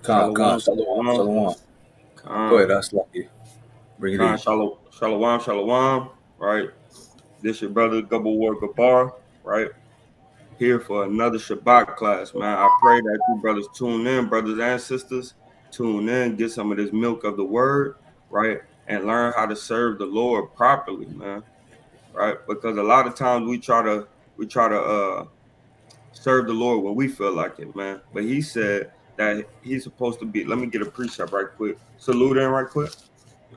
Shalawam, Shalawam, shalawam, Shalawam. Go Khan, ahead, that's lucky. Bring it Khan, in. Shalawam, Shalawam, right? This your brother Double War Gabar, right? Here for another Shabbat class, man. I pray that you brothers tune in, brothers and sisters, tune in, get some of this milk of the word, right? And learn how to serve the Lord properly, man. Right? Because a lot of times we try to serve the Lord when we feel like it, man. But he said that he's supposed to be. Let me get a precept right quick. Salute in right quick.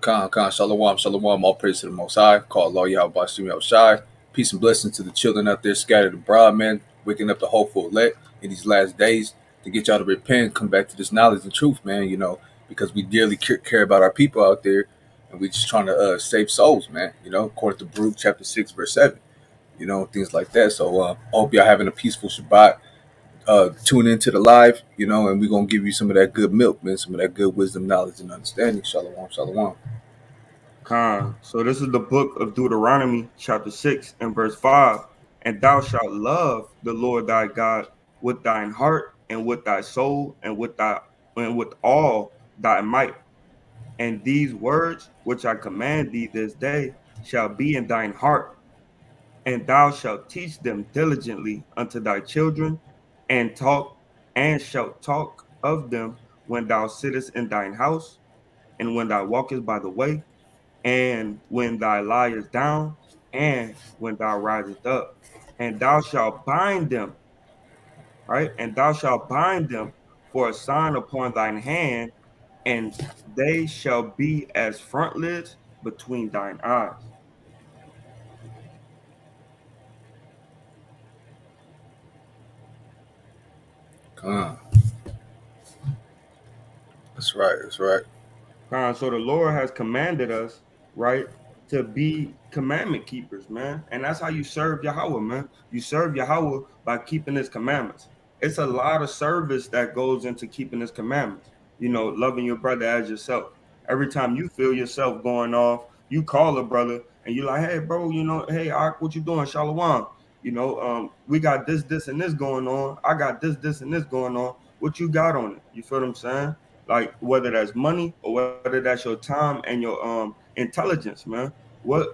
Shalawam, Shalawam. All praise to the Most High. Call Allah Yahweh Bashim Shai. Peace and blessings to the children out there scattered abroad, man. Waking up the hopeful elect in these last days to get y'all to repent, come back to this knowledge and truth, man. Because we dearly care about our people out there, and we just trying to save souls, man. According to Baruch chapter 6, verse 7. Things like that. So I hope y'all having a peaceful Shabbat. Tune into the live, and we're gonna give you some of that good milk, man, some of that good wisdom, knowledge, and understanding. Shalom, shalom. Khan. So this is the book of Deuteronomy, chapter 6 and verse 5. And thou shalt love the Lord thy God with thine heart and with thy soul and with all thy might. And these words which I command thee this day shall be in thine heart, and thou shalt teach them diligently unto thy children, and talk and shalt talk of them when thou sittest in thine house, and when thou walkest by the way, and when thou liest down, and when thou risest up. And thou shalt bind them, right? And thou shalt bind them for a sign upon thine hand, and they shall be as frontlets between thine eyes. Come, that's right. That's right. So the Lord has commanded us, right, to be commandment keepers, man. And that's how you serve Yahweh, man. You serve Yahweh by keeping his commandments. It's a lot of service that goes into keeping his commandments. Loving your brother as yourself. Every time you feel yourself going off, you call a brother and you're like, hey, bro, hey, Ak, what you doing? Shalawam. We got this, and this going on. I got this, and this going on. What you got on it? You feel what I'm saying? Like whether that's money or whether that's your time and your intelligence, man.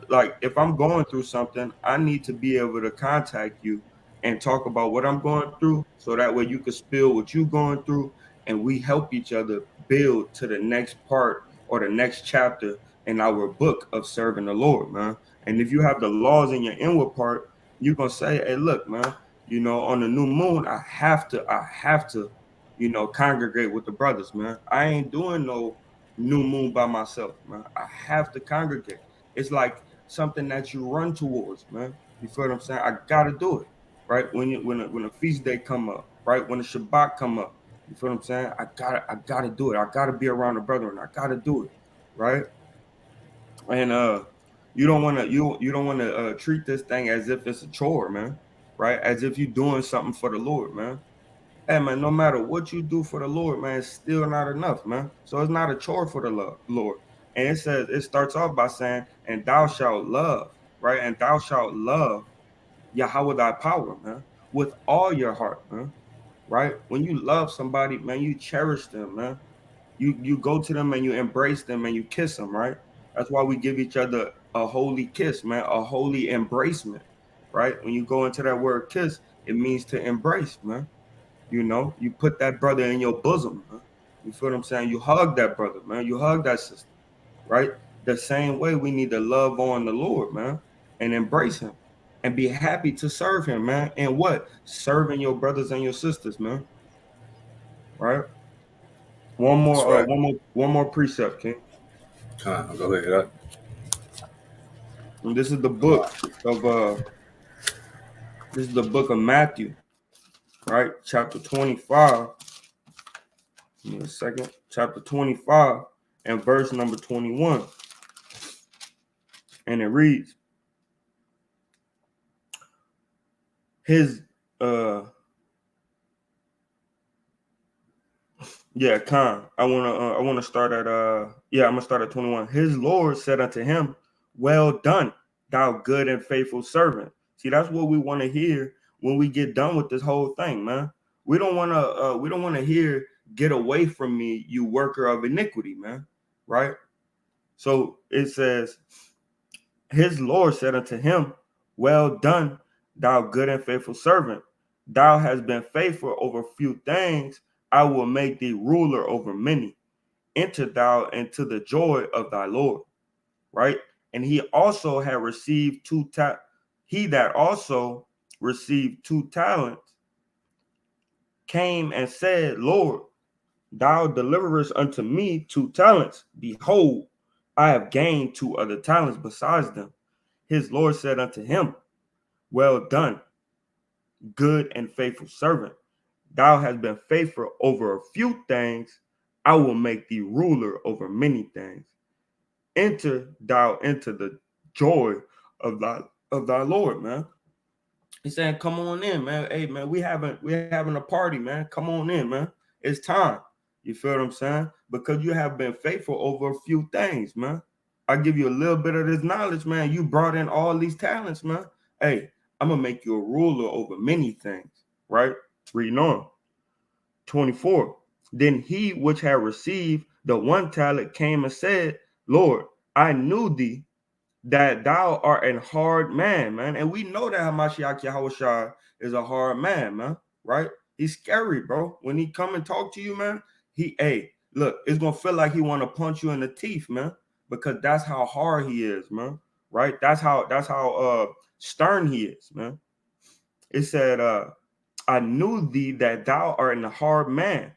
Like if I'm going through something, I need to be able to contact you and talk about what I'm going through, so that way you can spill what you're going through, and we help each other build to the next part or the next chapter in our book of serving the Lord, man. And if you have the laws in your inward part, you're gonna say, hey, look, man, on the new moon, I have to congregate with the brothers, man. I ain't doing no new moon by myself, man. I have to congregate. It's like something that you run towards, man. You feel what I'm saying? I gotta do it, right? When a feast day come up, right? When the Shabbat come up, you feel what I'm saying? I gotta do it. I gotta be around the brethren. I gotta do it, right? And you don't want to treat this thing as if it's a chore, man, right? As if you're doing something for the Lord, man. Hey man, no matter what you do for the Lord, man, it's still not enough, man. So it's not a chore for the Lord. And it starts off by saying, and thou shalt love, right? And thou shalt love Yahweh thy power, man, with all your heart, man. Right? When you love somebody, man, you cherish them, man. You go to them and you embrace them and you kiss them, right? That's why we give each other a holy kiss, man, a holy embracement, right? When you go into that word kiss, it means to embrace, man. You put that brother in your bosom, man. You feel what I'm saying? You hug that brother, man. You hug that sister, right? The same way we need to love on the Lord, man, and embrace him and be happy to serve him, man. And what? Serving your brothers and your sisters, man. Right? One That's more, right. one more precept, King. Come, go ahead. And this is the Come on. book of Matthew, right? Chapter 25. Give me a second. Chapter 25 and verse number 21. And it reads, his yeah, Khan. I wanna start at I'm gonna start at 21. His Lord said unto him, well done, thou good and faithful servant. See, that's what we want to hear when we get done with this whole thing, man. We don't want to hear Get away from me, you worker of iniquity, man. Right? So it says, his Lord said unto him, well done, thou good and faithful servant. Thou hast been faithful over few things. I will make thee ruler over many. Enter thou into the joy of thy Lord. Right? And he also had received he that also received 2 talents came and said, Lord, thou deliverest unto me 2 talents. Behold, I have gained 2 other talents besides them. His Lord said unto him, well done, good and faithful servant. Thou hast been faithful over a few things. I will make thee ruler over many things. Enter thou into the joy of thy Lord, man. He's saying, come on in, man. Hey, man, we having a party, man. Come on in, man. It's time. You feel what I'm saying? Because you have been faithful over a few things, man. I give you a little bit of this knowledge, man. You brought in all these talents, man. Hey, I'm gonna make you a ruler over many things, right? Reading on. 24. Then he which had received the 1 talent came and said, Lord, I knew thee that thou art a hard man, man. And we know that Hamashiach Yahushua is a hard man, man. Right? He's scary, bro. When he come and talk to you, man, look, it's gonna feel like he want to punch you in the teeth, man, because that's how hard he is, man. Right? That's how stern he is, man. It said, I knew thee that thou art a hard man,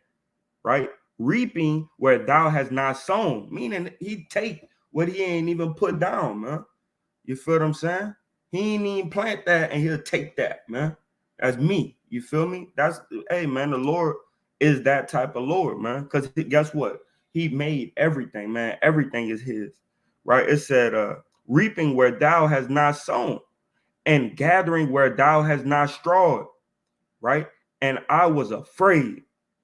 right? Reaping where thou hast not sown, meaning he take what he ain't even put down, man. You feel what I'm saying? He ain't even plant that and he'll take that, man. That's me. You feel me? Hey, man, the Lord is that type of Lord, man. Because guess what? He made everything, man. Everything is his, right? It said, reaping where thou hast not sown and gathering where thou hast not strawed, right? And I was afraid.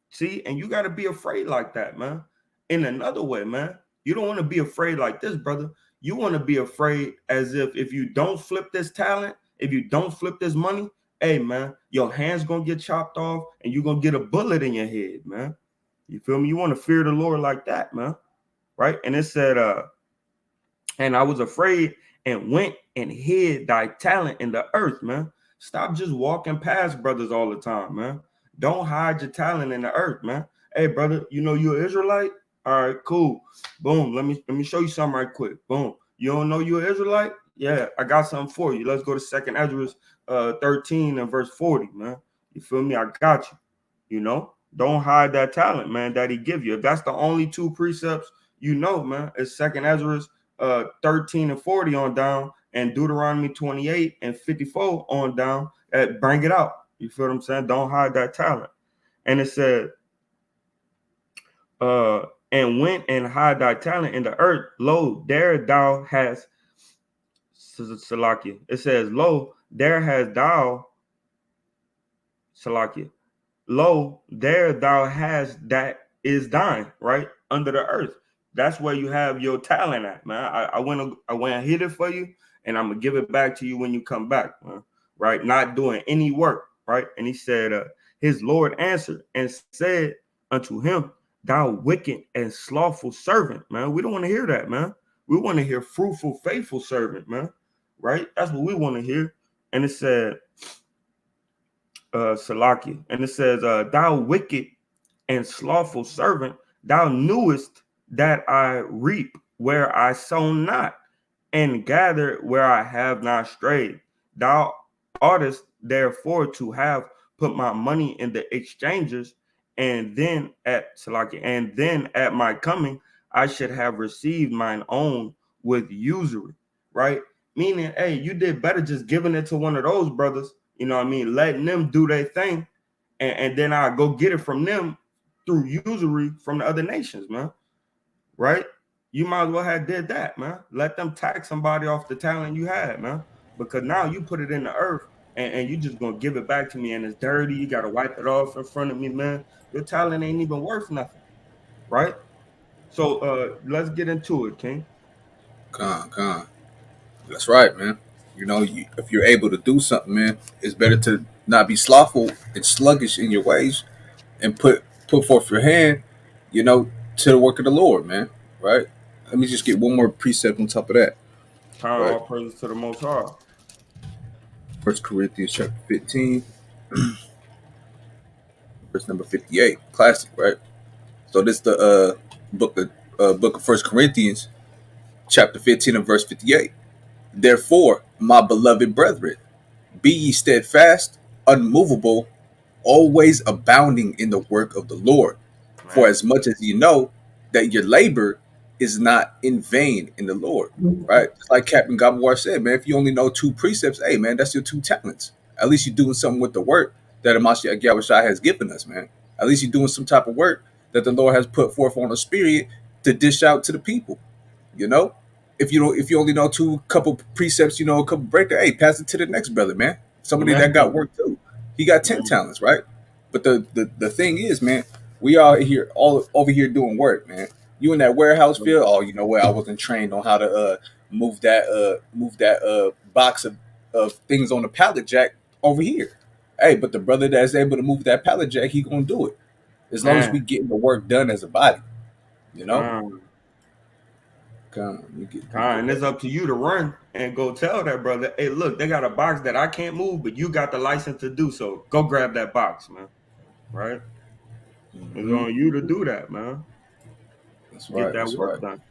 See, and you got to be afraid like that, man. In another way, man, you don't want to be afraid like this, brother. You want to be afraid as if you don't flip this talent, if you don't flip this money, hey, man, your hand's going to get chopped off and you're going to get a bullet in your head, man. You feel me? You want to fear the Lord like that, man. Right? And it said, and I was afraid and went and hid thy talent in the earth, man. Stop just walking past brothers all the time, man. Don't hide your talent in the earth, man. Hey, brother, you know you're an Israelite? All right, cool. Boom. Let me show you something right quick. Boom. You don't know you're an Israelite? Yeah, I got something for you. Let's go to 2nd Ezra 13 and verse 40, man. You feel me? I got you. You know, don't hide that talent, man, that he give you. If that's the only 2 precepts you know, man, it's 2nd Ezra 13 and 40 on down, and Deuteronomy 28 and 54 on down. Bring it out. You feel what I'm saying? Don't hide that talent. And it said, and went and hide thy talent in the earth. Lo, there thou hast Salakia. It says, lo, there hast thou Salakia. Lo, there thou hast that is thine, right? Under the earth. That's where you have your talent at, man. I went and hid it for you, and I'm gonna give it back to you when you come back, man. Right? Not doing any work, right? And he said, his Lord answered and said unto him, thou wicked and slothful servant, man. We don't want to hear that, man. We want to hear fruitful, faithful servant, man. Right? That's what we want to hear. And it said, Salaki, and it says, thou wicked and slothful servant, thou knewest that I reap where I sow not, and gather where I have not strayed. Thou oughtest therefore to have put my money in the exchanges, and then at Salaki, and then at my coming, I should have received mine own with usury, right? Meaning, hey, you did better just giving it to one of those brothers, you know what I mean, letting them do their thing, and then I go get it from them through usury from the other nations, man. Right? You might as well have did that, man. Let them tax somebody off the talent you had, man. Because now you put it in the earth and you just gonna give it back to me and it's dirty. You gotta wipe it off in front of me, man. Your talent ain't even worth nothing, right? So let's get into it, King. Con. That's right, man. If you're able to do something, man, it's better to not be slothful and sluggish in your ways and put put forth your hand, you know, to the work of the Lord, man. Right? Let me just get one more precept on top of that. Kind of Right? all praises to the Most High. First Corinthians chapter 15, verse number 58. Classic, right? So this the book of First Corinthians, chapter 15 and verse 58. Therefore, my beloved brethren, be ye steadfast, unmovable, always abounding in the work of the Lord. For Man, as much as you know that your labor is not in vain in the Lord. Right? Just like Captain Gabawar said, man, if you only know two precepts, hey man, that's your two talents. At least you're doing something with the work that Amashiach Yahushua has given us, man. At least you're doing some type of work that the Lord has put forth on a spirit to dish out to the people. You know, if you only know two couple precepts, you know, a couple breaker, hey, pass it to the next brother, man. Somebody man, that got work too. He got 10 man, talents, right? But the thing is, man, we all here all over here doing work, man. You in that warehouse field, oh, you know what? I wasn't trained on how to move that box of things on the pallet jack over here. Hey, but the brother that's able to move that pallet jack, he gonna do it. As long as we man. getting the work done as a body, you know? Kind, Come on, let me get kind. that. It's up to you to run and go tell that brother, hey, look, they got a box that I can't move, but you got the license to do so. Go grab that box, man. Right? It's Hmm. on you to do that, man. That's Get right. that That's work right. done.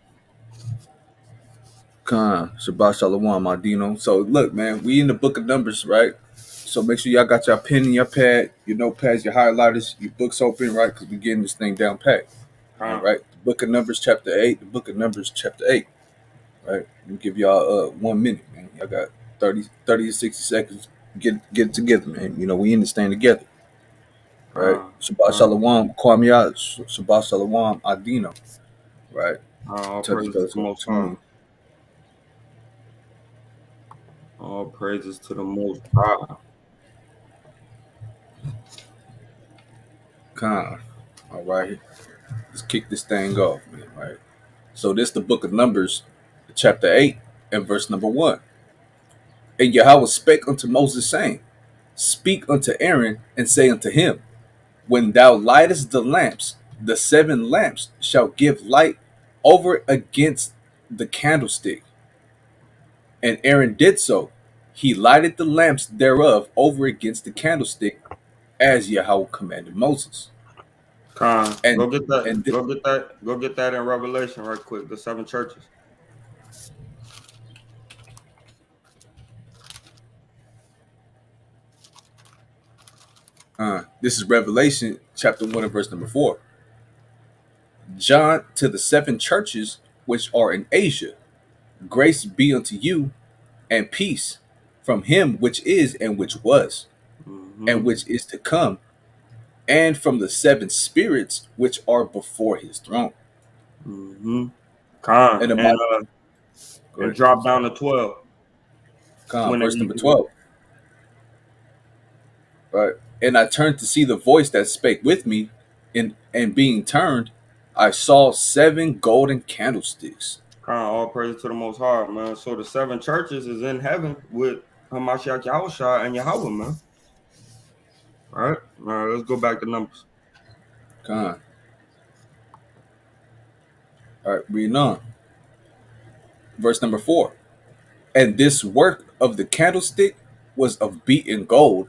Khan, Shabbat Shalawam, Adino. So look, man, we in the book of Numbers, right? So make sure y'all got your pen and your pad, your notepads, your highlighters, your books open, right? Because we getting this thing down packed. All Kind, right. The book of Numbers, chapter 8. The book of Numbers, chapter 8. Right. Let me give y'all 1 minute, man. Y'all got 30 to 60 seconds. Get it together, man. You know, we in this thing together. Right. Shabbat kind. Shalawam, Kwame, Shabbat Shalawam, Adino. Right. All Touch praises to those the on Most High. tune. All praises to the Most High. Khan. All right. Let's kick this thing off, man. Right. So this the book of Numbers, chapter 8, and verse number 1. And Yahweh spake unto Moses, saying, Speak unto Aaron, and say unto him, When thou lightest the lamps, the 7 lamps shall give light over against the candlestick. And Aaron did so. He lighted the lamps thereof over against the candlestick, as Yahweh commanded Moses. Con, And go get that. and Go get that. Go get that in Revelation right quick. The seven churches. this is Revelation chapter 1 and verse number 4. John to the 7 churches which are in Asia, grace be unto you and peace from him which is and which was and Mm-hmm. which is to come, and from the 7 spirits which are before his throne. Mm-hmm. Con And and about go and ahead. drop down to 12 whenever Verse you number get it. 12. Right. And I turned to see the voice that spake with me, and being turned, I saw 7 golden candlesticks. Con, all praise to the Most High, man. So the seven churches is in heaven with Hamashiach Yahushua and Yahweh, man. All right. All right. Let's go back to numbers. Con. All right, reading on. Verse number 4. And this work of the candlestick was of beaten gold,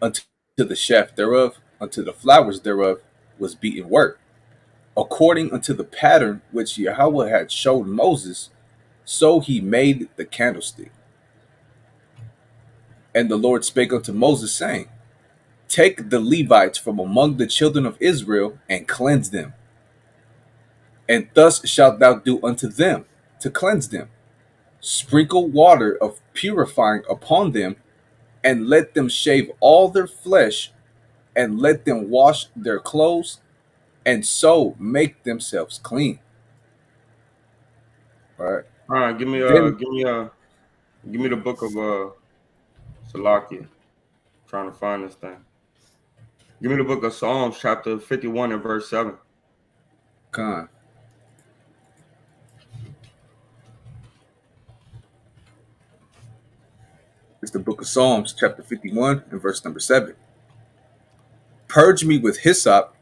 unto the shaft thereof, unto the flowers thereof was beaten work, according unto the pattern which Yahweh had showed Moses, so he made the candlestick. And the Lord spake unto Moses, saying, Take the Levites from among the children of Israel, and cleanse them. And thus shalt thou do unto them, to cleanse them. Sprinkle water of purifying upon them, and let them shave all their flesh, and let them wash their clothes, and so make themselves clean. Right. All right. Then give me the book of Salakia. Trying to find this thing. Give me the book of Psalms, chapter 51 and verse 7. Con. It's the book of Psalms, chapter 51, and verse number 7. Purge me with hyssop,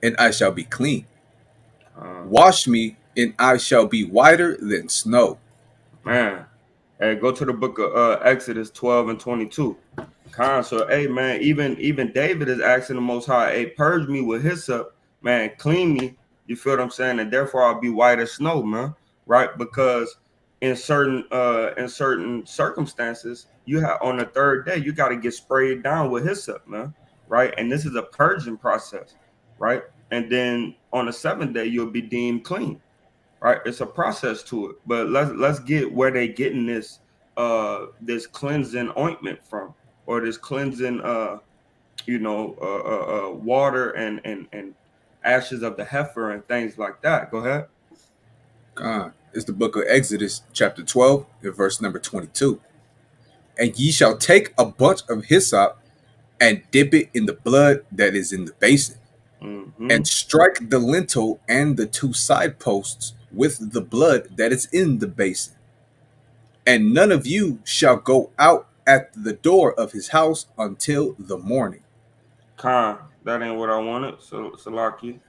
and I shall be clean. Uh, Wash me, and I shall be whiter than snow. man, hey, go to the book of Exodus 12 and 22. So, hey, man, even David is asking the Most High, hey, purge me with hyssop, man, clean me. You feel what I'm saying? And therefore, I'll be white as snow, man. Right? Because in certain circumstances, you have on the third day, you got to get sprayed down with hyssop, man. Right? And this is a purging process, right? And then on the seventh day, you'll be deemed clean. Right? It's a process to it. But let's get where they getting this cleansing ointment from, or this cleansing water and ashes of the heifer and things like that. Go ahead. It's the book of Exodus, chapter 12, and verse number 22. And ye shall take a bunch of hyssop and dip it in the blood that is in the basin, Mm-hmm. and strike the lintel and the two side posts with the blood that is in the basin. And none of you shall go out at the door of his house until the morning. That ain't what I wanted. So Salaki.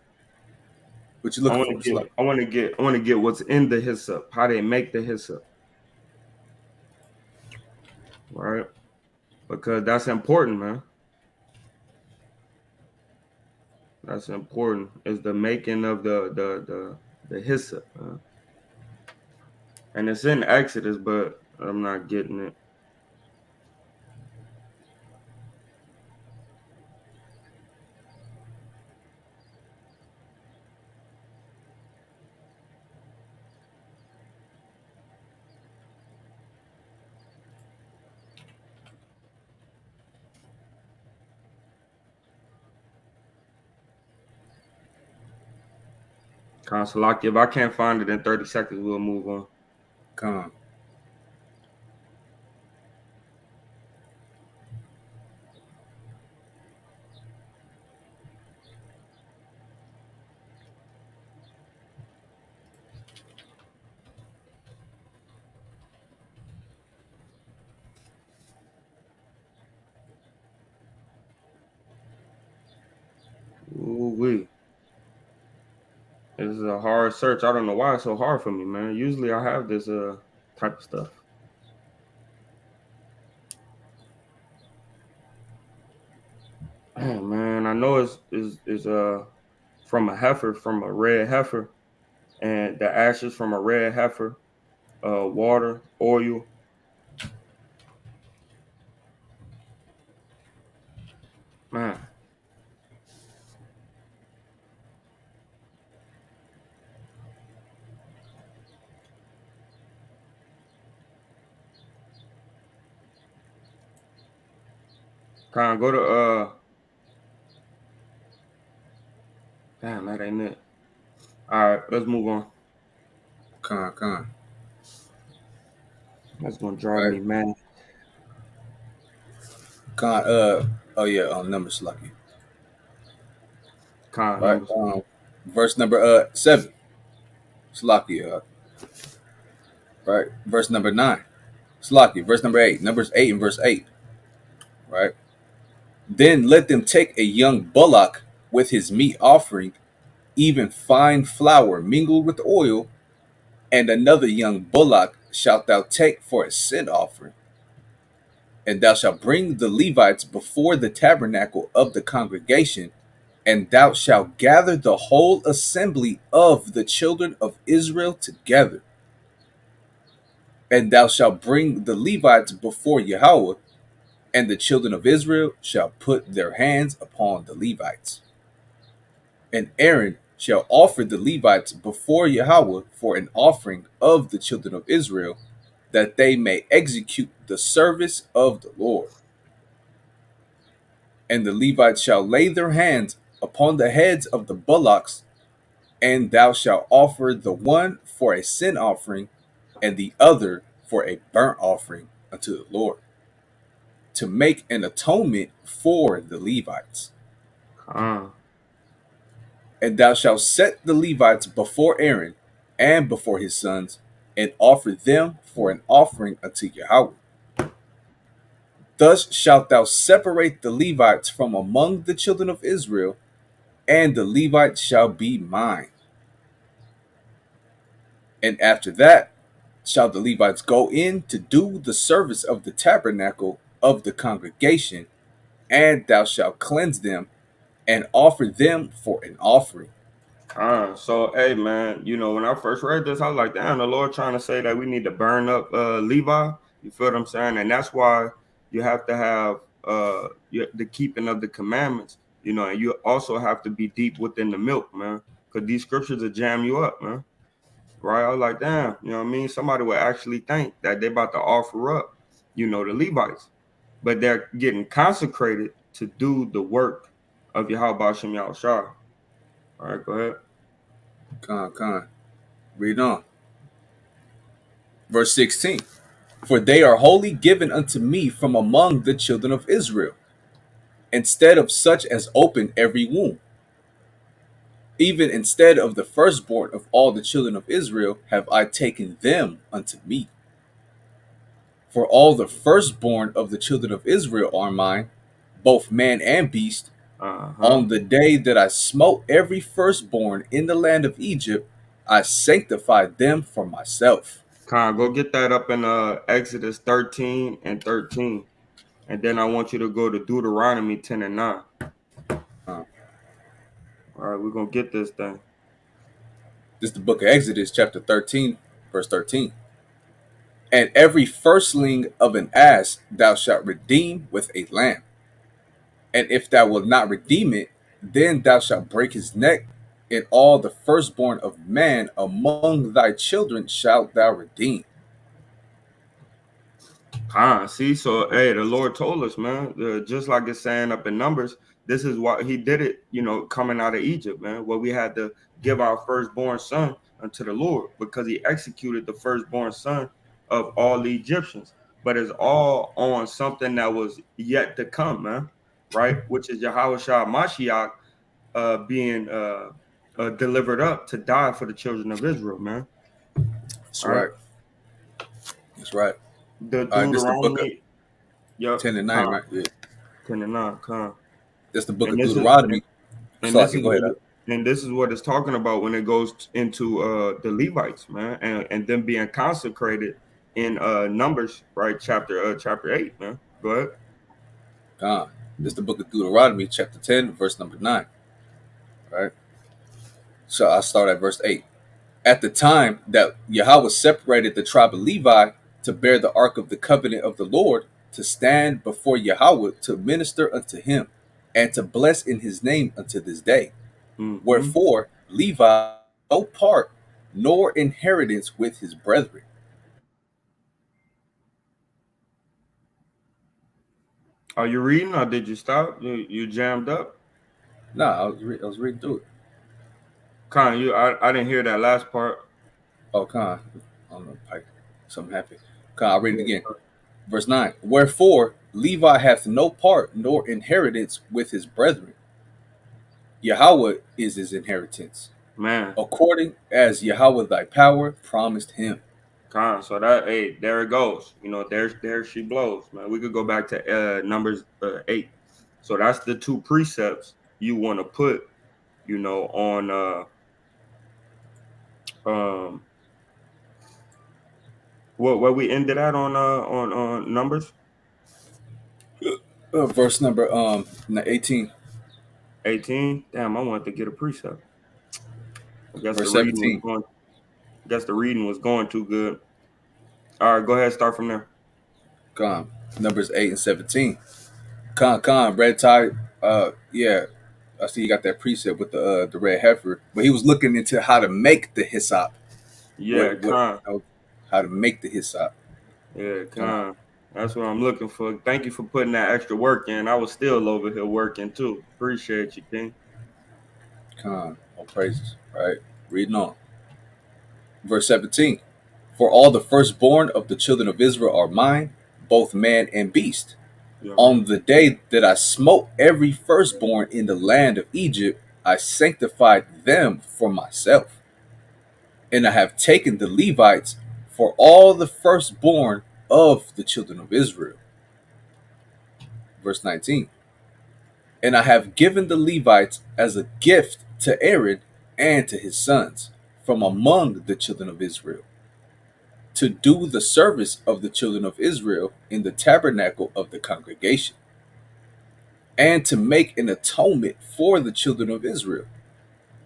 What you I looking want to for? get Salaki? I want to get I want to get what's in the hyssop, how they make the hyssop, right? Because that's important, man. That's important. Is the making of the hyssop, man. And it's in Exodus, but I'm not getting it. Salaki, if I can't find it in 30 seconds, we'll move on. Con. Ooh wee. This is a hard search. I don't know why it's so hard for me, man. Usually I have this type of stuff. Man, I know it's from a heifer, from a red heifer, and the ashes from a red heifer, water, oil. Man, go to damn, that ain't it. All right, let's move on. Con. That's gonna drive Right. me mad. Con. Oh yeah. Numbers, Salaki. Right. Numbers. Verse number 7. Salaki. Right. Verse number 9. Salaki. Verse number 8. Numbers 8 and verse 8. Right. Then let them take a young bullock with his meat offering, even fine flour mingled with oil, and another young bullock shalt thou take for a sin offering. And thou shalt bring the Levites before the tabernacle of the congregation, and thou shalt gather the whole assembly of the children of Israel together. And thou shalt bring the Levites before Yahweh, and the children of Israel shall put their hands upon the Levites. And Aaron shall offer the Levites before Yahweh for an offering of the children of Israel, that they may execute the service of the Lord. And the Levites shall lay their hands upon the heads of the bullocks, and thou shalt offer the one for a sin offering, and the other for a burnt offering unto the Lord, to make an atonement for the Levites. Con. And thou shalt set the Levites before Aaron and before his sons, and offer them for an offering unto Yahweh. Thus shalt thou separate the Levites from among the children of Israel, and the Levites shall be mine. And after that shall the Levites go in to do the service of the tabernacle of the congregation, and thou shalt cleanse them and offer them for an offering. So hey man, when I first read this, I was like, damn, the Lord trying to say that we need to burn up Levi. You feel what I'm saying? And that's why you have to have the keeping of the commandments, and you also have to be deep within the milk, man. Because these scriptures will jam you up, man. Right? I was like, damn, you know what I mean? Somebody would actually think that they're about to offer up, the Levites, but they're getting consecrated to do the work of Yahweh Shem Yahushua. All right, go ahead. Con. Read on. Verse 16. For they are wholly given unto me from among the children of Israel, instead of such as open every womb. Even instead of the firstborn of all the children of Israel have I taken them unto me. For all the firstborn of the children of Israel are mine, both man and beast. Uh-huh. On the day that I smote every firstborn in the land of Egypt, I sanctified them for myself. Go get that up in Exodus 13 and 13. And then I want you to go to Deuteronomy 10 and 9. Uh, All right, we're gonna get this thing. this is the book of Exodus, chapter 13, verse 13. And every firstling of an ass thou shalt redeem with a lamb. And if thou wilt not redeem it, then thou shalt break his neck, and all the firstborn of man among thy children shalt thou redeem. See, so hey, the Lord told us, man, just like it's saying up in Numbers, this is why He did it, coming out of Egypt, man, where we had to give our firstborn son unto the Lord because He executed the firstborn son of all the Egyptians. But it's all on something that was yet to come, man, right? Which is Yahweh Shah Mashiach being delivered up to die for the children of Israel, man. That's All right, right. That's right. the All right, this is the book of Deuteronomy, yep, 10 and 9, come. right? Yeah. 10 and 9, come. That's the book And of this is Deuteronomy. and this Slaki, is go ahead. what and this is what it's talking about when it goes into the Levites, man, and them being consecrated in Numbers, right? Chapter 8, man. Go ahead. This is the book of Deuteronomy, chapter 10, verse number 9. Right? So I'll start at verse 8. At the time that Yahweh separated the tribe of Levi to bear the ark of the covenant of the Lord, to stand before Yahweh to minister unto him, and to bless in his name unto this day. Mm-hmm. Wherefore Levi no part nor inheritance with his brethren. Are you reading or did you stop? You jammed up? Nah, I was reading through it. I didn't hear that last part. Oh, Con, I don't know, Pike, something happened. Con, I'll read it Yeah. again. Verse 9. Wherefore Levi hath no part nor inheritance with his brethren. Yahweh is his inheritance, Man. according as Yahweh thy power promised him. So that hey, there it goes. There she blows, man. We could go back to Numbers 8. So that's the two precepts you want to put, on um what where we ended at on Numbers Verse number 18, 18. Damn, I wanted to get a precept. I guess the verse reading was 17. going. I guess the reading was going too good. All right, go ahead. Start from there. Con, Numbers 8 and 17. Con, red tie. Yeah, I see you got that precept with the red heifer, but he was looking into how to make the hyssop. Yeah, What con. how to make the hyssop. Yeah, Con, con. That's what I'm looking for. Thank you for putting that extra work in. I was still over here working too. Appreciate you, King. all praises. Right, reading on. Verse 17. For all the firstborn of the children of Israel are mine, both man and beast. Yeah. On the day that I smote every firstborn in the land of Egypt, I sanctified them for myself. And I have taken the Levites for all the firstborn of the children of Israel. Verse 19. And I have given the Levites as a gift to Aaron and to his sons from among the children of Israel, to do the service of the children of Israel in the tabernacle of the congregation, and to make an atonement for the children of Israel,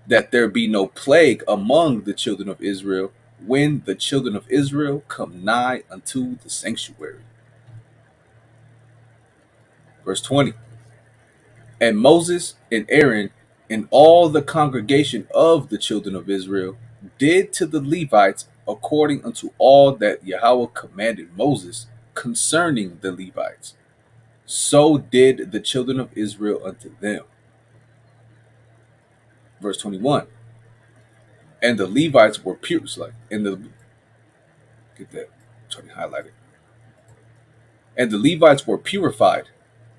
that there be no plague among the children of Israel when the children of Israel come nigh unto the sanctuary. Verse 20. And Moses and Aaron and all the congregation of the children of Israel did to the Levites according unto all that Yahweh commanded Moses concerning the Levites. So did the children of Israel unto them. Verse 21. And the Levites were pure. Like in the get that, I'm trying to highlight it. And the Levites were purified,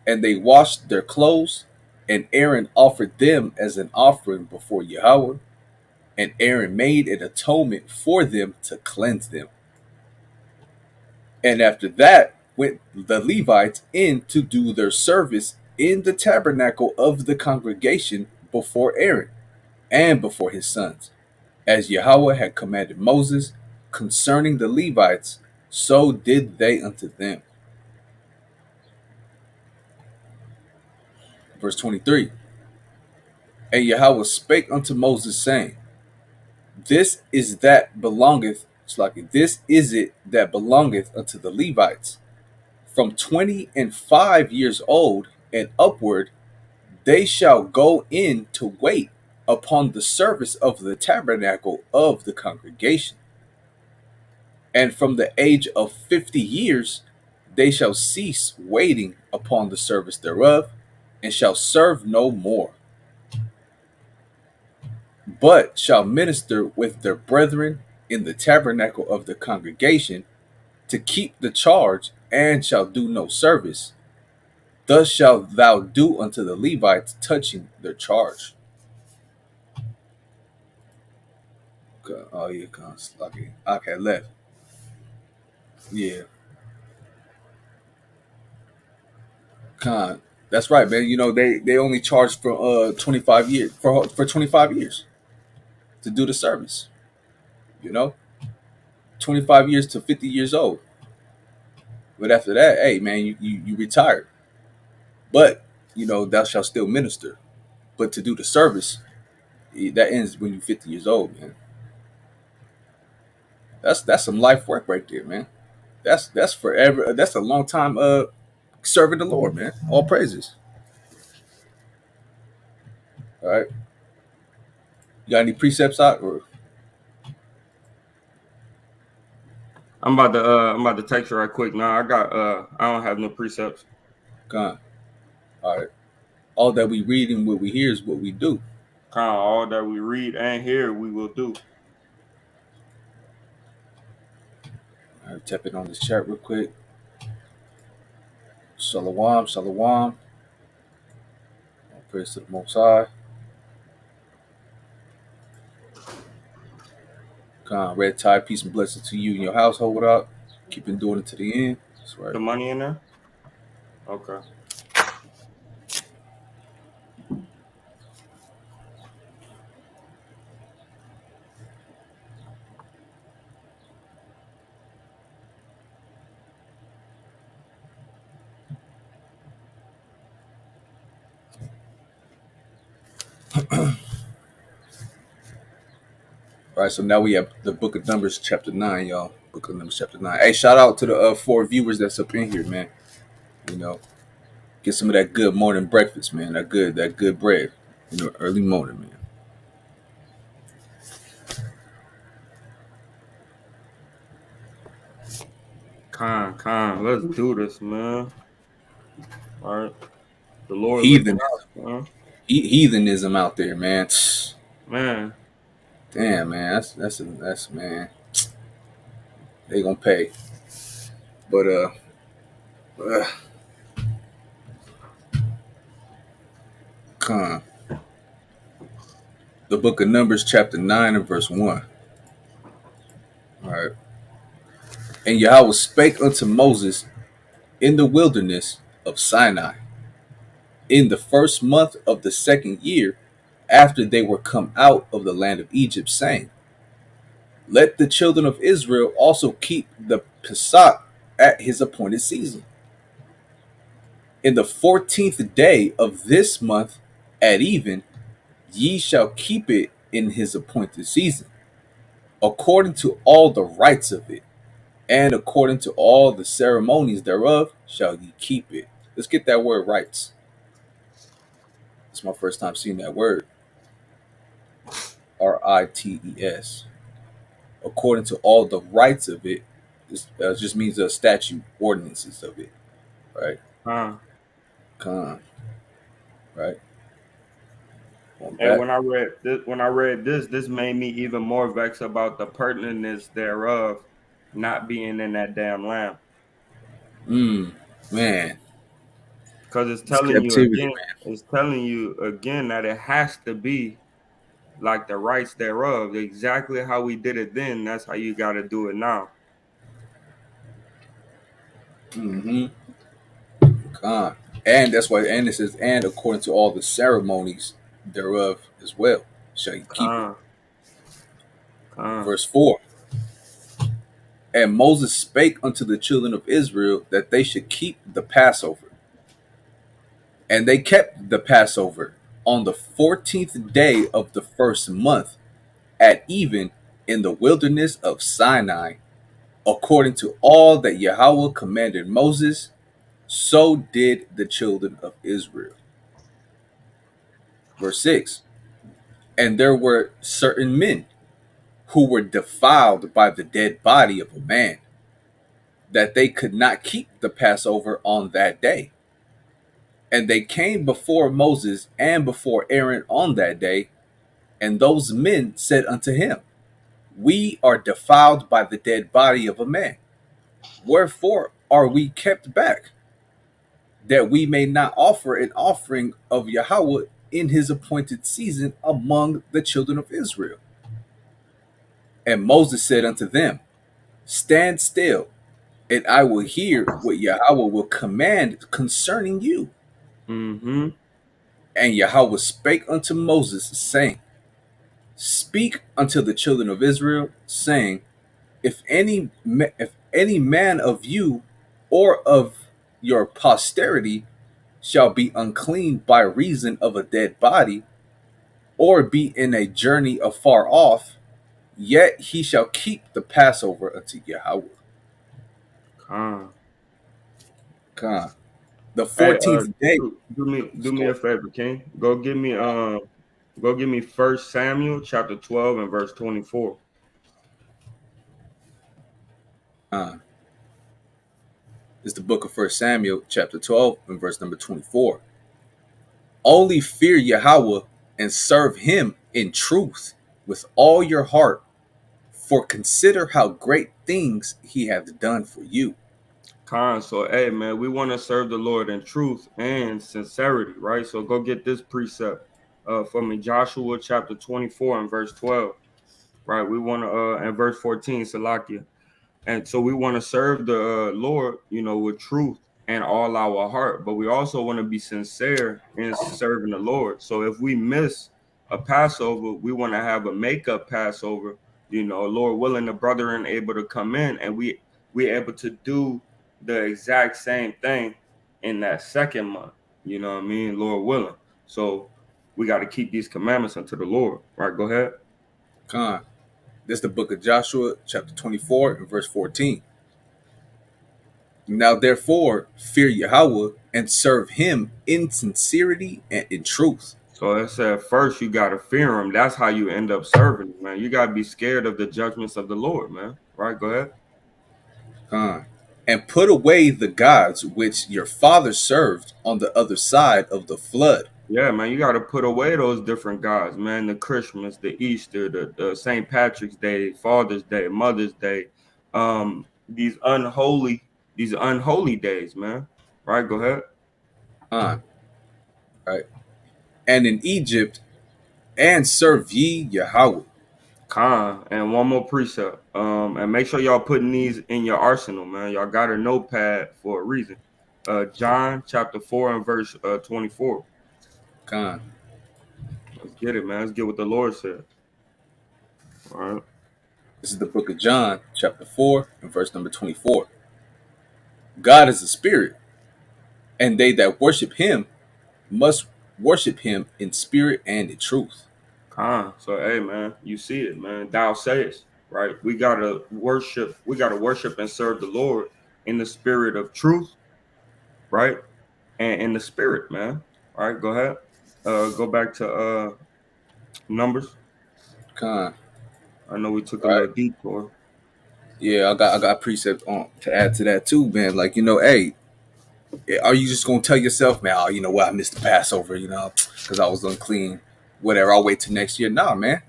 and they washed their clothes, and Aaron offered them as an offering before Yahweh, and Aaron made an atonement for them to cleanse them. And after that went the Levites in to do their service in the tabernacle of the congregation before Aaron and before his sons, as Yahweh had commanded Moses concerning the Levites, so did they unto them. Verse 23. And Yahweh spake unto Moses, saying, This is that belongeth, this is it that belongeth unto the Levites. From 25 years old and upward, they shall go in to wait upon the service of the tabernacle of the congregation. And from the age of 50 years, they shall cease waiting upon the service thereof, and shall serve no more, but shall minister with their brethren in the tabernacle of the congregation to keep the charge, and shall do no service. Thus shalt thou do unto the Levites touching their charge. Oh yeah, okay. Okay, left. Yeah, con. That's right, man. You know they only charge for 25 years for 25 years to do the service. You know, 25 years to 50 years old. But after that, hey man, you retired. But you know thou shalt still minister. But to do the service, that ends when you're 50 years old, man. That's some life work right there, man. That's forever. That's a long time serving the Lord, man. All praises. All right. You got any precepts out or I'm about to text you right quick. Now I don't have no precepts. gone? All right. All that we read and what we hear is what we do. Kind of all that we read and hear, we will do. All right, tap it on this chat real quick. Shalawam, shalawam. All praise to the Most High. Red tie, peace and blessings to you and your household. What up? Keep on doing it to the end. That's right. The money in there? Okay. All right, so now we have the Book of Numbers, chapter 9, y'all. Book of Numbers, chapter 9. Hey, shout out to the 4 viewers that's up in here, man. You know, get some of that good morning breakfast, man. That good bread. You know, early morning, man. Let's do this, man. All right. The Lord looking Heathen, out, man. heathenism out there, man. Man, Damn, man. That's man. They gonna pay, but uh con. The Book of Numbers, chapter 9 and verse 1. All right. And Yahweh spake unto Moses in the wilderness of Sinai, in the first month of the second year after they were come out of the land of Egypt, saying, let the children of Israel also keep the Pesach at his appointed season. In the 14th day of this month at even, ye shall keep it in his appointed season, according to all the rites of it, and according to all the ceremonies thereof shall ye keep it. Let's get that word rites. It's my first time seeing that word. Rites. According to all the rites of it, this just means the statute ordinances of it, right? Con. Con, right? On And back. when I read this, this made me even more vexed about the pertinence thereof not being in that damn lamb. Man, Because it's captivity, man. it's telling you again that it has to be like the rights thereof. Exactly how we did it then, that's how you gotta do it now. Mm-hmm. Con. And that's why, and it says, and according to all the ceremonies thereof as well, shall you keep it. Con, con, Verse 4. And Moses spake unto the children of Israel that they should keep the Passover. And they kept the Passover on the 14th day of the first month at even in the wilderness of Sinai, according to all that Yahweh commanded Moses, so did the children of Israel. Verse 6. And there were certain men who were defiled by the dead body of a man, that they could not keep the Passover on that day. And they came before Moses and before Aaron on that day, and those men said unto him, we are defiled by the dead body of a man. Wherefore are we kept back, that we may not offer an offering of Yahweh in his appointed season among the children of Israel? And Moses said unto them, stand still, and I will hear what Yahweh will command concerning you. mm-hmm, And Yahweh spake unto Moses, saying, speak unto the children of Israel, saying, if any man of you or of your posterity shall be unclean by reason of a dead body, or be in a journey afar off, yet he shall keep the Passover unto Yahweh. con. Con. The Hey, 14th day. do me a favor, King. Go give me First Samuel chapter 12 and verse 24. Uh, it's the book of First Samuel, chapter 12, and verse number 24. Only fear Yahweh and serve him in truth with all your heart, for consider how great things he hath done for you. Con, so hey man, we want to serve the Lord in truth and sincerity, right? So go get this precept for me, Joshua chapter 24 and verse 12, right? We want to and verse 14, Salakia. And so we want to serve the Lord, with truth and all our heart, but we also want to be sincere in serving the Lord. So if we miss a Passover, we want to have a makeup Passover, Lord willing, the brethren able to come in, and we able to do the exact same thing in that second month. You know what I mean? Lord willing. So we got to keep these commandments unto the Lord. Right? Go ahead. Con. This is the book of Joshua, chapter 24, and verse 14. Now therefore fear Yahweh and serve him in sincerity and in truth. So it said first you gotta fear him. That's how you end up serving him, man. You gotta be scared of the judgments of the Lord, man. Right? Go ahead. Con. And put away the gods which your fathers served on the other side of the flood. Yeah, man. You gotta put away those different gods, man. The Christmas, the Easter, the St. Patrick's Day, Father's Day, Mother's Day, these unholy days, man. Right? Go ahead. Con. Right. And in Egypt, and serve ye Yahweh. Con, and one more precept. And make sure y'all putting these in your arsenal, man. Y'all got a notepad for a reason. John chapter 4 and verse 24. Con. Let's get it, man. Let's get what the Lord said. All right. This is the book of John, chapter 4, and verse number 24. God is a spirit, and they that worship him must worship him in spirit and in truth. So hey man, you see it, man. Thou sayest, right? We gotta worship and serve the Lord in the spirit of truth, right? And in the spirit, man. All right, go ahead. Go back to numbers. Con. I know we took a Right? little detour. Yeah, I got precept on to add to that too, man. Like, hey, are you just gonna tell yourself, man, oh, you know what, I missed the Passover, because I was unclean, whatever, I'll wait till next year. Nah, man.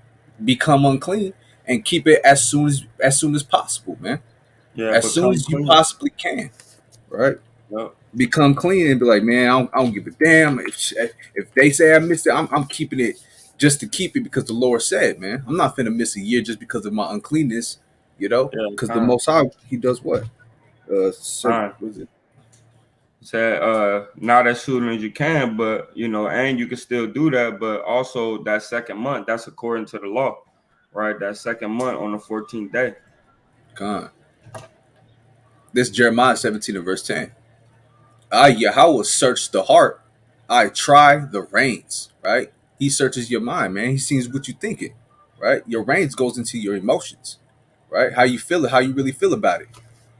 Become unclean and keep it as soon as possible, man. Yeah, As soon become as you clean. possibly can. Right? Yep. Become clean and be like, man, I don't give a damn if they say I missed it. I'm keeping it just to keep it because the Lord said, man. I'm not finna miss a year just because of my uncleanness, Yeah, because the Most High, He does what? fine. Was it Said not as soon as you can, but and you can still do that, but also that second month, that's according to the law, right? That second month on the 14th day. gone? This Jeremiah 17 and verse 10. I Yahweh search the heart. I try the reins. Right? He searches your mind, man. He sees what you're thinking. Right? Your reins goes into your emotions. Right? How you feel it, how you really feel about it.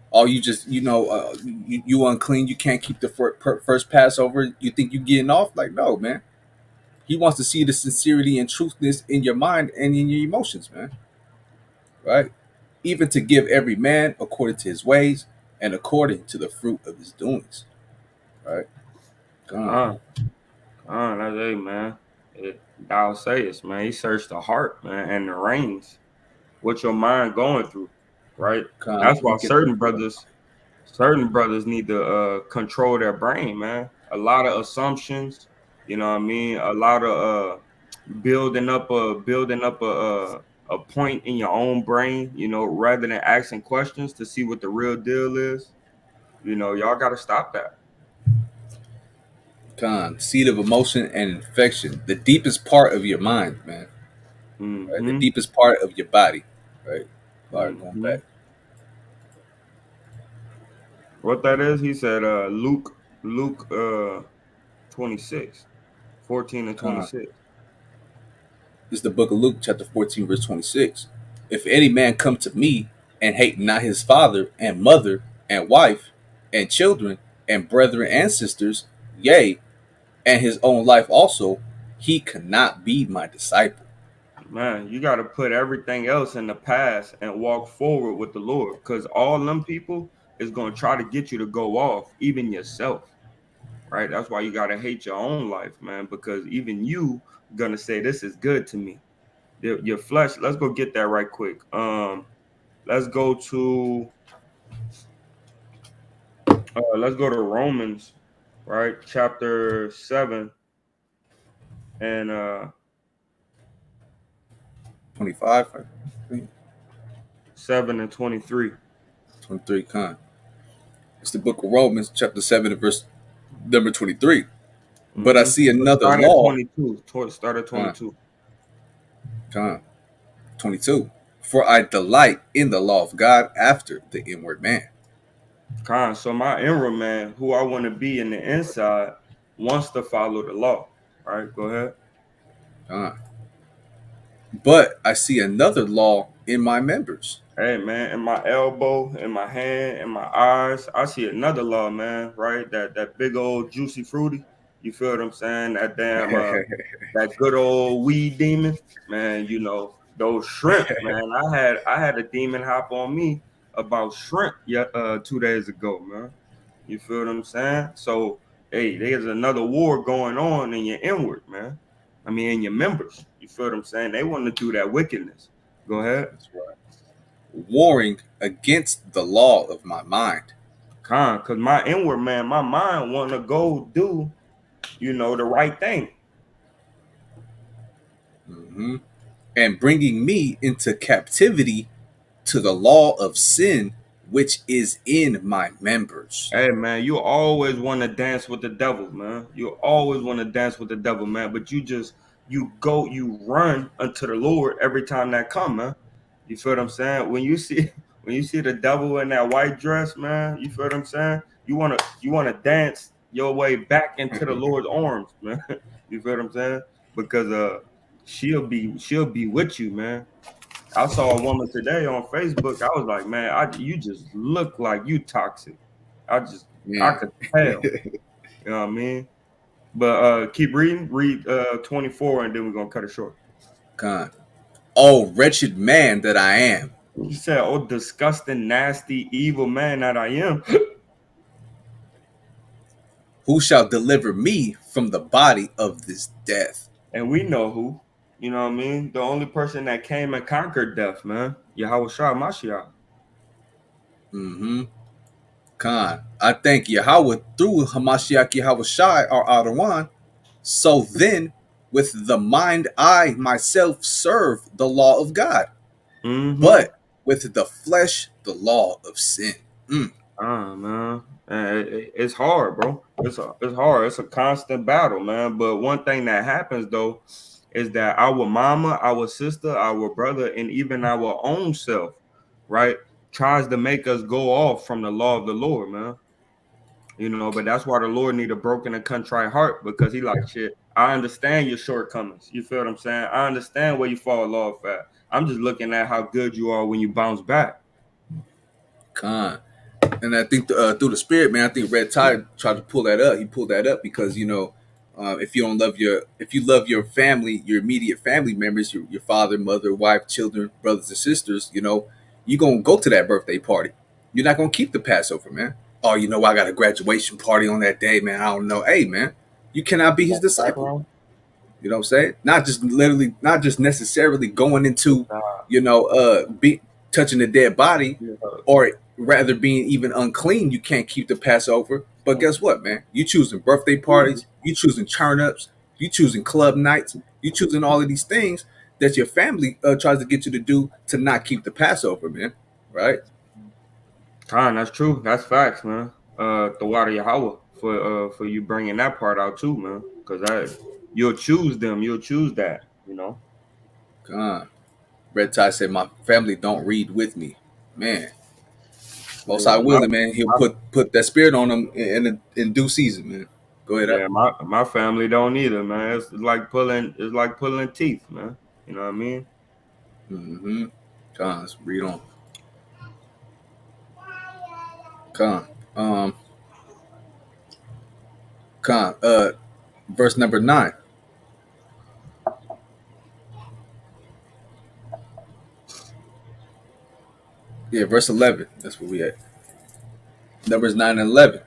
Or you just, you unclean, you can't keep the first Passover, you think you getting off? Like, no, man. He wants to see the sincerity and truthness in your mind and in your emotions, man. Right? Even to give every man according to his ways and according to the fruit of his doings. Right? God. Con, that's it, man. Thou sayest, man. He searched the heart, man, and the reins. What your mind going through, right? God, That's let me why get that. certain brothers need to control their brain, man. A lot of assumptions, you know what I mean? A lot of building up a point in your own brain, rather than asking questions to see what the real deal is. Y'all got to stop that. Con, seed of emotion and infection, the deepest part of your mind, man. Right? The Mhm. deepest part of your body. Right? All right, going back. Mhm. What that is, he said Luke 26, 14 and Con. 26. This is the book of Luke, chapter 14, verse 26. If any man come to me and hate not his father and mother and wife and children and brethren and sisters, yea, and his own life also, he cannot be my disciple. Man, you got to put everything else in the past and walk forward with the Lord, because all them people is going to try to get you to go off, even yourself, right? That's why you got to hate your own life, man, because even you going to say, this is good to me. Your flesh, let's go get that right quick. Let's go to Romans, right? Chapter 7 and 25, I think, 7 and 23. 23, con. It's the book of Romans, chapter 7, and verse number 23. But I see But another start at law, 22. Start at con, 22. con, 22. For I delight in the law of God after the inward man. So my inward man, who I want to be in the inside, wants to follow the law. All right, go ahead. Con. But I see another law in my members. Hey man, in my elbow, in my hand, in my eyes, I see another law, man. Right, that big old juicy fruity. You feel what I'm saying? That good old weed demon, man. Those shrimp, man. I had a demon hop on me about shrimp, yeah, 2 days ago, man. You feel what I'm saying? So, hey, there's another war going on in your inward, man. I mean, in your members. You feel what I'm saying? They want to do that wickedness. Go ahead. That's right. Warring against the law of my mind. Cause my inward man, my mind want to go do, the right thing. And bringing me into captivity to the law of sin which is in my members. Hey man, you always want to dance with the devil, man. You always want to dance with the devil, man. But you run unto the Lord every time that come, man. You feel what I'm saying? When you see when you see the devil in that white dress, man, you feel what I'm saying? You wanna dance your way back into the Lord's arms, man. You feel what I'm saying? Because she'll be with you, man. I saw a woman today on Facebook. I was like, man, you just look like you toxic. I Man, could tell. You know what I mean? But keep reading. Read 24, and then we're gonna cut it short. con. Oh, wretched man that I am, He said, "Oh, disgusting, nasty, evil man that I am." who shall deliver me from the body of this death? And we know who. You know what I mean? The only person that came and conquered death, man. Yahweh Shah Mashiach. Mm-hmm. Con. I thank Yahweh through Hamashiach Yahweh Shai, our Adawan. So then, with the mind, I myself serve the law of God, Mm-hmm. but with the flesh, the law of sin. Mm. Man, it's hard, bro. It's hard. It's a constant battle, man. But one thing that happens though is that our mama, our sister, our brother, and even our own self, right, tries to make us go off from the law of the Lord, man. But that's why the Lord need a broken and contrite heart because He like shit. I understand your shortcomings. You feel what I'm saying? I understand where you fall off at. I'm just looking at how good you are when you bounce back. Con. And I think through the spirit, man, I think Red Tide tried to pull that up. He pulled that up because if you love your family, your immediate family members, your father, mother, wife, children, brothers and sisters, you gonna go to that birthday party. You're not gonna keep the Passover, man. Oh, I got a graduation party on that day, man. I don't know. Hey, man, you cannot be his disciple. Background. You know what I'm saying? Not just literally, not just necessarily going into, Nah, be touching the dead body, yeah. or rather being even unclean. You can't keep the Passover. But guess what, man? You choosing birthday parties, you choosing turn ups, you choosing club nights, you choosing all of these things that your family tries to get you to do to not keep the Passover, man. Right? That's true. That's facts, man. The water Yahweh for you bringing that part out too, man. Because you'll choose them. You'll choose that. God. Red Tie said, "My family don't read with me, man. Most Yeah, High willing, man. He'll put that spirit on them in due season, man. Go ahead, up. my family don't either, man. It's like pulling teeth, man. You know what I mean? Mm-hmm. Con, let's read on. Con. Um, Con. Verse number 9. Yeah, verse 11. That's where we at. Numbers 9 and 11.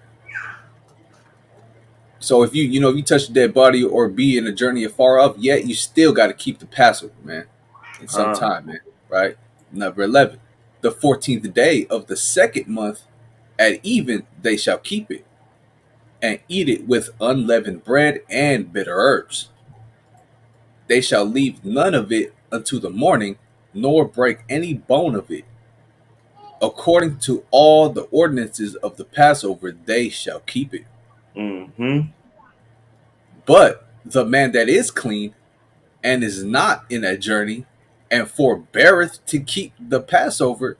So if if you touch a dead body or be in a journey afar off, yet you still got to keep the Passover, man. In some Uh, time, man. Right. Number 11. The 14th day of the second month at even they shall keep it and eat it with unleavened bread and bitter herbs. They shall leave none of it unto the morning, nor break any bone of it. According to all the ordinances of the Passover, they shall keep it. mm-hmm. But the man that is clean and is not in a journey and forbeareth to keep the Passover,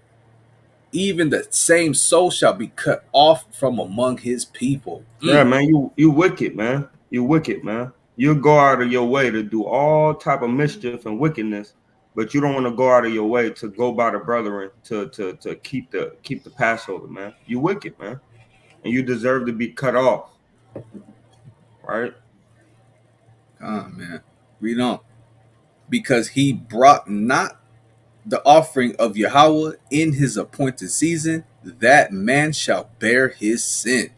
even the same soul shall be cut off from among his people. Yeah, man. You wicked, man. You wicked, man. You go out of your way to do all type of mischief and wickedness, but you don't want to go out of your way to go by the brethren to keep the Passover, man. You wicked, man, and you deserve to be cut off, right? Ah, man. Read on. Because he brought not the offering of Yahweh in his appointed season, that man shall bear his sin.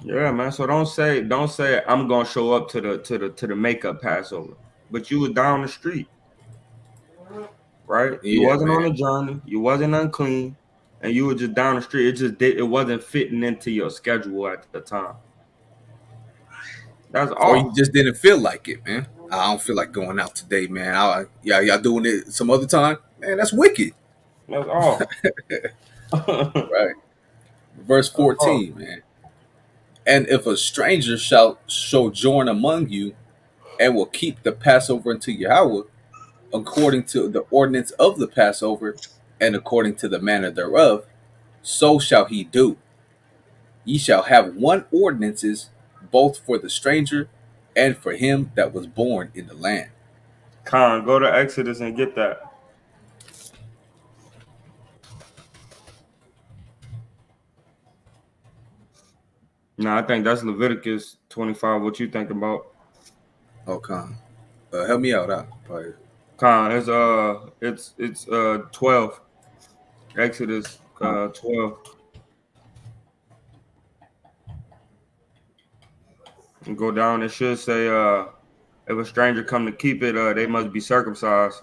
Yeah, man. So don't say I'm gonna show up to the makeup Passover, but you was down the street, right? You Yeah, wasn't on man. a journey, you wasn't unclean, and you were just down the street. It wasn't fitting into your schedule at the time. That's Or you off. just didn't feel like it, man. I don't feel like going out today, man. Y'all doing it some other time, man. That's wicked, That's off. right? Verse Oh, 14, man. And if a stranger shall sojourn among you, and will keep the Passover unto Yahweh, according to the ordinance of the Passover, and according to the manner thereof, so shall he do. Ye shall have one ordinances, both for the stranger and for him that was born in the land. Con, go to Exodus and get that. No, I think that's Leviticus 25. What you think about? Oh, come. Help me out. Probably. Con, it's 12. Exodus 12. And go down. It should say if a stranger come to keep it, they must be circumcised.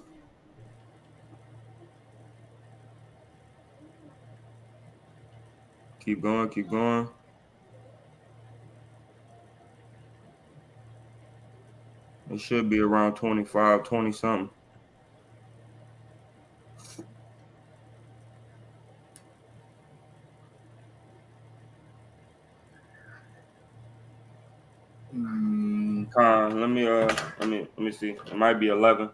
Keep going, keep going. It should be around 25, 20 something. Mm, Con, let me see. It might be 11.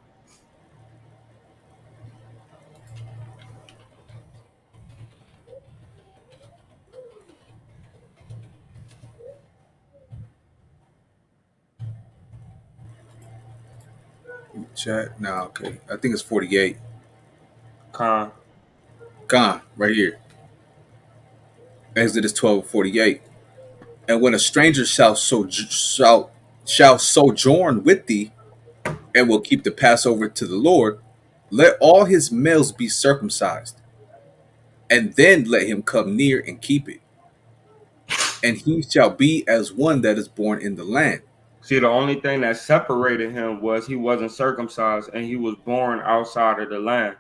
chat. No, okay. I think it's 48. Con. Gone. Right here. Exodus 12:48. And when a stranger shall sojourn with thee, and will keep the Passover to the Lord, let all his males be circumcised, and then let him come near and keep it. And he shall be as one that is born in the land. See, the only thing that separated him was he wasn't circumcised and he was born outside of the land,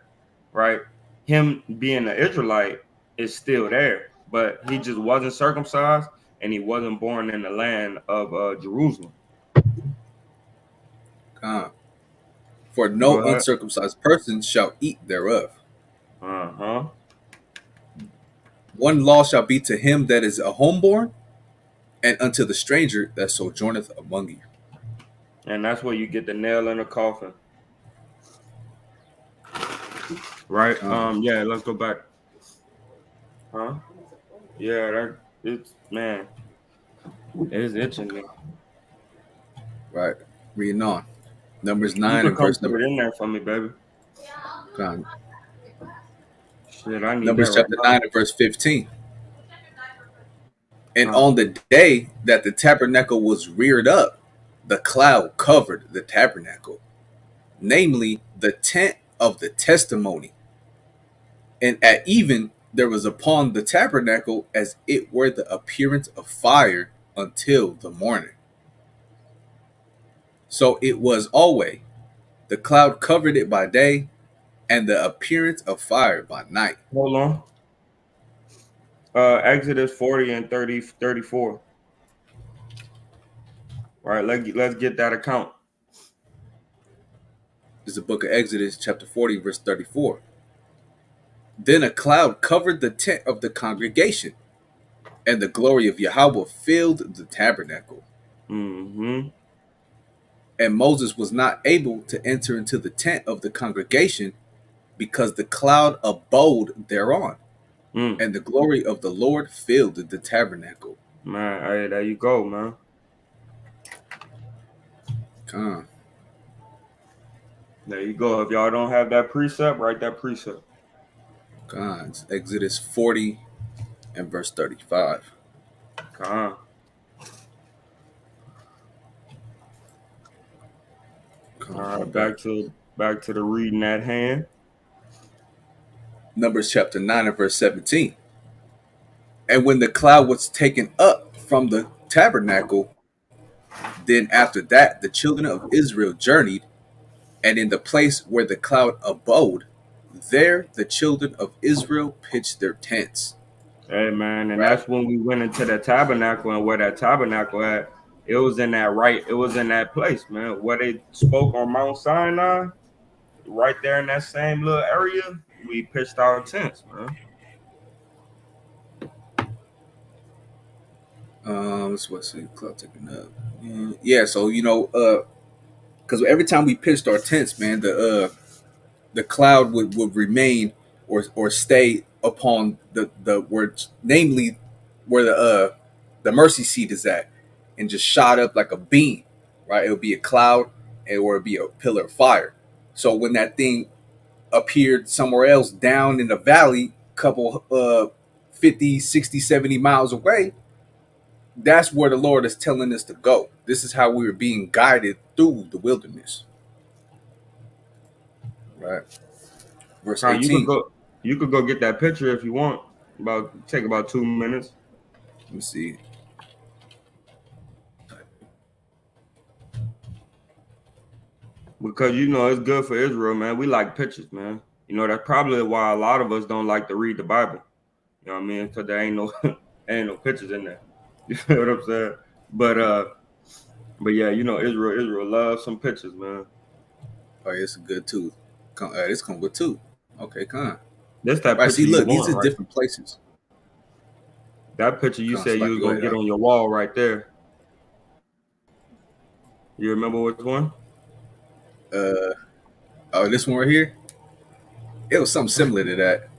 right? Him being an Israelite is still there, but he just wasn't circumcised and he wasn't born in the land of Jerusalem. Uh, for Go no ahead. uncircumcised person shall eat thereof. Uh-huh. One law shall be to him that is a homeborn, and unto the stranger that sojourneth among you. And that's where you get the nail in the coffin, right? Uh, Yeah, let's go back. Huh? Yeah, that it's man, it's itching me. right. Reading on. Numbers You 9 could and come verse put number. it in there for me, baby. uh, Shit, I need that Numbers right chapter now. 9 and verse 15. And Huh. on the day that the tabernacle was reared up, the cloud covered the tabernacle, namely the tent of the testimony. And at even there was upon the tabernacle as it were the appearance of fire until the morning. So it was always the cloud covered it by day, and the appearance of fire by night. Hold on. Exodus 40 and 30, 34. All right, let's get that account. This is the book of Exodus, chapter 40, verse 34. Then a cloud covered the tent of the congregation, and the glory of Yahweh filled the tabernacle. Mm-hmm. And Moses was not able to enter into the tent of the congregation because the cloud abode thereon, Mm. and the glory of the Lord filled the tabernacle. Man, hey, there you go, man. Come, There you go. If y'all don't have that precept, write that precept. come. It's Exodus 40 and verse 35. Come on. All Come, right, going back. back to the reading at hand. Numbers chapter 9 and verse 17. And when the cloud was taken up from the tabernacle, then after that the children of Israel journeyed, and in the place where the cloud abode, there the children of Israel pitched their tents. Hey, man, and Right? that's when we went into the tabernacle and where that tabernacle at. It was in that right. It was in that place, man, where they spoke on Mount Sinai. Right there in that same little area, we pitched our tents, man. Let's what's the cloud taking up? Yeah, so because every time we pitched our tents, man, the cloud would remain or stay upon the where, namely where the mercy seat is at, and just shot up like a beam, right? It would be a cloud, or it'd be a pillar of fire. So when that thing appeared somewhere else down in the valley, couple 50, 60, 70 miles away, that's where the Lord is telling us to go. This is how we were being guided through the wilderness, right? Verse Kyle, 18. you could go get that picture if you want. About take about 2 minutes Let me see. because you know it's good for Israel, man. We like pictures, man. You know that's probably why a lot of us don't like to read the Bible. You know what I mean? Because there ain't no ain't no pictures in there. You know what I'm saying? But uh, but yeah, you know Israel loves some pictures, man. Oh, yeah, it's a good too. This come with two. Okay, come. That's that Right, see, picture you look, these want, are right? different places. That picture you Come, said you Slack, was go gonna ahead. get on your wall right there. You remember which one? Uh, oh, this one right here. It was something similar to that.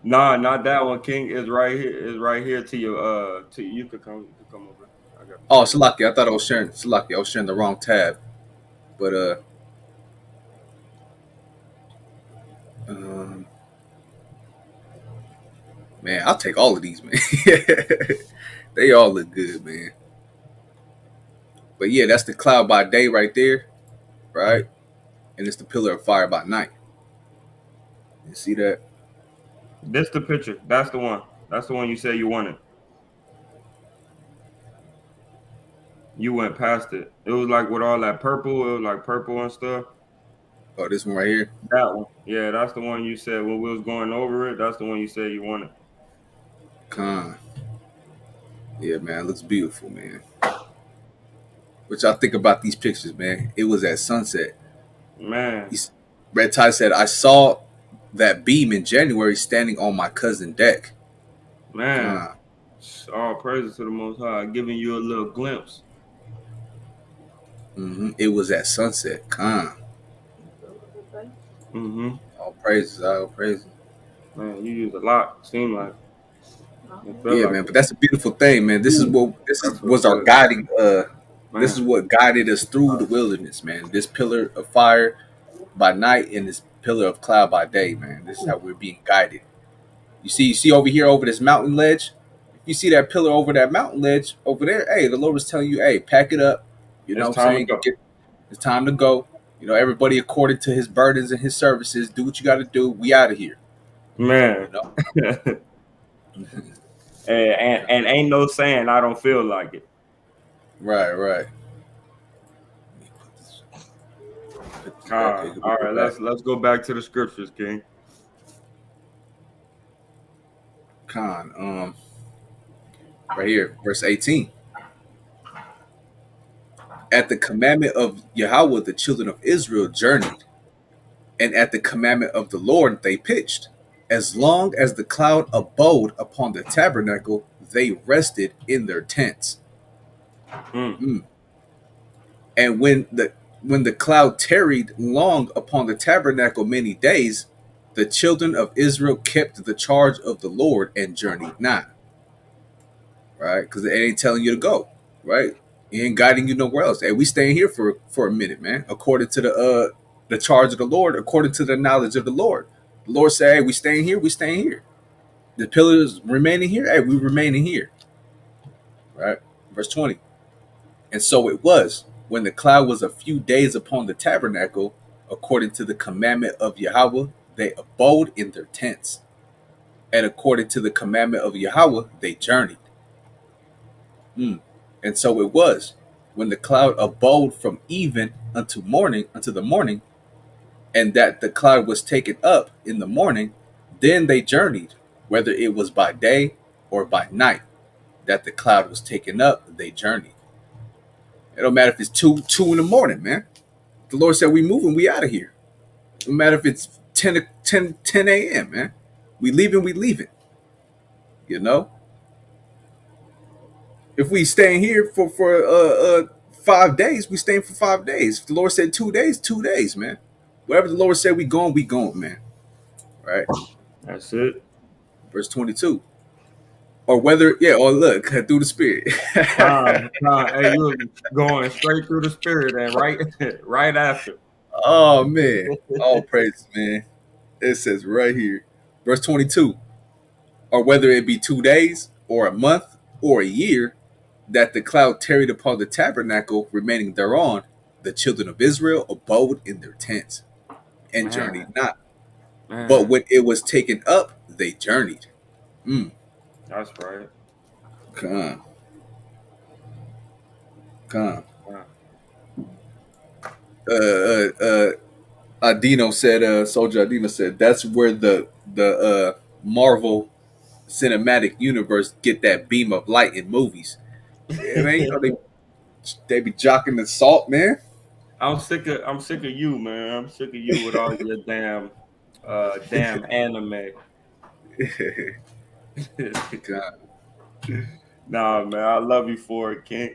Nah, not that one. King is right here. Is right here to your to you could come. You could come over. I got the Oh, camera. Salaki, I thought I was sharing. Salaki, I was sharing the wrong tab. But um, man, I'll take all of these, man. They all look good, man. But yeah, that's the cloud by day right there, right? And it's the pillar of fire by night. You see that? This the picture. That's the one. That's the one you said you wanted. You went past it. It was like with all that purple. It was like purple and stuff. Oh, this one right here. That one. Yeah, that's the one you said when we was going over it. That's the one you said you wanted. Con. Yeah, man, it looks beautiful, man. Which I think about these pictures, man. It was at sunset. Man, He's, Red Tie said, I saw that beam in January standing on my cousin deck. man. Con. All praises to the Most High, giving you a little glimpse. It was at sunset. Con. Mm-hmm. All praises, all praises. Man, you use a lot. Seem like it feel Yeah, like man. it. But that's a beautiful thing, man. This is That feel was our good, guiding. This is man. what guided us through the wilderness, man. This pillar of fire by night and this pillar of cloud by day, man. This is how we're being guided. You see over here over this mountain ledge. If you see that pillar over that mountain ledge over there, hey, the Lord was telling you, hey, pack it up. You know It's what I'm time to saying? go, It's time to go. Everybody according to his burdens and his services, do what you got to do. We out of here. man. You know. And ain't no saying I don't feel like it. Right, right. Okay, All we go right, back. let's go back to the scriptures, King. Con, right here, verse 18. At the commandment of Yahweh, the children of Israel journeyed, and at the commandment of the Lord they pitched. As long as the cloud abode upon the tabernacle, they rested in their tents. Mm, Mm. And when the cloud tarried long upon the tabernacle many days, the children of Israel kept the charge of the Lord and journeyed not. Right? Because it ain't telling you to go. Right? He ain't guiding you nowhere else. Hey, we staying here for a minute, man. According to the charge of the Lord, according to the knowledge of the Lord. The Lord said, hey, we staying here, we staying here. The pillars remaining here, hey, we remaining here. Right? Verse 20. And so it was, when the cloud was a few days upon the tabernacle, according to the commandment of Yahweh, they abode in their tents. And according to the commandment of Yahweh, they journeyed. Mm. And so it was, when the cloud abode from even unto the morning, and that the cloud was taken up in the morning, then they journeyed, whether it was by day or by night, that the cloud was taken up, they journeyed. It don't matter if it's two in the morning, man. The Lord said, we moving, we out of here. No matter if it's 10 a.m., man. We leaving, we leaving. You know? If we staying here for 5 days, we staying for 5 days. If the Lord said 2 days, 2 days, man. Wherever the Lord said we going, man. Right? That's it. Verse 22. Or whether, yeah, or look, through the spirit. Hey, you going straight through the spirit and right, right after. Oh man. All praises, man. It says right here. Verse 22. Or whether it be 2 days, or a month, or a year, that the cloud tarried upon the tabernacle remaining thereon, the children of Israel abode in their tents, and Man, journeyed not. But man, when it was taken up, they journeyed. Mm. that's right. Come, come. Yeah. Uh, Adino said, Soldier Adino said, that's where the Marvel cinematic universe get that beam of light in movies. Yeah, man, you know they be jocking the salt, man. I'm sick of you, man. I'm sick of you with all your damn anime. God, Nah, man, I love you for it, King.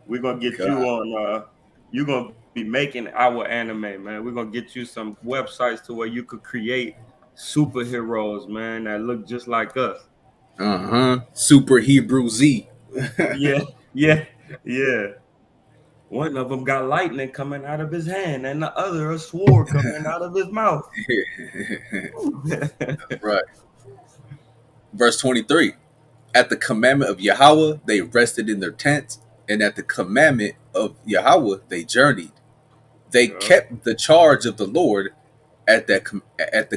We're gonna get you God. on. You're gonna be making our anime, man. We're gonna get you some websites to where you could create superheroes, man, that look just like us. Uh-huh. Super Hebrew Z. Yeah, yeah, yeah. One of them got lightning coming out of his hand, and the other a sword coming out of his mouth. Right. Verse 23. At the commandment of Yahweh, they rested in their tents, and at the commandment of Yahweh, they journeyed. They Yeah, kept the charge of the Lord at the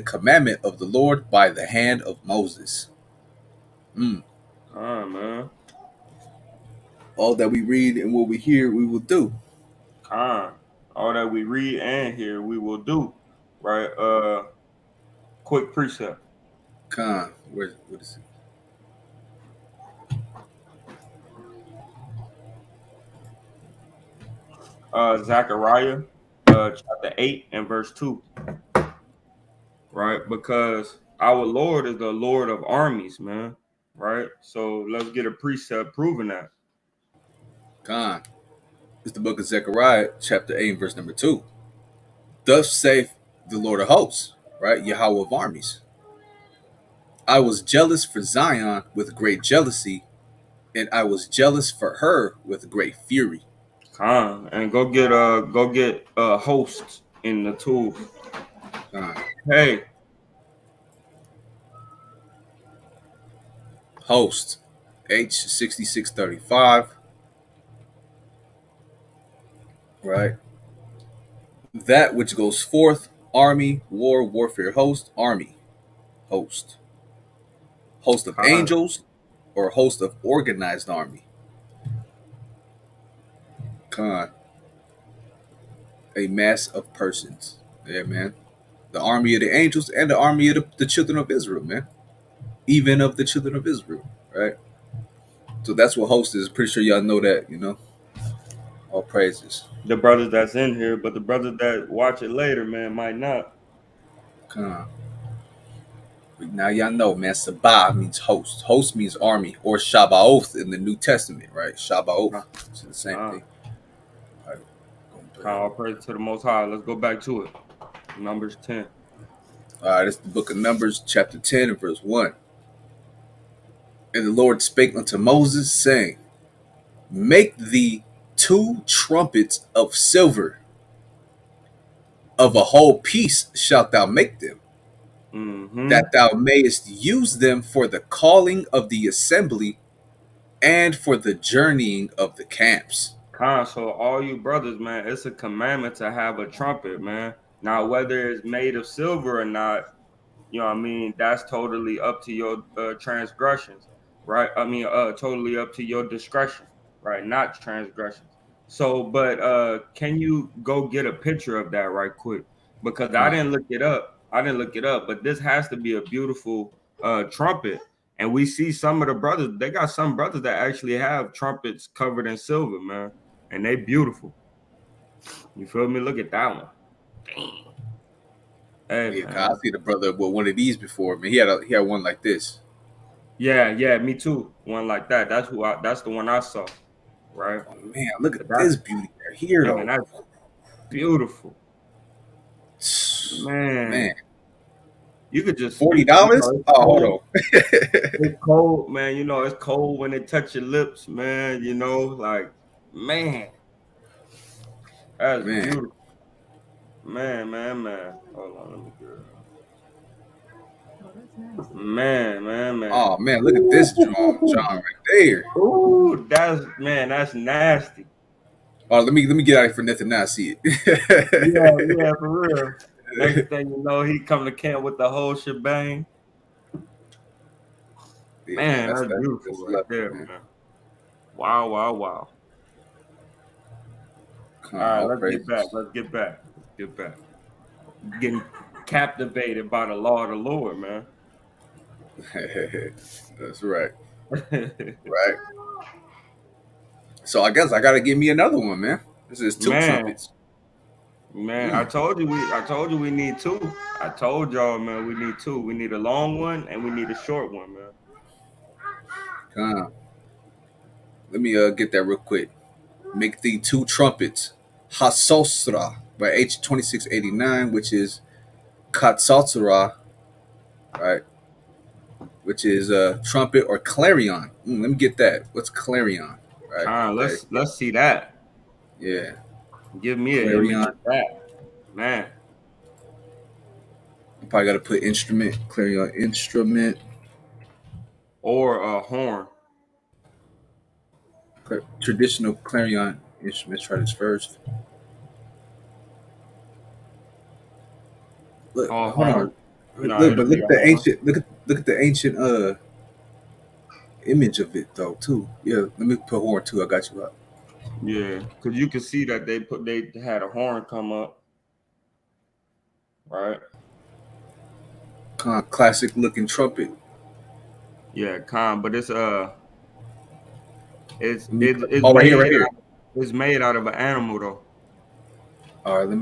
commandment of the Lord by the hand of Moses. Mm. man. All that we read and what we hear, we will do. Con. All that we read and hear, we will do. Right? Quick precept. Con, what is it? Zechariah, chapter 8 and verse 2. Right? Because our Lord is the Lord of armies, man. Right? So let's get a precept proving that. Con. It's the book of Zechariah, chapter 8, verse number 2. Thus saith the Lord of hosts, right? Yahweh of armies. I was jealous for Zion with great jealousy, and I was jealous for her with great fury. Con. And go get hosts in the tool. Con. Hey, Host, H6635, right? That which goes forth, army, war, warfare, host, army, host. Host of Con. angels, or host of organized army. Con, a mass of persons. Yeah, man. The army of the angels and the army of the children of Israel, man. Even of the children of Israel, right? So that's what host is. Pretty sure y'all know that, All praises. The brothers that's in here, but the brothers that watch it later, man, might not. Con. Now y'all know, man. Sabah means host. Host means army, or Shabbaoth in the New Testament, right? Shabbaoth. Con. It's the same Con. thing. All right. All praise to the Most High. Let's go back to it. Numbers 10. All right, it's the book of Numbers, chapter 10, and verse 1. And the Lord spake unto Moses, saying, make thee 2 trumpets of silver. Of a whole piece shalt thou make them, Mm-hmm. that thou mayest use them for the calling of the assembly and for the journeying of the camps. Con, so all you brothers, man, it's a commandment to have a trumpet, man. Now, whether it's made of silver or not, you know what I mean, that's totally up to your transgressions, right? I mean, totally up to your discretion, right? Not transgressions. So, but can you go get a picture of that right quick? Because I Con, didn't look it up. I didn't look it up, but this has to be a beautiful trumpet. And we see some of the brothers, they got some brothers that actually have trumpets covered in silver, man. And they beautiful. You feel me? Look at that one. Damn. Hey, yeah, I man. see the brother with one of these before, man. He had one like this. Yeah, yeah, me too. One like that. That's the one I saw. Right. Oh man, look But at that's this beauty right here man, though. that's beautiful. Man, Man, you could just $40? it's Oh, hold cold. on. It's cold, man. It's cold when it touch your lips, man. Like man, that's Man, beautiful. Man, man, man. Hold on, let me get it. Man, man, man. oh man, look at this Ooh, John right there. ooh, that's man, that's nasty. Oh, let me get out of here for nothing now. See Yeah, it. yeah, for real. Next thing you know, he come to camp with the whole shebang. Yeah, man, Man, that's that's that's beautiful that's right lovely, there, man. man. Wow, wow, wow. Come All on, right, all let's get back. praises. Let's get back. Let's get back. Getting captivated by the law of the Lord, man. That's right, right. So I guess I gotta give me another one, man. This is two Man, trumpets. man, Mm, I told you we need two. I told y'all, man, we need two. We need a long one and we need a short one, man. come on. Let me get that real quick. Make thee two trumpets. Hasosra by H 2689, which is Katsatsura, right? Which is trumpet or clarion. Let me get that. What's clarion? Right? Con, Okay. let's see that. Yeah. Give me an image Clarion. of that, man. You probably got to put instrument. Clarion instrument. Or a horn. Traditional clarion instrument. Let's try this first. Look, Oh, hold on. horn. No, Look, it'll but be look a at the horn. ancient. Look at the ancient image of it though too. Yeah. Let me put horn too. I got you up. Yeah, because you can see that they had a horn come up, right? Classic looking trumpet. Yeah, con, but Let me put. Oh, right here, right here. it's made out of an animal though. All right. Let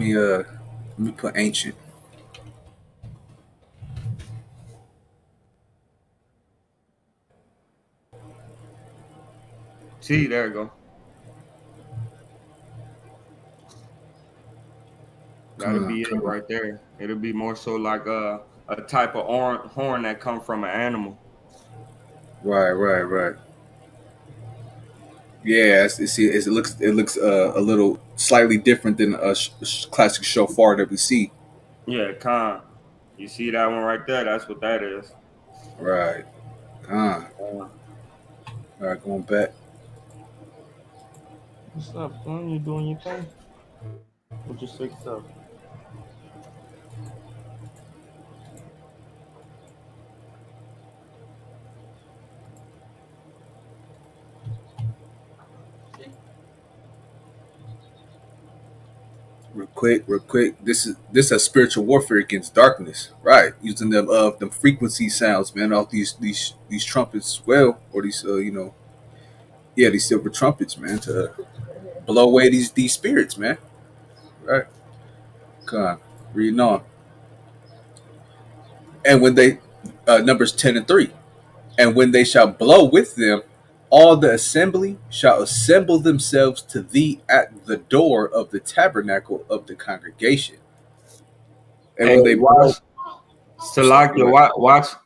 me put ancient. See, there you go. That'll be it Come on. right there. It'll be more so like a type of horn that come from an animal. Right, right, right. Yeah, it looks a little slightly different than a classic shofar that we see. Yeah, con. You see that one right there? That's what that is. Right. Ah. Uh, All right, going back. what's up, son? You doing your thing? What your sick stuff? Real quick, real quick. This is spiritual warfare against darkness. Right. Using them frequency sounds, man, off these trumpets as well, or these yeah, these silver trumpets, man, to blow away these spirits, man. Right. Come on. Reading on. And when they Numbers 10 and 3. And when they shall blow with them, all the assembly shall assemble themselves to thee at the door of the tabernacle of the congregation. And Hey, when they watch, blow, it's like, Salakia, go ahead.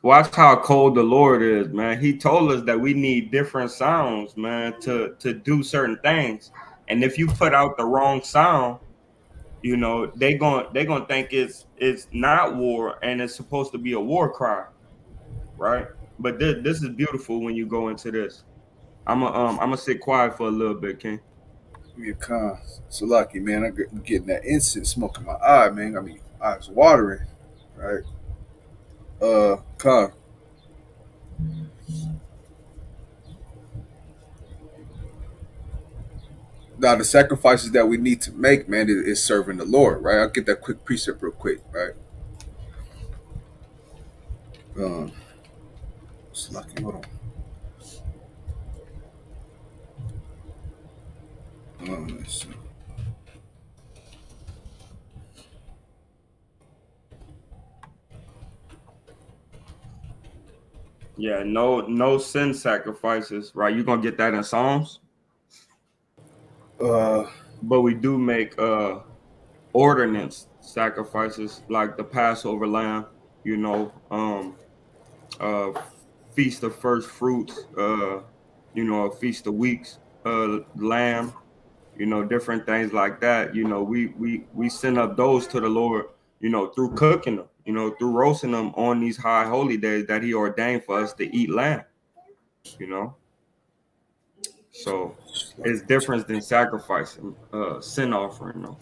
watch how cold the Lord is, man. He told us that we need different sounds, man, to do certain things. And if you put out the wrong sound, they gonna think it's not war and it's supposed to be a war cry, right? But this is beautiful when you go into this. I'm gonna sit quiet for a little bit, King. Yeah, con. So lucky, man. I'm getting that incense smoke in my eye, man. I mean, eyes watering, right? Con. Now, the sacrifices that we need to make, man, is serving the Lord, right? I'll get that quick precept real quick, right? It's lucky. Hold on. Let's see. Yeah, no sin sacrifices, right? You're gonna get that in Psalms, Uh, but we do make ordinance sacrifices like the Passover lamb, you know, uh feast of first fruits, a feast of weeks, lamb, different things like that. We send up those to the Lord, through cooking them, through roasting them on these high holy days that He ordained for us to eat lamb, you know. So it's like it's different than sacrificing, sin offering though.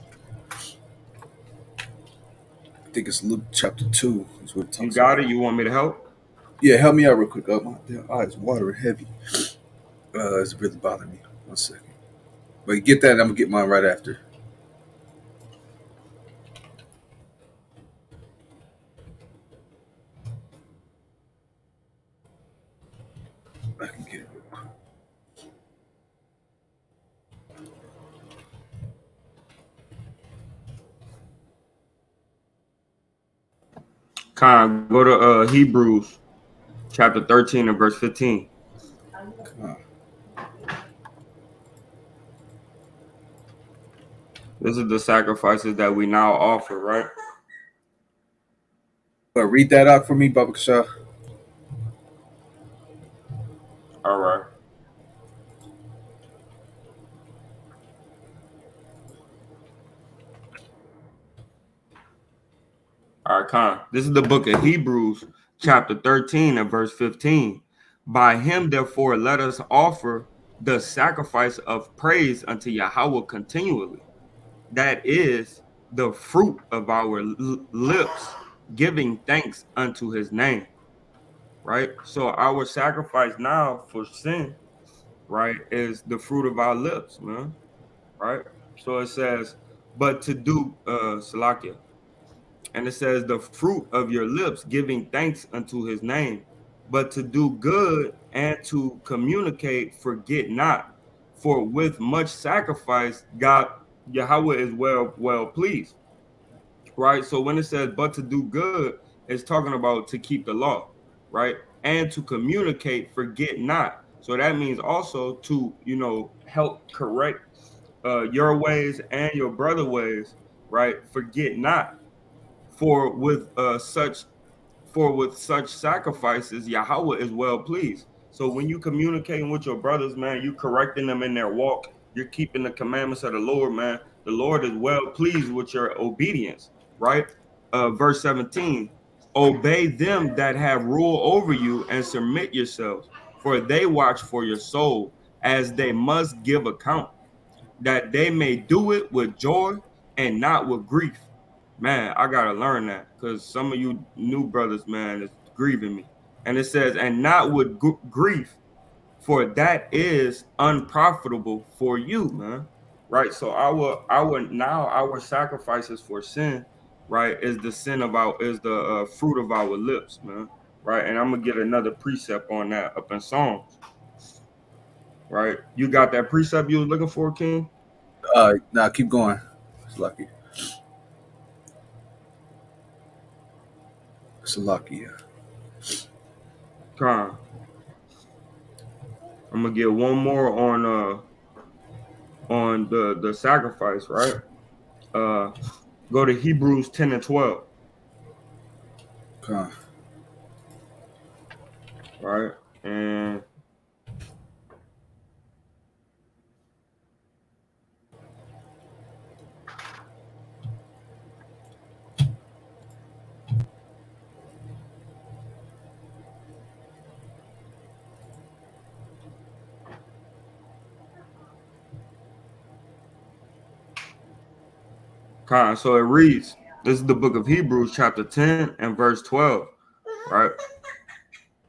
I think it's Luke chapter 2 is what it You talks got about. it? You want me to help? Yeah, help me out real quick. My damn eyes watering heavy. It's really bothering me. 1 second. But get that, I'm gonna get mine right after. I can get it. Go to Hebrews chapter 13 and verse 15. Come on. This is the sacrifices that we now offer, right? But read that out for me, Baba Kasha. All right. All right, This is the book of Hebrews, chapter 13 and verse 15. By him, therefore, let us offer the sacrifice of praise unto Yahweh continually. That is the fruit of our lips, giving thanks unto his name, right? So our sacrifice now for sin, right, is the fruit of our lips, man, right? So it says, but to do, Salakia, and it says, the fruit of your lips, giving thanks unto his name, but to do good and to communicate, forget not. For with much sacrifice, God, Yahweh is well pleased, right? So when it says, but to do good, it's talking about to keep the law, right? And to communicate, forget not. So that means also to, help correct your ways and your brother ways, right? Forget not. For with such for with such sacrifices, Yahweh is well pleased. So when you communicating with your brothers, man, you correcting them in their walk, you're keeping the commandments of the Lord, man. The Lord is well pleased with your obedience, right? Verse 17, obey them that have rule over you and submit yourselves, for they watch for your soul, as they must give account, that they may do it with joy and not with grief. Man, I gotta learn that because some of you new brothers, man, is grieving me. And it says, and not with grief, for that is unprofitable for you, man. Right. So our sacrifices for sin, right, is the sin of our is the fruit of our lips, man. Right. And I'm gonna get another precept on that up in Psalms. Right. You got that precept you was looking for, King? Now keep going. It's lucky. It's lucky. Con. I'm gonna get one more on the sacrifice, right? Uh Go to Hebrews 10 and 12, Come on. right? And so it reads, this is the book of Hebrews, chapter 10 and verse 12, right?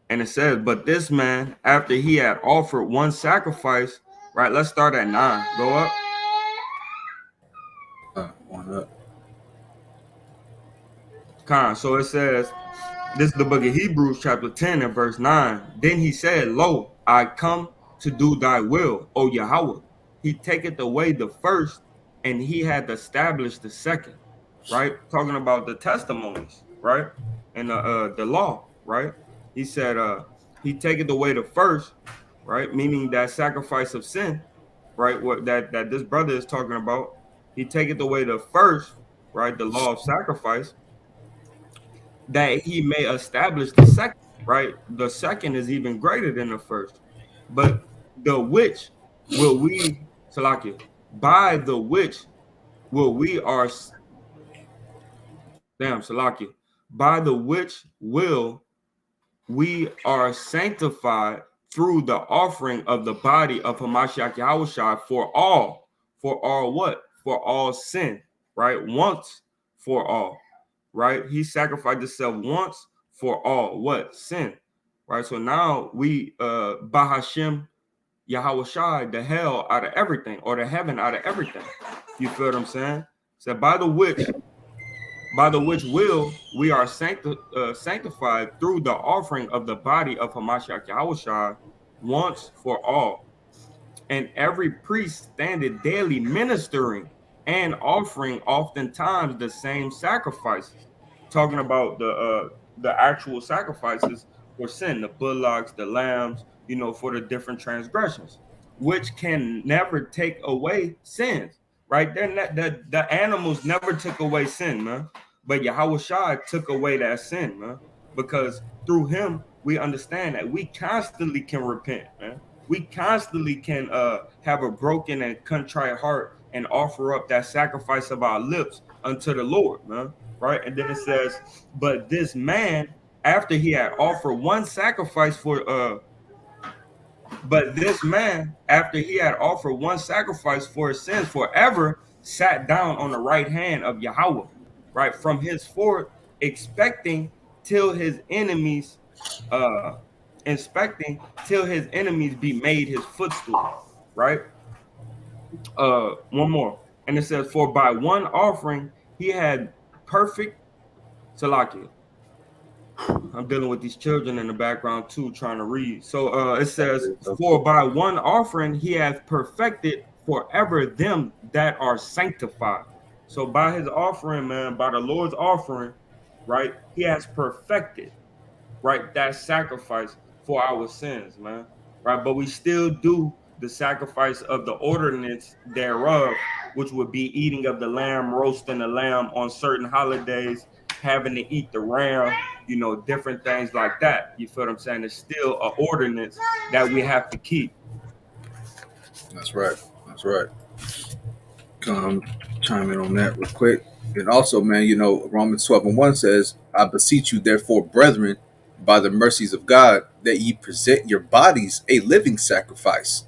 And it says, but this man, after he had offered one sacrifice, right? Let's start at 9. Go up. One up. So it says, this is the book of Hebrews, chapter 10 and verse 9. Then he said, lo, I come to do thy will, O Yahweh. He taketh away the first, and he had established the second, right? Talking about the testimonies, right? And the law, right? He said, He taketh away the first, right? Meaning that sacrifice of sin, right? What that this brother is talking about. He taketh away the first, right? The law of sacrifice, that he may establish the second, right? The second is even greater than the first. But the which will we, Salakia, by the which will we are, damn, Salakia, by the which will we are sanctified through the offering of the body of Hamashiach Yahushua for all what? For all sin, right? Once for all, right? He sacrificed himself once for all, what? Sin, right? So now we, Bahashem Yahushua, the hell out of everything, or the heaven out of everything. You feel what I'm saying? So by the which will we are sanctified through the offering of the body of Hamashiach Yahushua once for all. And every priest standeth daily ministering and offering oftentimes the same sacrifices. Talking about the actual sacrifices for sin, the bullocks, the lambs, for the different transgressions, which can never take away sins. Right? The animals never took away sin, man. But Yahweh Shai took away that sin, man. Because through him, we understand that we constantly can repent, man. We constantly can have a broken and contrite heart and offer up that sacrifice of our lips unto the Lord, man. Right? And then it says, but this man, after he had offered one sacrifice but this man, after he had offered one sacrifice for his sins forever, sat down on the right hand of Yahweh, right? From henceforth, expecting till his enemies, uh, till his enemies be made his footstool, right? One more. And it says, for by one offering he had perfect Salakia. I'm dealing with these children in the background too, trying to read. So it says, for by one offering he hath perfected forever them that are sanctified. So by his offering, man, by the Lord's offering, right, he has perfected, right, that sacrifice for our sins, man. Right. But we still do the sacrifice of the ordinance thereof, which would be eating of the lamb, roasting the lamb on certain holidays, having to eat the ram, different things like that. You feel what I'm saying? It's still an ordinance that we have to keep. That's right. That's right. Come chime in on that real quick. And also, man, Romans 12:1 says, I beseech you, therefore, brethren, by the mercies of God, that ye present your bodies a living sacrifice,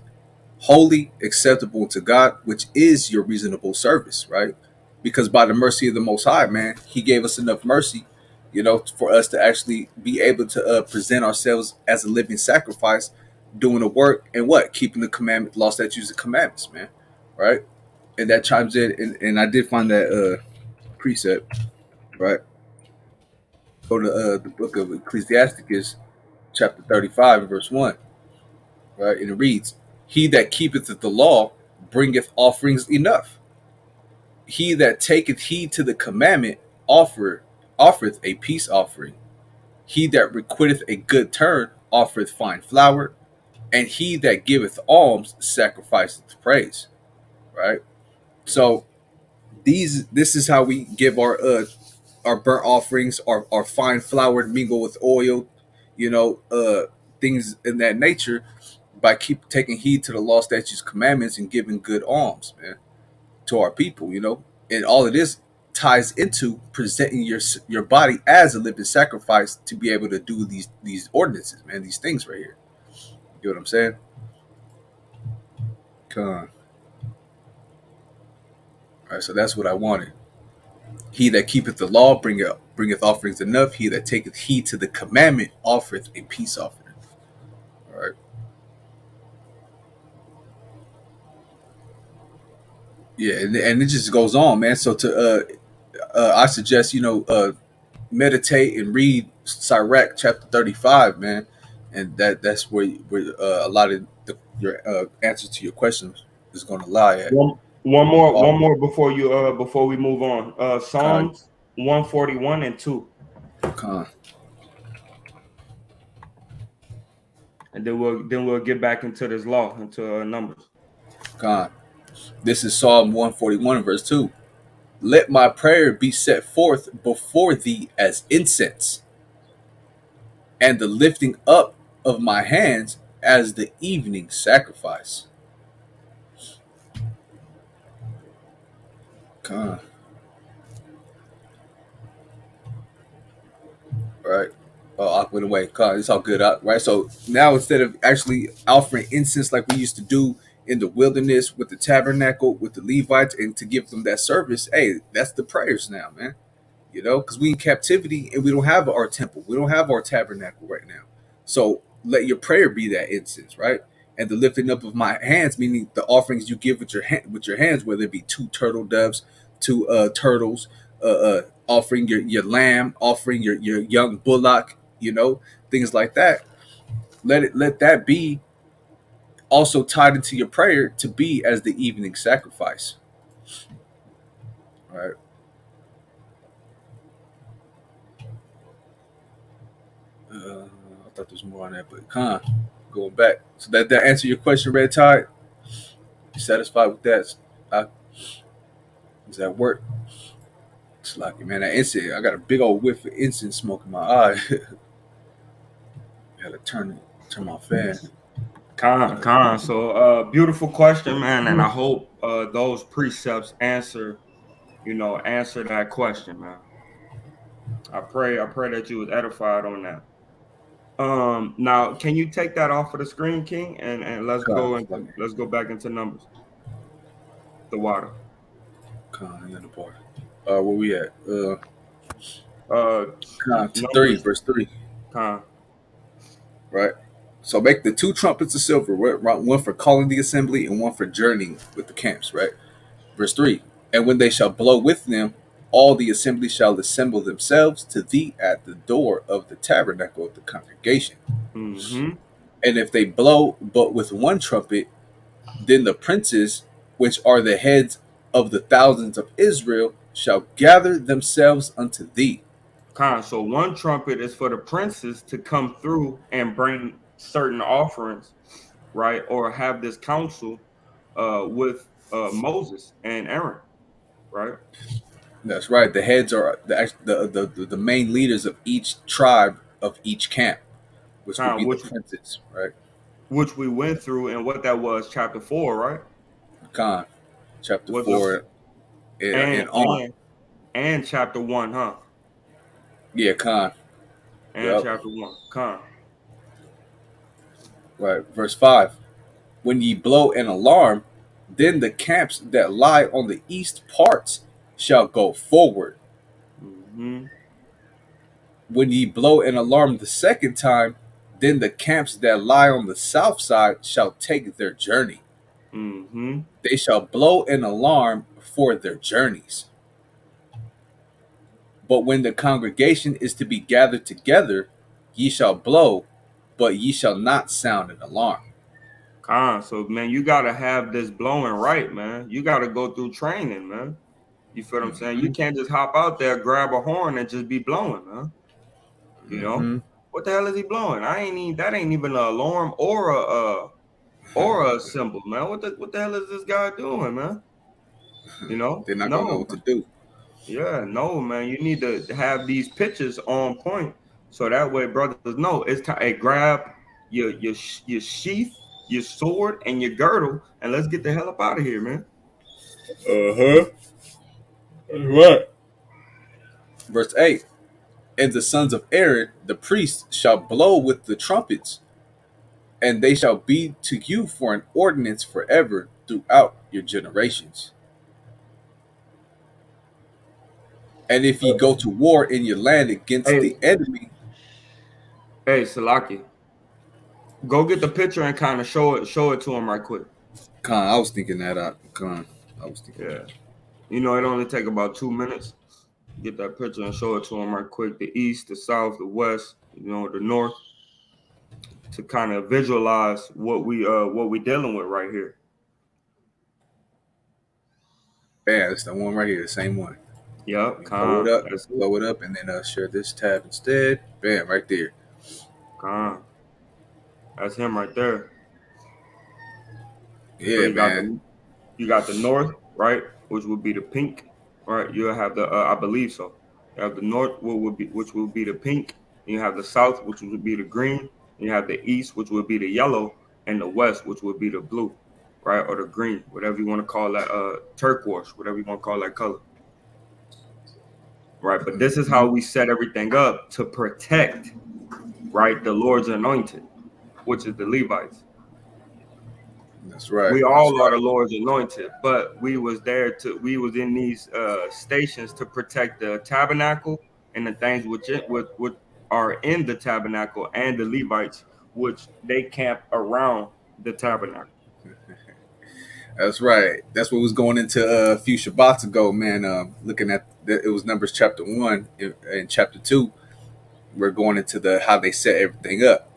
holy, acceptable to God, which is your reasonable service, right? Because by the mercy of the Most High, man, He gave us enough mercy, for us to actually be able to present ourselves as a living sacrifice, doing the work and what? Keeping the commandment, law, statutes, and commandments, man, right? And that chimes in, and I did find that precept, right? Go to the book of Ecclesiasticus, chapter 35, and verse 1, right? And it reads, He that keepeth the law bringeth offerings enough. He that taketh heed to the commandment offereth a peace offering. He that requiteth a good turn offereth fine flour, and he that giveth alms sacrificeth praise. Right? So this is how we give our burnt offerings, our fine flour mingled with oil, you know, uh things in that nature, by keep taking heed to the law, statutes, commandments, and giving good alms, man, to our people, and all of this ties into presenting your body as a living sacrifice to be able to do these ordinances, man, these things right here. You know what I'm saying? Come on. All right, so that's what I wanted. He that keepeth the law bringeth offerings enough. He that taketh heed to the commandment offereth a peace offering. All right. Yeah, and it just goes on, man. So I suggest meditate and read Sirach chapter 35, man, and that's where a lot of your answers to your questions is going to lie at. One more before we move on. Con, Psalms 141 and 2. con. and then we'll get back into this law, into numbers. God. This is Psalm 141, verse 2. Let my prayer be set forth before thee as incense, and the lifting up of my hands as the evening sacrifice. God. Right? Oh, I went away. God, it's all good. Right? So now instead of actually offering incense like we used to do in the wilderness with the tabernacle, with the Levites, and to give them that service, hey, that's the prayers now, man. Because we in captivity and we don't have our temple, we don't have our tabernacle right now. So let your prayer be that incense, right? And the lifting up of my hands, meaning the offerings you give with your hands, whether it be two turtle doves, two turtles, offering your lamb, offering your young bullock, things like that. Let that be also tied into your prayer to be as the evening sacrifice, right? I thought there was more on that, but going back. So that answer your question, Red Tide. You satisfied with that? I, does that work? It's like, man, that incense. I got a big old whiff of incense smoke in my eye. Got to turn my fan. Con. So, beautiful question, man, and I hope those precepts answer that question, man. I pray that you was edified on that. Now can you take that off of the screen, King, and It's like let's go back into numbers, the water. in the part. Where we at? Uh, To three, numbers, verse 3, con. right? So make the two trumpets of silver, right? One for calling the assembly and one for journeying with the camps, right? Verse 3. And when they shall blow with them, all the assembly shall assemble themselves to thee at the door of the tabernacle of the congregation. Mm-hmm. And if they blow but with one trumpet, then the princes, which are the heads of the thousands of Israel, shall gather themselves unto thee. Con. So one trumpet is for the princes to come through and bring certain offerings, right? Or have this council with Moses and Aaron, right? That's right. The heads are the main leaders of each tribe of each camp, which would Con, be the which princes, right? which we went through and what that was, chapter 4, right? Khan, chapter Was the 4 and and on. and and chapter 1, huh? Yeah, Khan. And Yep. chapter 1. Con. Right. Verse 5. When ye blow an alarm, then the camps that lie on the east parts shall go forward. Mm-hmm. When ye blow an alarm the second time, then the camps that lie on the south side shall take their journey. Mm-hmm. They shall blow an alarm for their journeys. But when the congregation is to be gathered together, ye shall blow, but ye shall not sound an alarm. Con. So man, you gotta have this blowing right, man. You gotta go through training, man. You feel what I'm saying? You Mm-hmm. can't just hop out there, grab a horn, and just be blowing, man. You know? Mm-hmm. What the hell is he blowing? I ain't even that ain't even an alarm or a symbol, man. What the hell is this guy doing, man? You know? They're not gonna know No, what to do. yeah, no, man. You need to have these pictures on point so that way brothers know it's time. Hey, grab your sheath, your sword, and your girdle, and let's get the hell up out of here, man. Uh-huh. Right. Verse 8. And the sons of Aaron, the priests, shall blow with the trumpets, and they shall be to you for an ordinance forever throughout your generations. And if ye go to war in your land against Hey, the enemy, hey, Salaki, go get the picture and kind of show it to him right quick. Con, I was thinking that out. Con, I was thinking Yeah, that. it only take about 2 minutes. Get that picture and show it to him right quick. The east, the south, the west, the north, to kind of visualize what we dealing with right here. Bam, that's the one right here, the same one. Yep, You blow it con. up, That's it. blow it up, and then share this tab instead. Bam, right there. Con. That's him right there. So Yeah, man. you got the north, right, which would be the pink, right? You'll have the I believe so. You have the north, which will be the pink. And you have the south, which would be the green. And you have the east, which would be the yellow, and the west, which would be the blue, right, or the green, whatever you want to call that, turquoise, whatever you want to call that color, right? But this is how Mhm. we set everything up to protect, right, the Lord's anointed, which is the Levites. That's right. We That's all are right. the Lord's anointed, but we was in these stations to protect the tabernacle and the things which are in the tabernacle, and the Levites which they camp around the tabernacle. That's right. That's what was going into a few Shabbats ago, man. Looking at it was Numbers chapter 1 and chapter 2. We're going into the how they set everything up,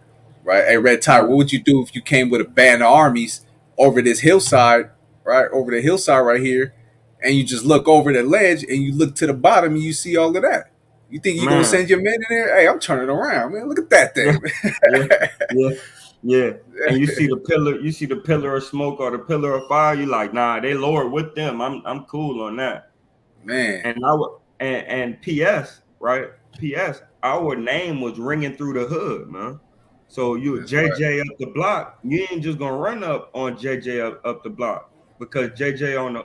right? Hey, Red Tire, what would you do if you came with a band of armies over this hillside, right? Over the hillside right here, and you just look over the ledge and you look to the bottom and you see all of that. You think you're gonna Man, send your men in there? Hey, I'm turning around, man. Look at that yeah, thing, yeah, yeah, yeah. And you see man. the pillar, you see the pillar of smoke or the pillar of fire. You like, nah, they Lord with them. I'm cool on that. Man, And I would and P.S. right? P.S. Our name was ringing through the hood, man. So you that's right. JJ up the block, you ain't just gonna run up on JJ up the block, because JJ on the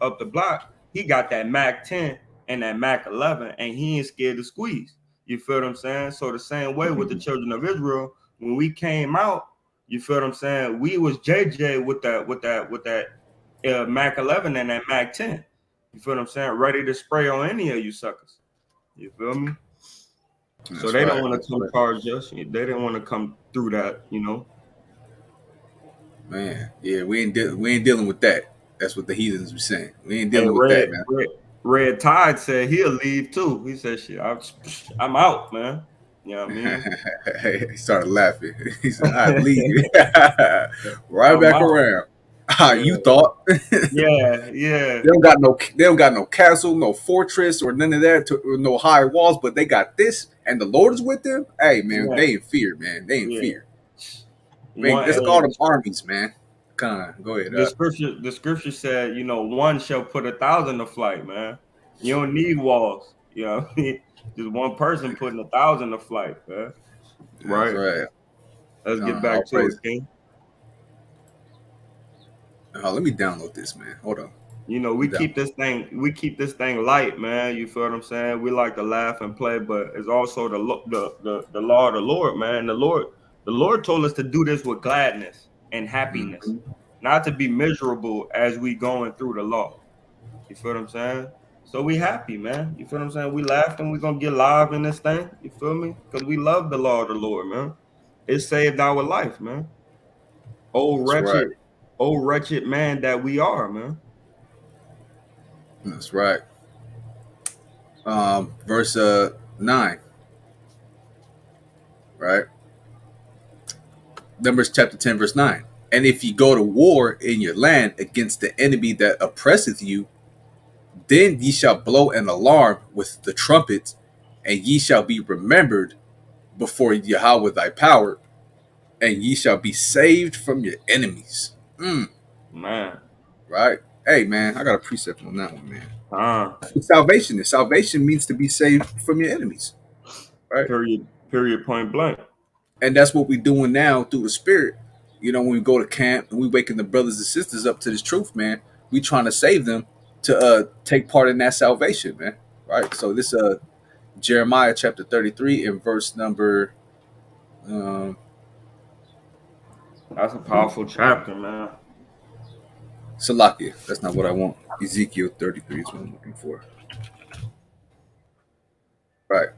up the block, he got that Mac 10 and that Mac 11, and he ain't scared to squeeze. You feel what I'm saying? So the same way with the children of Israel, when we came out, you feel what I'm saying? We was JJ with that Mac 11 and that Mac 10. You feel what I'm saying? Ready to spray on any of you suckers. You feel me? So That's they don't right. want to That's come right. charge us. They didn't want to come through that. Man, yeah, we ain't dealing with that. That's what the heathens be saying. We ain't Hey, dealing with that, man. Red Tide said he'll leave too. He said, "Shit, I'm out, man." You know what I mean? He started laughing. He said, "I'd leave right I'm back out. around." Ah, Yeah, you thought yeah, yeah, they don't got no castle, no fortress, or none of that, no high walls, but they got this, and the Lord is with them. Hey, man, yeah, they in fear, man. They in yeah. fear. Man, One let's look at all them armies, man. Come on, go ahead. the scripture said, one shall put 1,000 to flight, man. You don't need walls. You know, what I mean? Just one person putting 1,000 to flight, man. That's Right. right. Let's get All back to it, praise. King. Let me download this, man. Hold on. We I'm keep downloading. this thing light, man. You feel what I'm saying? We like to laugh and play, but it's also the law of the Lord, man. The Lord told us to do this with gladness and happiness, Mhm. not to be miserable as we going through the law. You feel what I'm saying? So we happy, man. You feel what I'm saying? We laughing. We gonna get live in this thing. You feel me? Because we love the law of the Lord, man. It saved our life, man. Oh That's right. wretched, oh wretched man that we are, man. That's right. Verse 9, right? Numbers chapter 10, verse 9. And if ye go to war in your land against the enemy that oppresseth you, then ye shall blow an alarm with the trumpets, and ye shall be remembered before Yahweh thy power, and ye shall be saved from your enemies. Man. Right? Hey, man, I got a precept on that one, man. Ah. That's what salvation is. Salvation means to be saved from your enemies, right? Period, point blank. And that's what we're doing now through the spirit. When we go to camp and we waking the brothers and sisters up to this truth, man, we trying to save them to take part in that salvation, man. Right? So this Jeremiah chapter 33 and verse number um That's a powerful chapter, man. Salakia. That's not what I want. Ezekiel 33 is what I'm looking for. Right.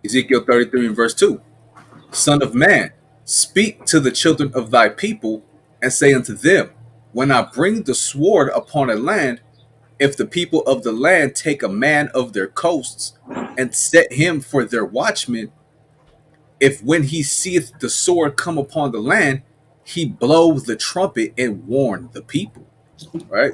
Ezekiel 33 and verse 2. Son of man, speak to the children of thy people and say unto them, when I bring the sword upon a land, if the people of the land take a man of their coasts and set him for their watchman, if when he seeth the sword come upon the land, he blow the trumpet and warn the people. Right?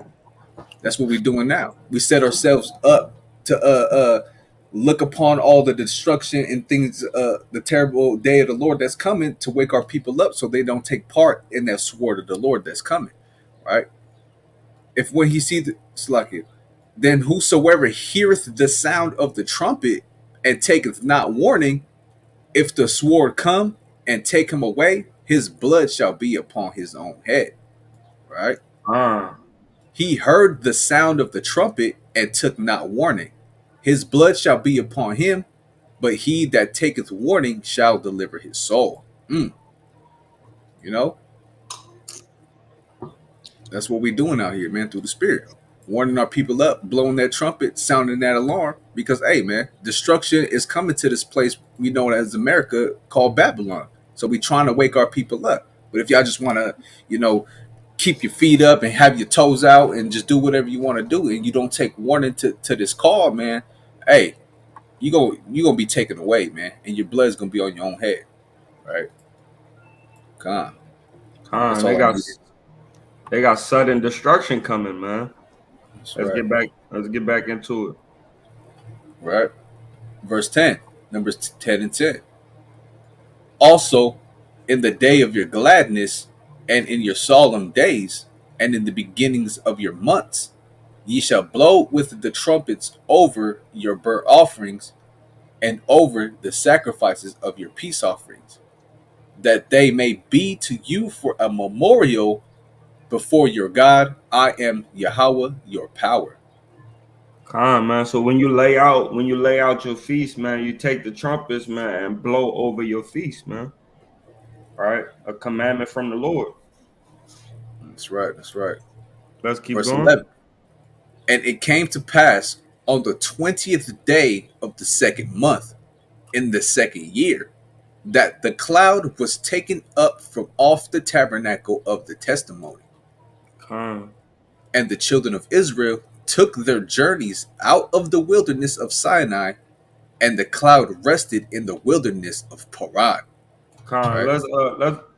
That's what we're doing now. We set ourselves up to look upon all the destruction and things, the terrible day of the Lord that's coming, to wake our people up so they don't take part in that sword of the Lord that's coming, right? If when he sees Slack, then whosoever heareth the sound of the trumpet and taketh not warning, if the sword come and take him away, his blood shall be upon his own head, right? Con, He heard the sound of the trumpet and took not warning. His blood shall be upon him, but he that taketh warning shall deliver his soul. You know, that's what we doing out here, man, through the Spirit. Warning our people up, blowing that trumpet, sounding that alarm, because, hey, man, destruction is coming to this place we know as America called Babylon. So we trying to wake our people up. But if y'all just want to, you know, keep your feet up and have your toes out and just do whatever you want to do, and you don't take warning to this call, man, hey, you gonna be taken away, man, and your blood's gonna be on your own head, right? Come on, con. that's all I needed. They got sudden destruction coming, man. That's Let's right, get back. Let's get back into it. right. Verse 10, Numbers 10 and 10. Also, in the day of your gladness, and in your solemn days, and in the beginnings of your months, ye shall blow with the trumpets over your burnt offerings and over the sacrifices of your peace offerings, that they may be to you for a memorial before your God. I am Yahweh, your power. Con, man. So when you lay out your feast, man, you take the trumpets, man, and blow over your feast, man. All right, a commandment from the Lord. That's right, that's right. Let's keep Verse going. 11. And it came to pass on the 20th day of the second month, in the second year, that the cloud was taken up from off the tabernacle of the testimony. Con, And the children of Israel took their journeys out of the wilderness of Sinai, and the cloud rested in the wilderness of Paran. con. Right?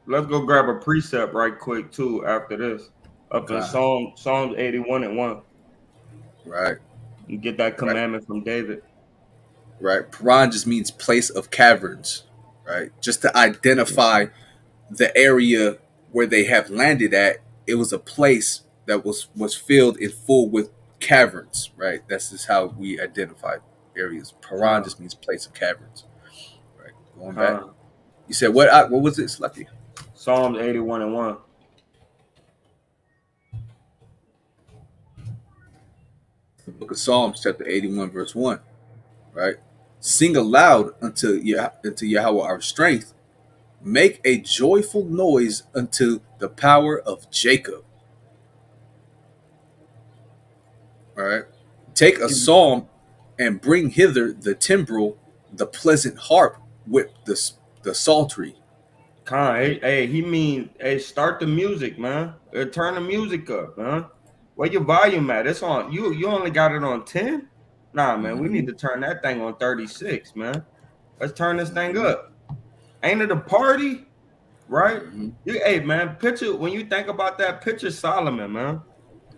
Let's go grab a precept right quick too. After this, up in Con. Psalms 81 and 1, Right. and get that Right. commandment from David. Right. Paran just means place of caverns. Right. Just to identify the area where they have landed at. It was a place that was filled in full with caverns. Right. That's just how we identify areas. Paran Con, just means place of caverns. Right. Going back. con. You said what? What was it, Slucky? Psalms 81 and 1. Book of Psalms, chapter 81, verse 1. Right. Sing aloud unto Yahweh our strength. Make a joyful noise unto the power of Jacob. All right. Take a psalm and bring hither the timbrel, the pleasant harp with the psaltery. Con, he mean, hey, start the music, man. Turn the music up, man. Where your volume at? It's on. You only got it on 10? Nah, man. We need Mm-hmm. to turn that thing on 36, man. Let's turn this thing Mm-hmm. up. Ain't it a party? Right? Mm-hmm. Hey, man, picture when you think about that, picture Solomon, man,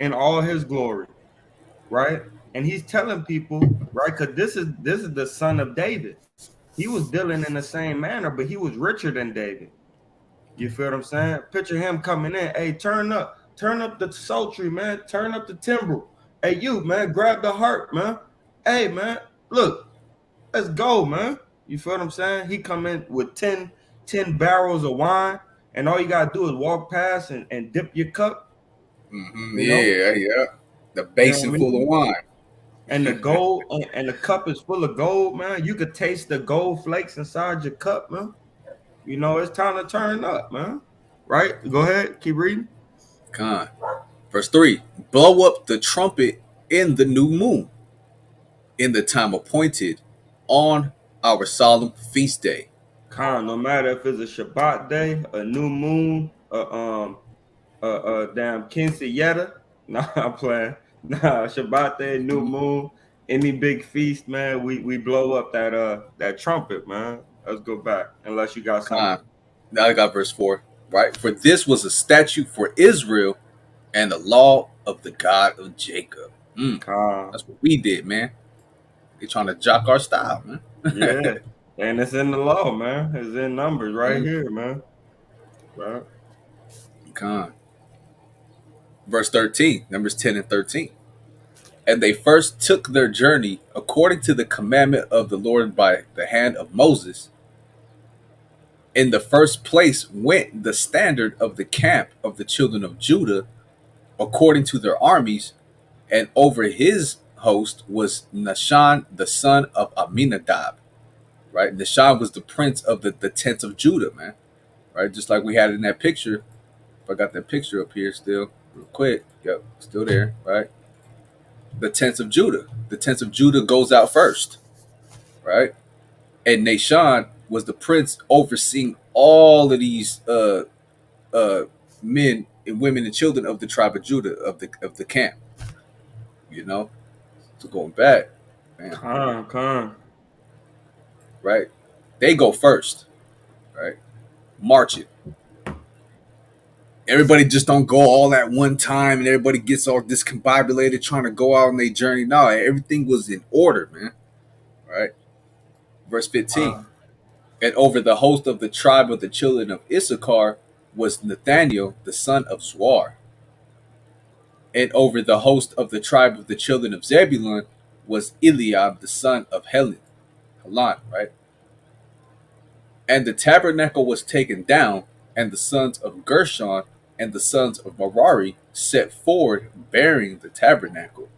in all his glory, right? And he's telling people, right? Because this is the son of David. He was dealing in the same manner, but he was richer than David. You feel what I'm saying? Picture him coming in. Hey, turn up the sultry, man. Turn up the timbrel. Hey, you, man, grab the harp, man. Hey, man, look, let's go, man. You feel what I'm saying? He come in with 10 barrels of wine, and all you gotta do is walk past and dip your cup, Mm-hmm. you know? Yeah, yeah. The You know what basin I full of mean? wine. And the gold and the cup is full of gold, man. You could taste the gold flakes inside your cup, man. You know, it's time to turn up, man. Right? Go ahead, keep reading. Con. Verse 3. Blow up the trumpet in the new moon, in the time appointed, on our solemn feast day. Con, no matter if it's a Shabbat day, a new moon, damn quinceañera. Nah, I'm playing. Nah, Shabbat day, new Mm-hmm. moon, any big feast, man. We blow up that trumpet, man. Let's go back. Unless you got something. Con. Now I got verse 4. Right? For this was a statute for Israel and the law of the God of Jacob. Con, That's what we did, man. They trying to jock our style, man. Yeah. And it's in the law, man. It's in numbers right Mhm. here, man. Right. Con. Verse 13, Numbers 10 and 13. And they first took their journey according to the commandment of the Lord by the hand of Moses. In the first place went the standard of the camp of the children of Judah according to their armies, and over his host was Nahshon the son of Aminadab. Right, Nahshon was the prince of the tents of Judah, man. Right, just like we had in that picture. If I got that picture up here still, real quick. Yep, still there. Right, the tents of Judah. The tents of Judah goes out first. Right, and Nahshon was the prince overseeing all of these uh, men and women and children of the tribe of Judah of the camp. You know, so going back, man, Con. right? They go first, right? March it. Everybody just don't go all at one time, and everybody gets all discombobulated trying to go out on their journey. No, everything was in order, man. Right? Verse 15. Con. And over the host of the tribe of the children of Issachar was Nathaniel, the son of Zuar. And over the host of the tribe of the children of Zebulun was Eliab, the son of Helon, right? And the tabernacle was taken down, and the sons of Gershon and the sons of Merari set forward bearing the tabernacle.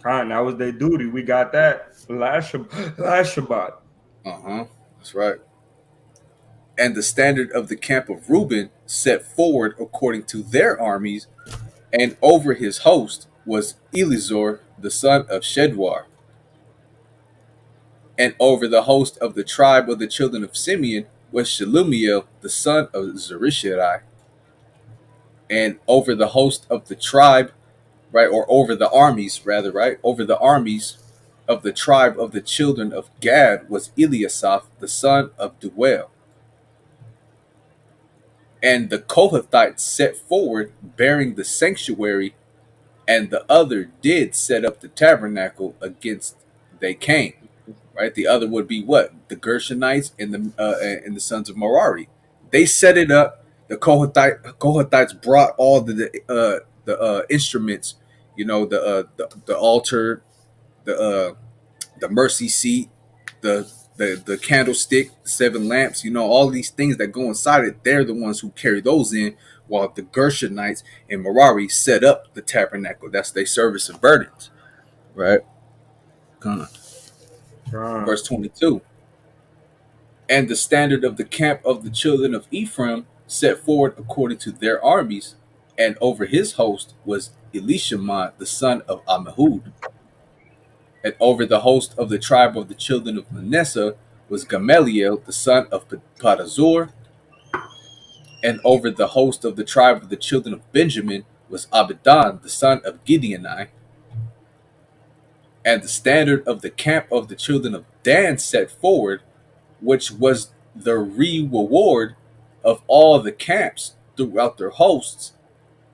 Con. That was their duty. We got that last Shabbat. Uh huh. That's right. And the standard of the camp of Reuben set forward according to their armies, and over his host was Elizur, the son of Shedwar. And over the host of the tribe of the children of Simeon was Shelumiel, the son of Zerishirai. And over the host of the tribe, right, or over the armies, rather, right, over the armies of the tribe of the children of Gad was Eliasaph, the son of Duel. And the Kohathites set forward bearing the sanctuary, and the other did set up the tabernacle against they came. Right, the other would be what, the Gershonites and the sons of Merari. They set it up. The Kohathites brought all the instruments, the altar, the the mercy seat, the the candlestick, the seven lamps, all these things that go inside it. They're the ones who carry those in, while the Gershonites and Merari set up the tabernacle. That's their service of burdens, right? Con. Verse 22. And the standard of the camp of the children of Ephraim set forward according to their armies, and over his host was Elishama the son of Ammihud. And over the host of the tribe of the children of Manasseh was Gamaliel the son of Padazur. And over the host of the tribe of the children of Benjamin was Abidan the son of Gideoni. And the standard of the camp of the children of Dan set forward, which was the reward of all the camps throughout their hosts.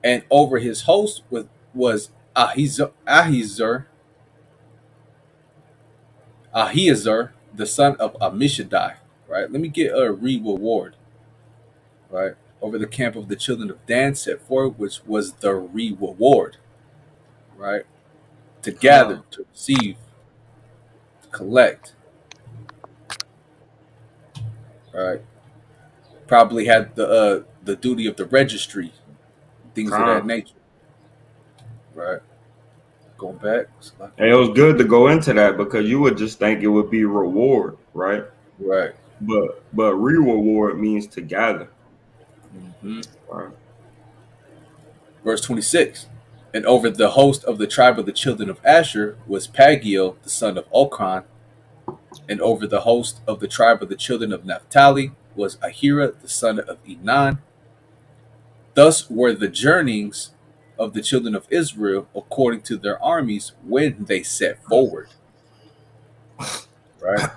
And over his host was Ahiezer, the son of Ammishaddai. Right? Let me get a reward. Right? Over the camp of the children of Dan set forward, which was the reward. Right? To gather, Con. to receive, to collect. Right? Probably had the duty of the registry, things of that Con. nature. Right? Going back. And it was good to go into that because you would just think it would be reward, right? Right. But reward means to gather. Mm-hmm. Right. Verse 26. And over the host of the tribe of the children of Asher was Pagiel, the son of Okran. And over the host of the tribe of the children of Naphtali was Ahira, the son of Enan. Thus were the journeyings of the children of Israel according to their armies when they set forward. Right?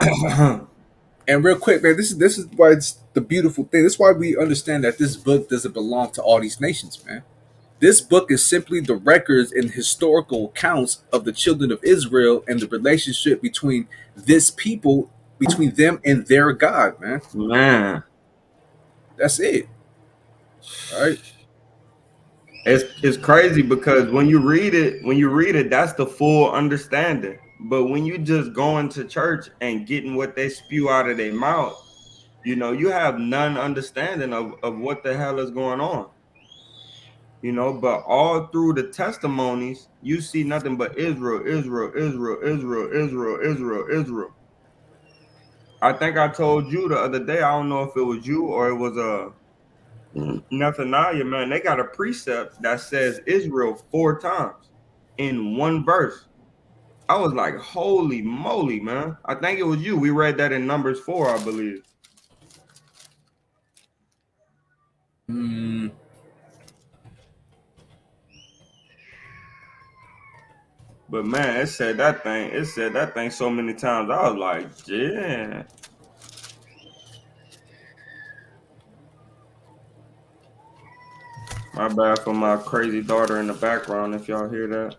And real quick, man, this is why it's the beautiful thing. This is why we understand that this book doesn't belong to all these nations, man. This book is simply the records and historical accounts of the children of Israel and the relationship between this people, between them and their God, man. Man, That's it. All right. it's crazy because when you read it, that's the full understanding. But when you just going to church and getting what they spew out of their mouth, you have none understanding of what the hell is going on. But all through the testimonies, you see nothing but Israel, Israel, Israel, Israel, Israel, Israel, Israel. I think I told you the other day, I don't know if it was you or it was Nathaniah, man. They got a precept that says Israel 4 times in one verse. I was like, holy moly, man. I think it was you. We read that in Numbers 4, I believe. Mm, But man, it said that thing so many times. I was like, yeah. My bad for my crazy daughter in the background if y'all hear that.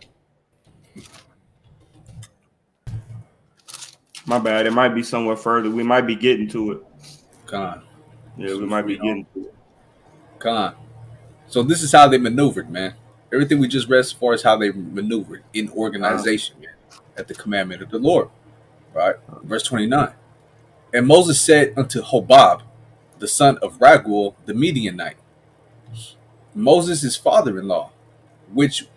My bad. It might be somewhere further. We might be getting to it. con. Yeah, So we we should might be read on. getting to it. Con. So this is how they maneuvered, man. Everything we just read as far as how they maneuvered in Ah, organization, man, at the commandment of the Lord. Right? Verse 29. And Moses said unto Hobab, the son of Raguel, the Midianite, Moses' father-in-law, which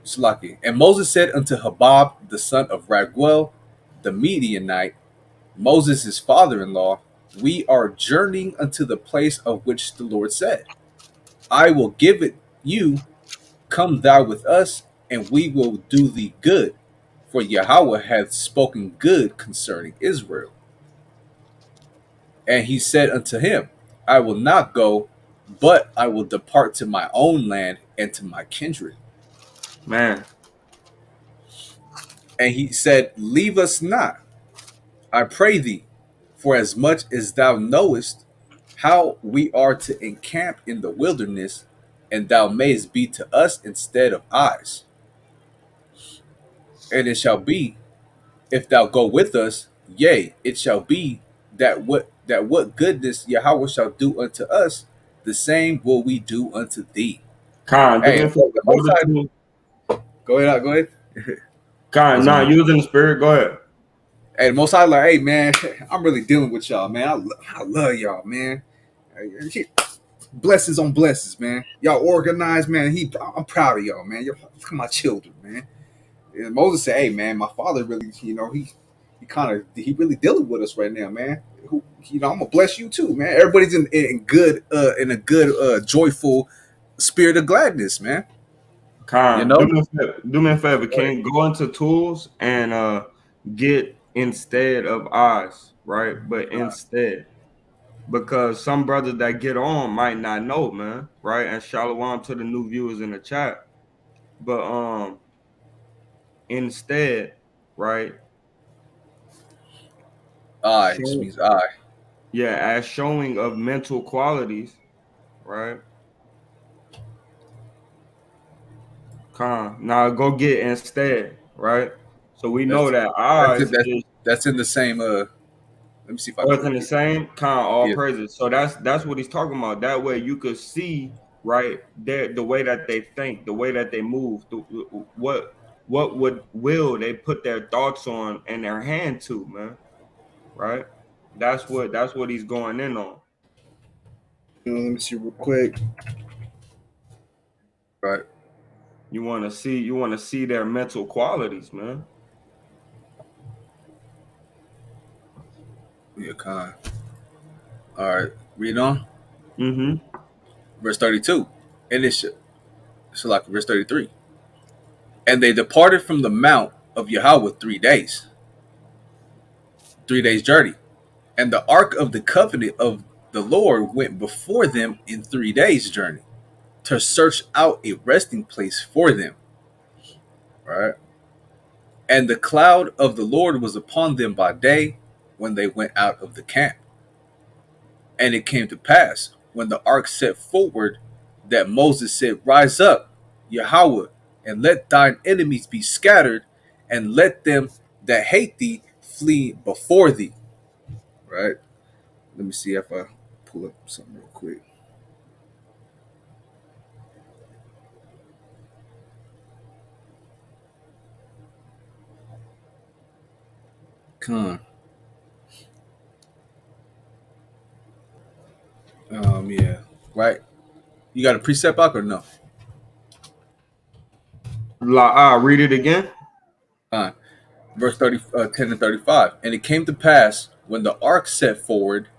Slaki. And Moses said unto Hobab, the son of Raguel, the Midianite, Moses' father-in-law, we are journeying unto the place of which the Lord said, I will give it you, come thou with us, and we will do thee good. For Yahweh hath spoken good concerning Israel. And he said unto him, I will not go, but I will depart to my own land and to my kindred. man. And he said, Leave us not, I pray thee, for as much as thou knowest how we are to encamp in the wilderness, and thou mayest be to us instead of eyes. And it shall be, if thou go with us, yea, it shall be that what goodness Yahweh shall do unto us, the same will we do unto thee. Khan, do me Hey, a favor. the Go Most to High, two. go ahead, go ahead. Khan, Wasn't nah, me. you was in the spirit. Go ahead. Hey, the Most High, like, hey man, I'm really dealing with y'all, man. I love y'all, man. Blessings on blessings, man. Y'all organized, man. I'm proud of y'all, man. You're my children, man. And Moses said, "Hey, man, my father really, he really dealing with us right now, man. I'm gonna bless you too, man. Everybody's in a good, joyful spirit of gladness, man. You Khan, do know, me a favor. Do me a favor, King. Go into tools and get instead of eyes, right? But instead. Because some brothers that get on might not know, man, right? And shalom to the new viewers in the chat. But instead, right? I just Show, means I. yeah, as showing of mental qualities, right? Now go get instead, right? So we know That's that that's eyes it. That's is that's in the same. Let me see if I oh, can it's go in the get. same all Yeah, praises. So that's what he's talking about. That way you could see, right, the way that they think, the way that they move, what would will they put their thoughts on and their hand to, man, right? That's what he's going in on. let me see real quick. Right. You want to see their mental qualities, man. Yeah, Khan. All right. Read on. Mm-hmm. Verse 32. And it's like verse 33. And they departed from the mount of Yahweh 3 days, 3 days' journey. And the ark of the covenant of the Lord went before them in 3 days' journey to search out a resting place for them. Right. And the cloud of the Lord was upon them by day when they went out of the camp. And it came to pass when the ark set forward that Moses said, Rise up. Yahweh, and let thine enemies be scattered, and let them that hate thee flee before thee. Right? Let me see if I pull up something real quick. Con. Yeah. Right. You got a precept book or no? Read it again. Con. Verse 30, 10 and 35. And it came to pass when the ark set forward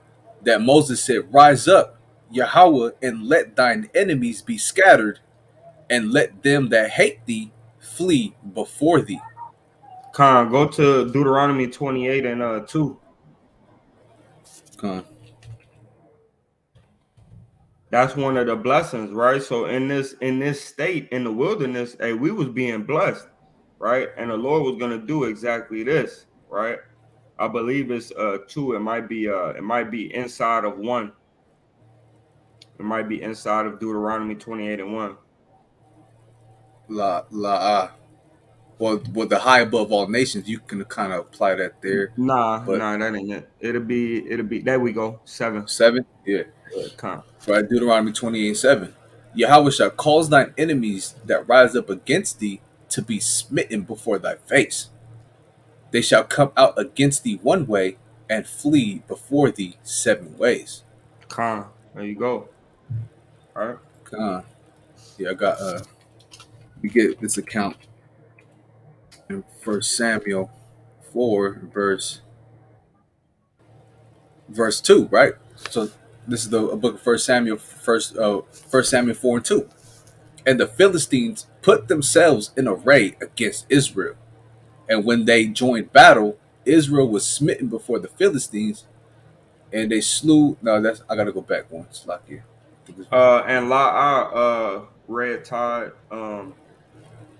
that Moses said, Rise up, Yahweh, and let thine enemies be scattered, and let them that hate thee flee before thee. Go to Deuteronomy 28 and 2. Con. That's one of the blessings, right? So in this state in the wilderness, hey, we was being blessed, right? And the Lord was gonna do exactly this, right? I believe it's two. It might be inside of one. It might be inside of Deuteronomy 28 and 1. La. Well, the high above all nations, you can kind of apply that there. But That ain't it. It'll be there we go. 7. 7, yeah. Con. Right, Deuteronomy 28 and 7. Yahweh shall cause thine enemies that rise up against thee to be smitten before thy face. They shall come out against thee one way and flee before thee 7 ways. Con. There you go. All right. Con. Yeah, I got we get this account in First Samuel 4, verse 2, right? So this is the a book of First Samuel 4 and 2. And the Philistines put themselves in array against Israel. And when they joined battle, Israel was smitten before the Philistines, and they slew. No, that's I gotta go back one. It's like here. And Red Tide.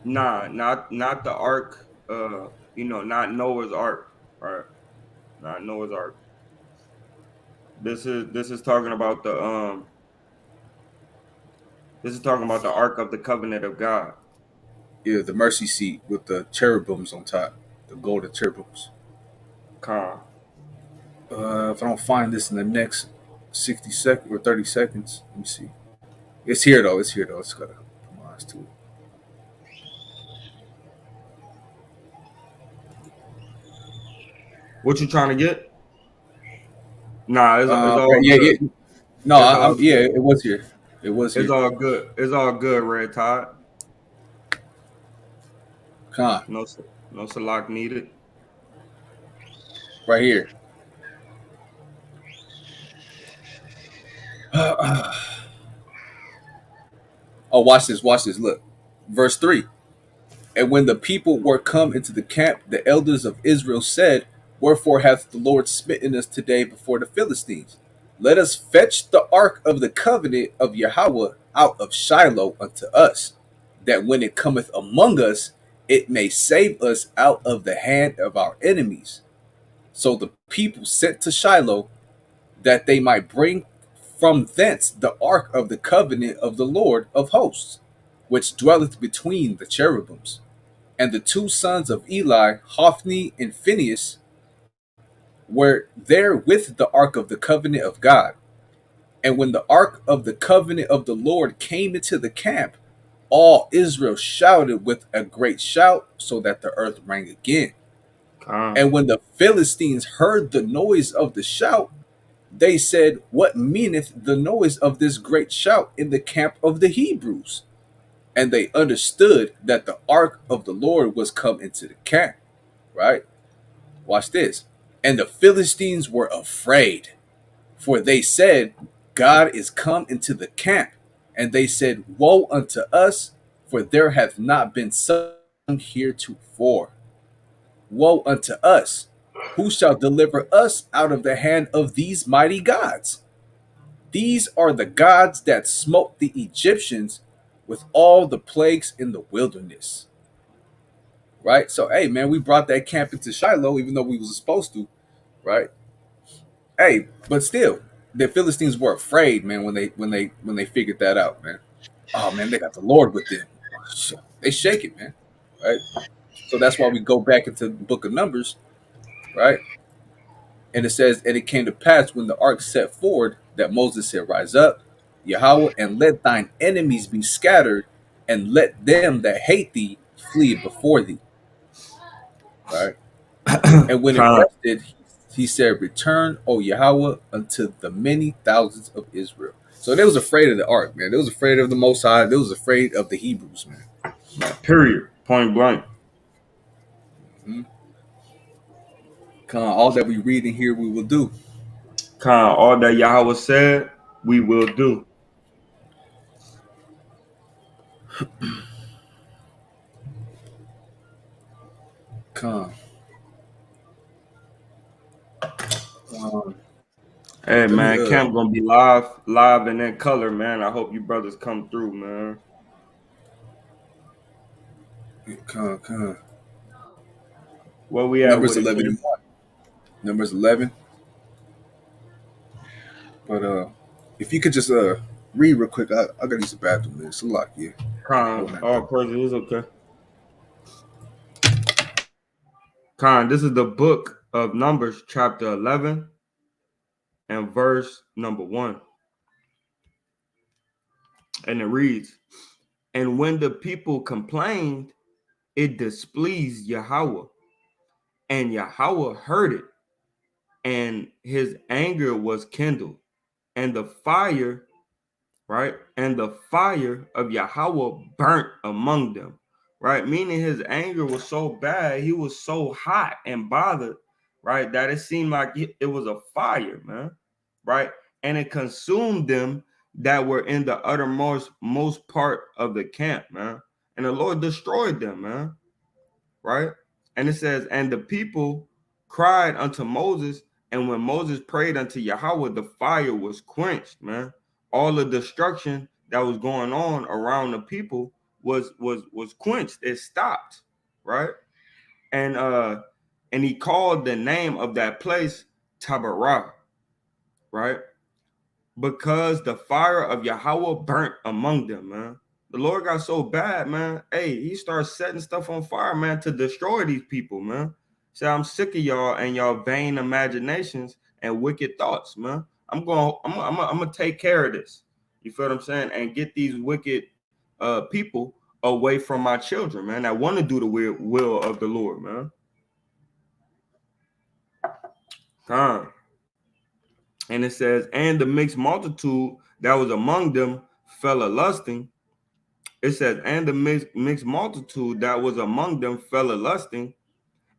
Nah, not the Ark. Not Noah's Ark. Right. Not Noah's Ark. This is talking about the Ark of the Covenant of God. Yeah, the mercy seat with the cherubims on top, the golden cherubims. Con. If I don't find this in the next 60 seconds or 30 seconds, let me see. It's here though. It's here though. It's gotta put my eyes to it. What you trying to get? Nah, it's Right, all yeah, good. yeah. No, It's all yeah, good. it was here. It was It's here. all good. It's all good, Red Tide. Con, No, no Salak needed. right here. Oh, watch this. Watch this. Look, verse 3. And when the people were come into the camp, the elders of Israel said, Wherefore hath the Lord smitten us today before the Philistines? Let us fetch the ark of the covenant of Yahweh out of Shiloh unto us, that when it cometh among us, it may save us out of the hand of our enemies. So the people sent to Shiloh, that they might bring from thence the ark of the covenant of the Lord of hosts, which dwelleth between the cherubims. And the two sons of Eli, Hophni and Phinehas, were there with the ark of the covenant of God. And when the ark of the covenant of the Lord came into the camp, all Israel shouted with a great shout, so that the earth rang again. Con. And when the Philistines heard the noise of the shout, they said, What meaneth the noise of this great shout in the camp of the Hebrews? And they understood that the ark of the Lord was come into the camp. Right? Watch this. And the Philistines were afraid, for they said, God is come into the camp. And they said, Woe unto us, for there hath not been sung heretofore. Woe unto us! Who shall deliver us out of the hand of these mighty gods? These are the gods that smote the Egyptians with all the plagues in the wilderness. Right? So, hey, man, we brought that camp into Shiloh, even though we was supposed to, right? Hey, but still, the Philistines were afraid, man, when they figured that out, man. Oh man, they got the Lord with them. They shake it, man. Right. So that's why we go back into the book of Numbers, right? And it says, and it came to pass when the ark set forward that Moses said, rise up, Yahweh, and let thine enemies be scattered, and let them that hate thee flee before thee. Right. And when it Con, rested, he said, return, O Yahweh, unto the many thousands of Israel. So they was afraid of the ark, man. They was afraid of the Most High. They was afraid of the Hebrews, man. period, point blank. Mhm. All that we read in here, we will do. Con, all that Yahweh said, we will do. Con. Um, Hey let me man, camp gonna be live and in color, man. I hope you brothers come through, man. con. Where we at Numbers with it, 11 King? and 1. Numbers 11. But if you could just read real quick, I gotta use the bathroom, man. It's a lot, yeah. Con, Hold that all down. praises, okay. Con, this is the book of Numbers, chapter 11 and verse number 1. And it reads, and when the people complained, it displeased Yahweh. And Yahweh heard it, and his anger was kindled. And the fire, right? And the fire of Yahweh burnt among them, right? Meaning his anger was so bad, he was so hot and bothered, right? That it seemed like it was a fire, man, right? And it consumed them that were in the uttermost most part of the camp, man. And the Lord destroyed them, man, right? And it says, and the people cried unto Moses, and when Moses prayed unto Yahweh, the fire was quenched, man. All the destruction that was going on around the people was quenched. It stopped, right? And and he called the name of that place Taberah, right? Because the fire of Yahweh burnt among them, man. The Lord got so bad, man. Hey, he starts setting stuff on fire, man, to destroy these people, man. Say, I'm sick of y'all and y'all vain imaginations and wicked thoughts, man. I'm gonna take care of this. You feel what I'm saying? And get these wicked people away from my children, man, that want to do the will of the Lord, man. Come. And it says, and the mixed multitude that was among them fell a lusting. It says, and the mixed multitude that was among them fell a lusting,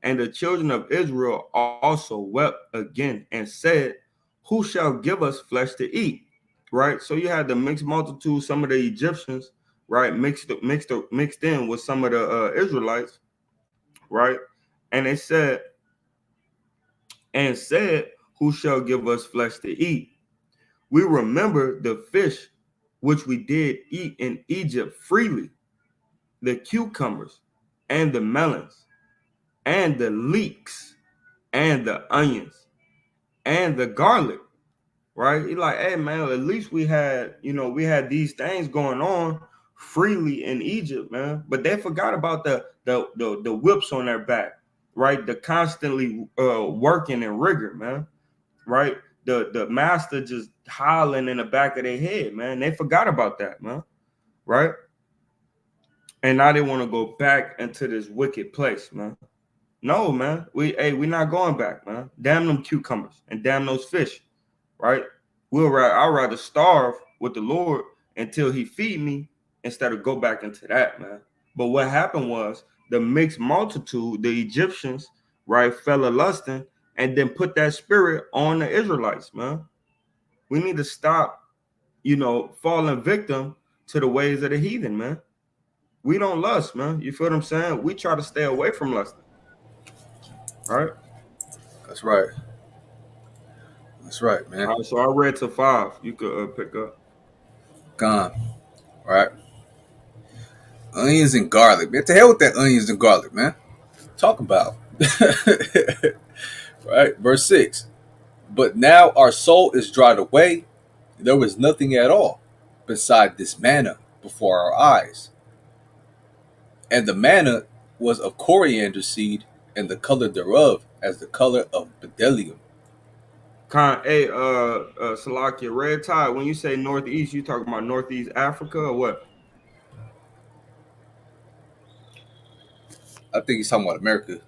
and the children of Israel also wept again and said, who shall give us flesh to eat? Right. So you had the mixed multitude, some of the Egyptians, right, mixed in with some of the Israelites, right? And they said, and said, who shall give us flesh to eat? We remember the fish which we did eat in Egypt freely, the cucumbers and the melons and the leeks and the onions and the garlic, right? He's like, hey man, at least we had, we had these things going on freely in Egypt, man. But they forgot about the whips on their back, right? The constantly working and rigor, man, right? The master just hollering in the back of their head, man. They forgot about that, man, right? And now they want to go back into this wicked place, man. No, man. We're not going back, man. Damn them cucumbers and damn those fish, right? I'd rather starve with the Lord until He feed me instead of go back into that, man. But what happened was the mixed multitude, the Egyptians, right, fell a lusting and then put that spirit on the Israelites, man. We need to stop, falling victim to the ways of the heathen, man. We don't lust, man. You feel what I'm saying? We try to stay away from lusting, right? That's right. That's right, man. All right, so I read to 5. You could pick up. Gone. All right. Onions and garlic, man. To hell with that onions and garlic, man. Talk about. Right. Verse 6. But now our soul is dried away. There was nothing at all beside this manna before our eyes. And the manna was of coriander seed, and the color thereof as the color of bdellium. Hey, Salakia, red tide. When you say northeast, you talking about northeast Africa or what? I think he's talking about America.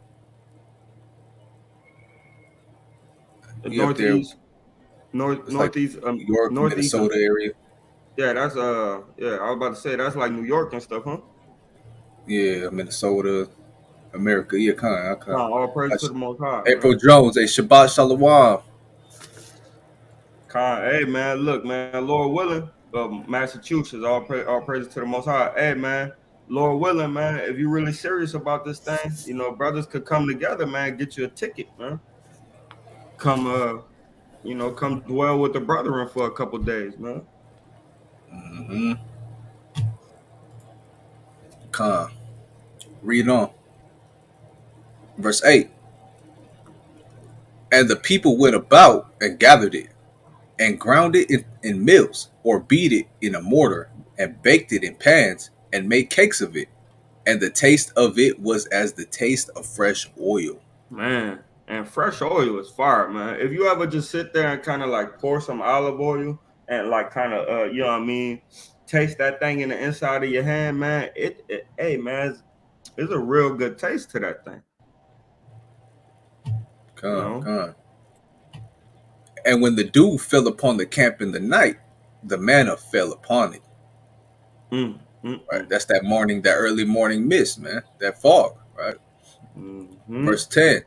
The He up there. northeast, It's like northeast, New York, northeast. Minnesota area. Yeah, that's yeah. I was about to say that's like New York and stuff, huh? Yeah, Minnesota, America. Yeah, kind Nah, all praise of. to the Most High, April man. Jones, a Shabbat Shalawam. Hey, man, look, man, Lord willing, Massachusetts, all praise to the Most High. Hey, man, Lord willing, man, if you're really serious about this thing, brothers could come together, man, get you a ticket, man. Come, come dwell with the brethren for a couple days, man. Mm-hmm. Con. Read on. Verse 8. And the people went about and gathered it, and ground it in mills, or beat it in a mortar, and baked it in pans, and made cakes of it. And the taste of it was as the taste of fresh oil. Man, and fresh oil is fire, man. If you ever just sit there and kind of like pour some olive oil and like kind of you know what I mean, taste that thing in the inside of your hand, man. Hey man, it's a real good taste to that thing, you Con, know. con. And when the dew fell upon the camp in the night, the manna fell upon it. Right? Mm. That's that morning, that early morning mist, man. That fog, right? Mm-hmm. Verse 10.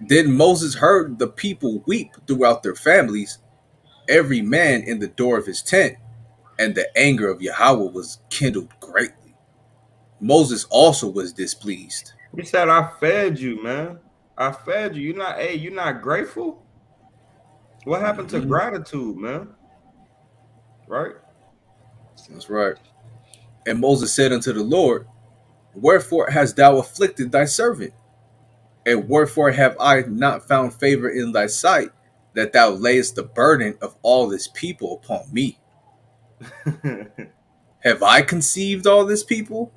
Then Moses heard the people weep throughout their families, every man in the door of his tent, and the anger of Yahweh was kindled greatly. Moses also was displeased. He said, "I fed you, man. I fed you. You're not grateful. What happened to Hmm. gratitude, man? Right? That's right. And Moses said unto the Lord, wherefore hast thou afflicted thy servant? And wherefore have I not found favor in thy sight, that thou layest the burden of all this people upon me? Have I conceived all this people?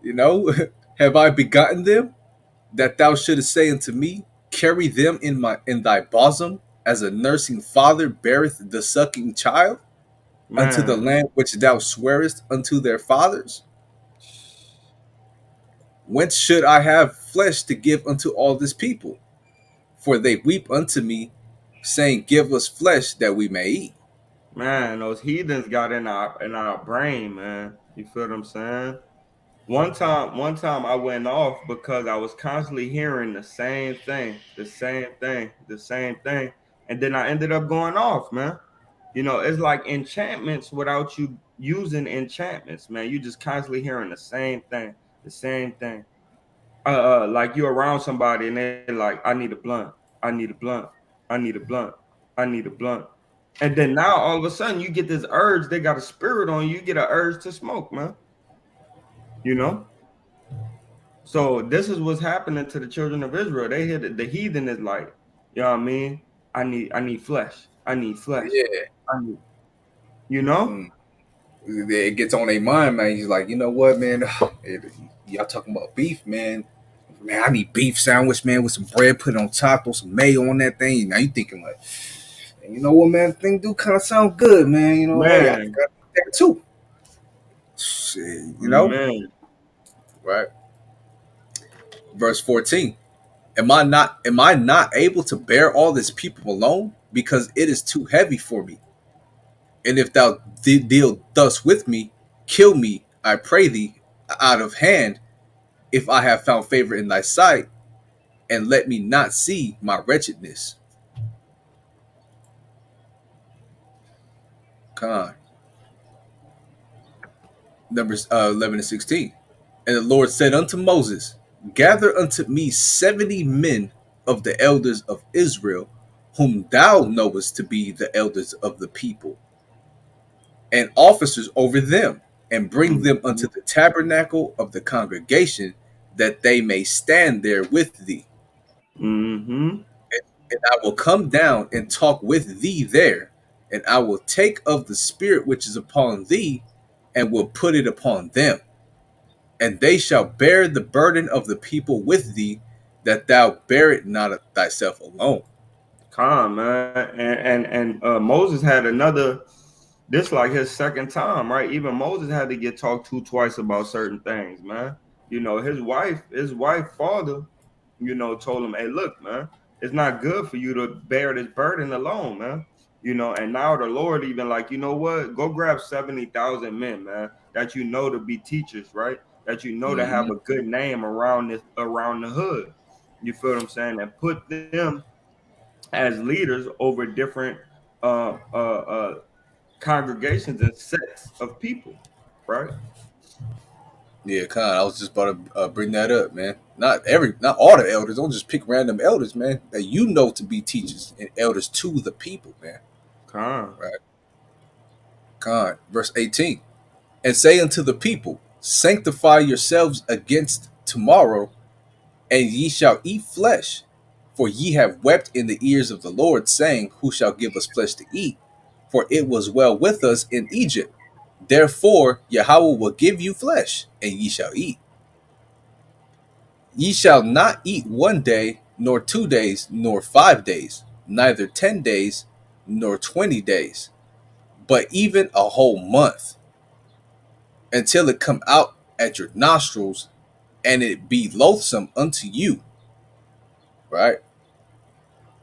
you know, have I begotten them? That thou shouldest say unto me, carry them in thy bosom, as a nursing father beareth the sucking child, unto the Man, land which thou swearest unto their fathers? Whence should I have flesh to give unto all this people? For they weep unto me, saying, give us flesh that we may eat. man, those heathens got in our brain, man. You feel what I'm saying? One time I went off because I was constantly hearing the same thing, the same thing, the same thing. And then I ended up going off, man. It's like enchantments without you using enchantments, man. You just constantly hearing the same thing, the same thing. Like you're around somebody and they're like, I need a blunt, I need a blunt, I need a blunt, I need a blunt. And then now all of a sudden you get this urge, they got a spirit on you, you get an urge to smoke, man. You know? So this is what's happening to the children of Israel. They hear the heathen is like, you know what I mean? I need flesh. I need flesh. Yeah. I need, you know? Mm. It gets on their mind, man. He's like, you know what, man? Y'all talking about beef, man. Man, I need beef sandwich, man, with some bread, put it on top, throw some mayo on that thing. Now you thinking like, you know what, man? The thing do kind of sound good, man. You know, hey, I think Man, I need that too. Shit, man, right? Verse 14. Am I not able to bear all this people alone? Because it is too heavy for me. And if thou deal thus with me, kill me, I pray thee, out of hand, if I have found favor in thy sight, and let me not see my wretchedness. Con. Numbers 11 and 16. And the Lord said unto Moses, gather unto me 70 men of the elders of Israel, whom thou knowest to be the elders of the people, and officers over them, and bring them mm-hmm, unto the tabernacle of the congregation, that they may stand there with thee. mm-hmm. And I will come down and talk with thee there, and I will take of the spirit which is upon thee, and will put it upon them, and they shall bear the burden of the people with thee, that thou bear it not thyself alone. Calm, man. And Moses had another. This like his second time, right? Even Moses had to get talked to twice about certain things, man. You know, his wife father, told him, "Hey, look, man, it's not good for you to bear this burden alone, man." And now the Lord even like, you know what? Go grab 70,000 men, man, that you know to be teachers, right? That you know to have Mm-hmm. a good name around the hood. You feel what I'm saying? And put them as leaders over different uh, uh, uh, congregations and sets of people, right? Yeah, Con. I was just about to bring that up, man. Not all the elders. Don't just pick random elders, man. That you know to be teachers and elders to the people, man. Con, Right. Con. Verse 18. And say unto the people, sanctify yourselves against tomorrow, and ye shall eat flesh. For ye have wept in the ears of the Lord, saying, who shall give us flesh to eat? For it was well with us in Egypt. Therefore Yahweh will give you flesh, and ye shall eat. Ye shall not eat 1 day, nor 2 days, nor 5 days, neither 10 days, nor 20 days, but even a whole month, until it come out at your nostrils, and it be loathsome unto you, right?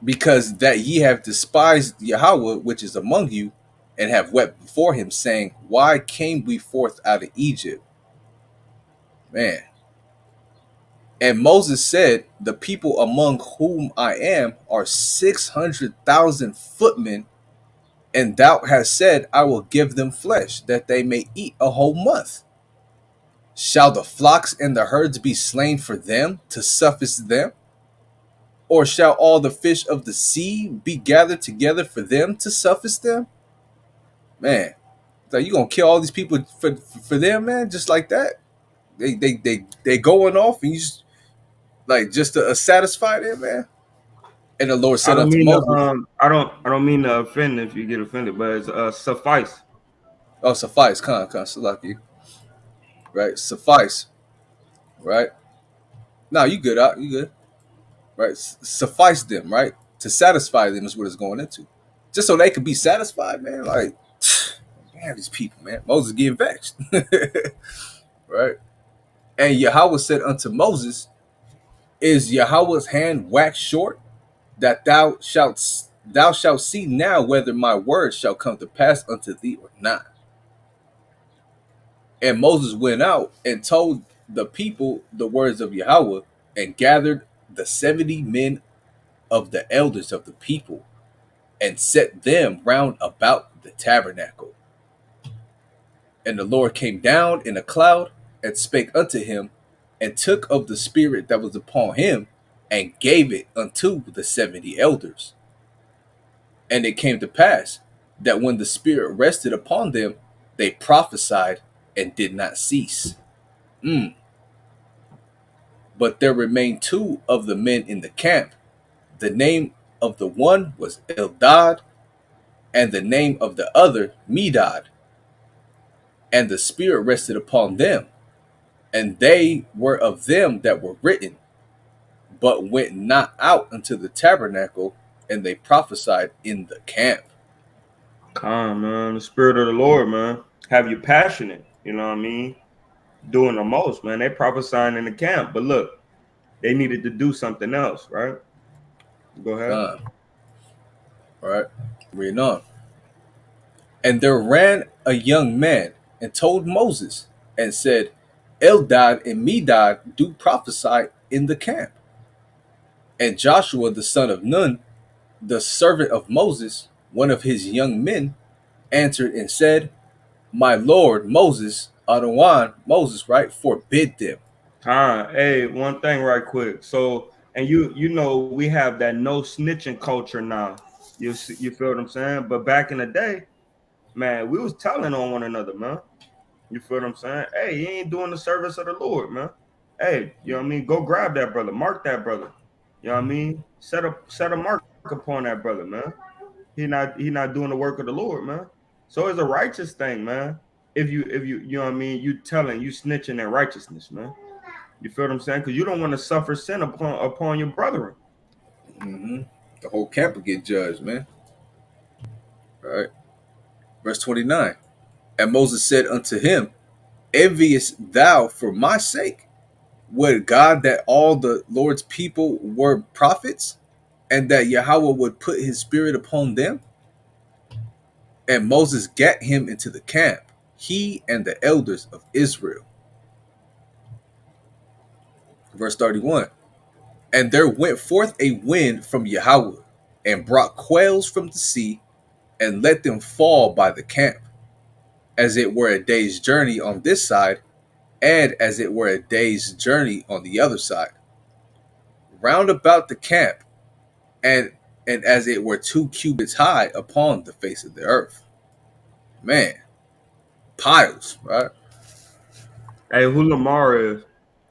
Because that ye have despised Yahweh which is among you, and have wept before him, saying, why came we forth out of Egypt? Man. And Moses said, the people among whom I am are 600,000 footmen, and thou hast said, I will give them flesh, that they may eat a whole month. Shall the flocks and the herds be slain for them to suffice them? Or shall all the fish of the sea be gathered together for them to suffice them? Man, so you gonna kill all these people for them, man, just like that? They going off, and you just to satisfy them, man. And the Lord I said don't unto mean to Moses, I don't mean to offend if you get offended, but it's suffice. oh, suffice, con, Salaki, right? Suffice, right? No, you good, you good, right? Suffice them, right? To satisfy them is what it's going into. Just so they could be satisfied, man. Like, man, these people, man. Moses getting vexed, right? And Yahweh said unto Moses, is Yahweh's hand waxed short, that thou shalt see now whether my word shall come to pass unto thee or not. And Moses went out and told the people the words of Yahweh, and gathered the 70 men of the elders of the people, and set them round about the tabernacle. And the Lord came down in a cloud, and spake unto him, and took of the spirit that was upon him, and gave it unto the 70 elders. And it came to pass that when the spirit rested upon them, they prophesied and did not cease. Mm. But there remained two of the men in the camp. The name of the one was Eldad, and the name of the other Medad. And the Spirit rested upon them, and they were of them that were written, but went not out unto the tabernacle, and they prophesied in the camp. Calm, man. The spirit of the Lord, man, have you passionate. You know what I mean? Doing the most, man. They prophesying in the camp, but look, they needed to do something else, right? Go ahead. All right, reading on. And there ran a young man and told Moses, and said, Eldad and Medad do prophesy in the camp. And Joshua the son of Nun, the servant of Moses, one of his young men, answered and said, my lord Moses, Adawan, Moses, right, forbid them. Hey, one thing right quick. So, and you know we have that no snitching culture now. You feel what I'm saying? But back in the day, man, we was telling on one another, man. You feel what I'm saying? Hey, he ain't doing the service of the Lord, man. Hey, you know what I mean? Go grab that brother, mark that brother. You know what I mean? Set a mark upon that brother, man. He not doing the work of the Lord, man. So it's a righteous thing, man. if you know what I mean, you telling, you snitching in righteousness, man. You feel what I'm saying? Because you don't want to suffer sin upon your brethren. Mm-hmm. The whole camp will get judged, man. All right. Verse 29. And Moses said unto him, envious thou for my sake? Would God that all the Lord's people were prophets, and that Yahweh would put his spirit upon them? And Moses gat him into the camp, he and the elders of Israel. Verse 31. And there went forth a wind from Yahweh, and brought quails from the sea, and let them fall by the camp, as it were a day's journey on this side, and as it were a day's journey on the other side, round about the camp, and and as it were 2 cubits high upon the face of the earth. Man, piles, right? Hey, who Lamar is?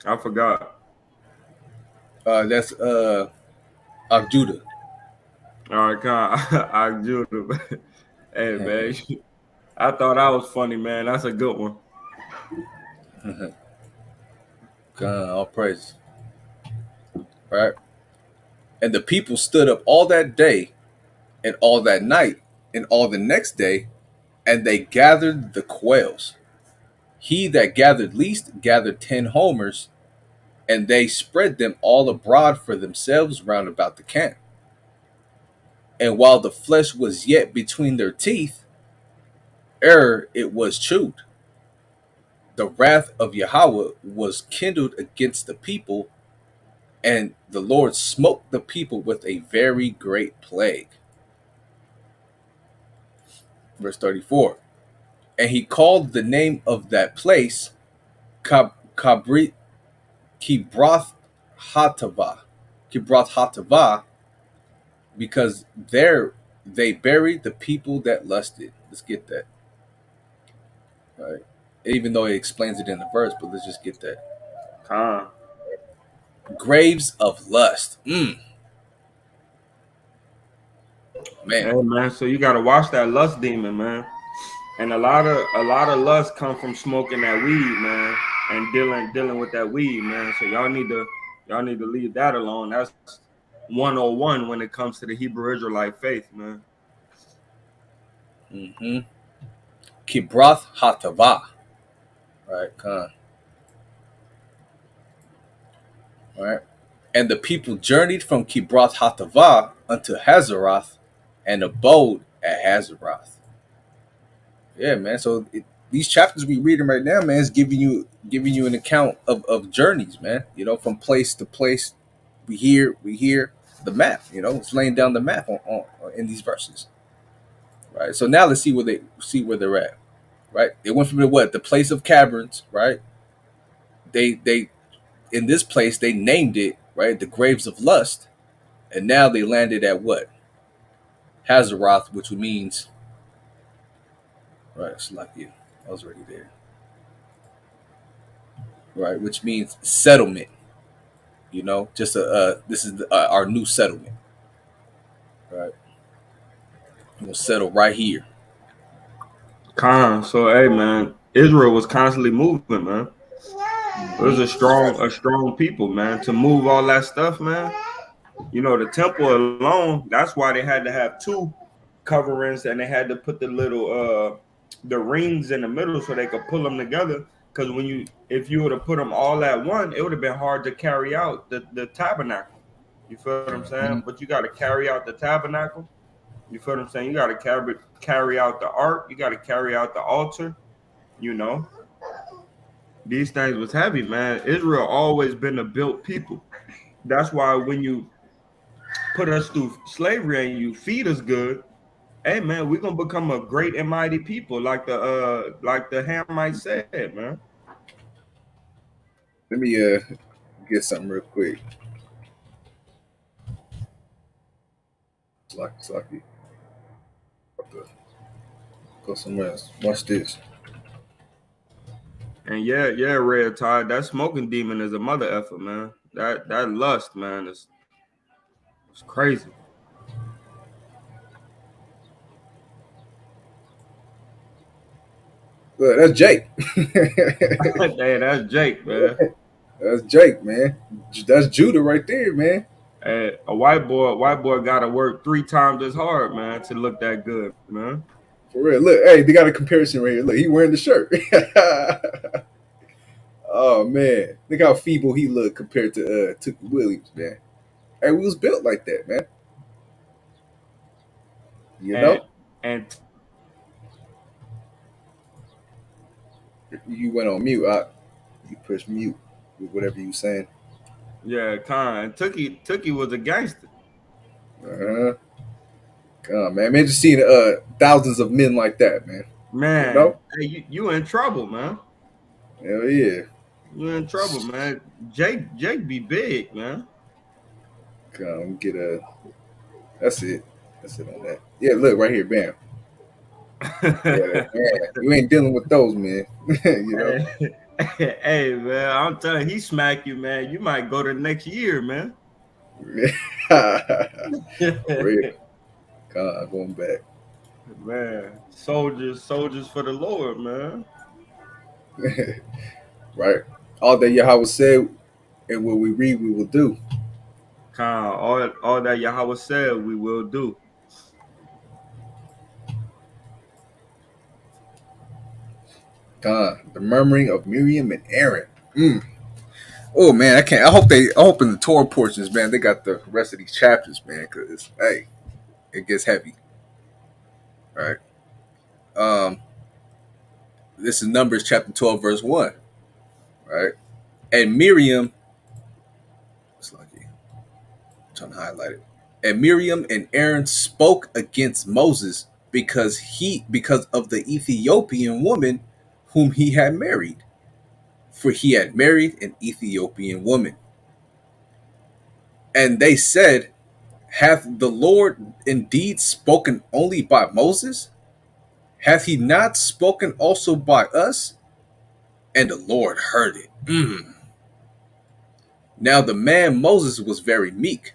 I forgot. That's of Judah. All right, I Judah. Hey, man, I thought that was funny, man. That's a good one. God, all praise, right? And the people stood up all that day, and all that night, and all the next day, and they gathered the quails. He that gathered least gathered 10 homers, and they spread them all abroad for themselves round about the camp. And while the flesh was yet between their teeth, ere it was chewed, the wrath of Yahweh was kindled against the people, and the Lord smote the people with a very great plague. Verse 34. And he called the name of that place Kabri, Kibroth Hatava, Kibroth Hatava, because there they buried the people that lusted. Let's get that. Right. Even though he explains it in the verse, but let's just get that. Con. Graves of lust. Man. Hey, man. So you gotta watch that lust demon, man. And a lot of lust come from smoking that weed, man, and dealing with that weed, man. So y'all need to leave that alone. That's 101 when it comes to the Hebrew Israelite faith, man. Mm-hmm. Kibroth Hatava. Right. Right. And the people journeyed from Kibroth Hatava unto Hazeroth, and abode at Hazeroth. Yeah, man. So these chapters we reading right now, man, is giving you an account of journeys, man. You know, from place to place. We hear the map. You know, it's laying down the map on in these verses, right? So now let's see where they're at, right? They went from the place of caverns, right? They in this place they named it right the graves of lust, and now they landed at what Hazeroth, which means right. It's like you, I was already there, right? Which means settlement. You know, just this is our new settlement, right? We'll settle right here. So hey, man, Israel was constantly moving, man. It was Mm-hmm. a strong people, man, to move all that stuff, man. You know, the temple alone, that's why they had to have two coverings, and they had to put the rings in the middle so they could pull them together. Because if you would have put them all at one, it would have been hard to carry out the tabernacle. You feel what I'm saying? Mm-hmm. But you got to carry out the tabernacle. You feel what I'm saying? You got to carry out the ark. You got to carry out the altar. You know, these things was heavy, man. Israel always been a built people. That's why when you put us through slavery and you feed us good, hey man, we're gonna become a great and mighty people, like the Hamite said, man. Let me get something real quick. Slocky. Go somewhere else. Watch this. And yeah, Red Tide, that smoking demon is a mother effer, man. That lust, man, is it's crazy. Look, that's Jake. Hey, that's Jake, man. That's Jake, man. That's Judah right there, man. Hey, white boy got to work 3 times as hard, man, to look that good, man. For real. Look, hey, they got a comparison right here. Look, he wearing the shirt. Oh man, look how feeble he looked compared to Tookie Williams, man. Hey, we was built like that, man. You And know, and you went on mute. You pushed mute with whatever you saying. yeah, Con Tookie was a gangster, Uh-huh. Man, imagine seeing thousands of men like that, man. You man. know, Hey, you in trouble, man. hell yeah. You in trouble, man. Jake be big, man. Get a. That's it. That's it on that. Yeah, look right here, bam. Yeah, man. You ain't dealing with those, man. You know. Hey, hey, man, I'm telling you, he smack you, man. You might go to next year, man. For real. Going back. Man, soldiers for the Lord, man. Right. All that Yahweh said and what we read, we will do. All that Yahweh said, we will do. The murmuring of Miriam and Aaron. Mm. Oh man, I can't. I hope in the Torah portions, man, they got the rest of these chapters, man, because hey, it gets heavy. All right. Um, this is Numbers chapter 12, verse 1. Right. And Miriam, it's like I'm trying to highlight it. And Miriam and Aaron spoke against Moses because of the Ethiopian woman whom he had married, for he had married an Ethiopian woman. And they said, hath the Lord indeed spoken only by Moses? Hath he not spoken also by us? And the Lord heard it. Now the man Moses was very meek,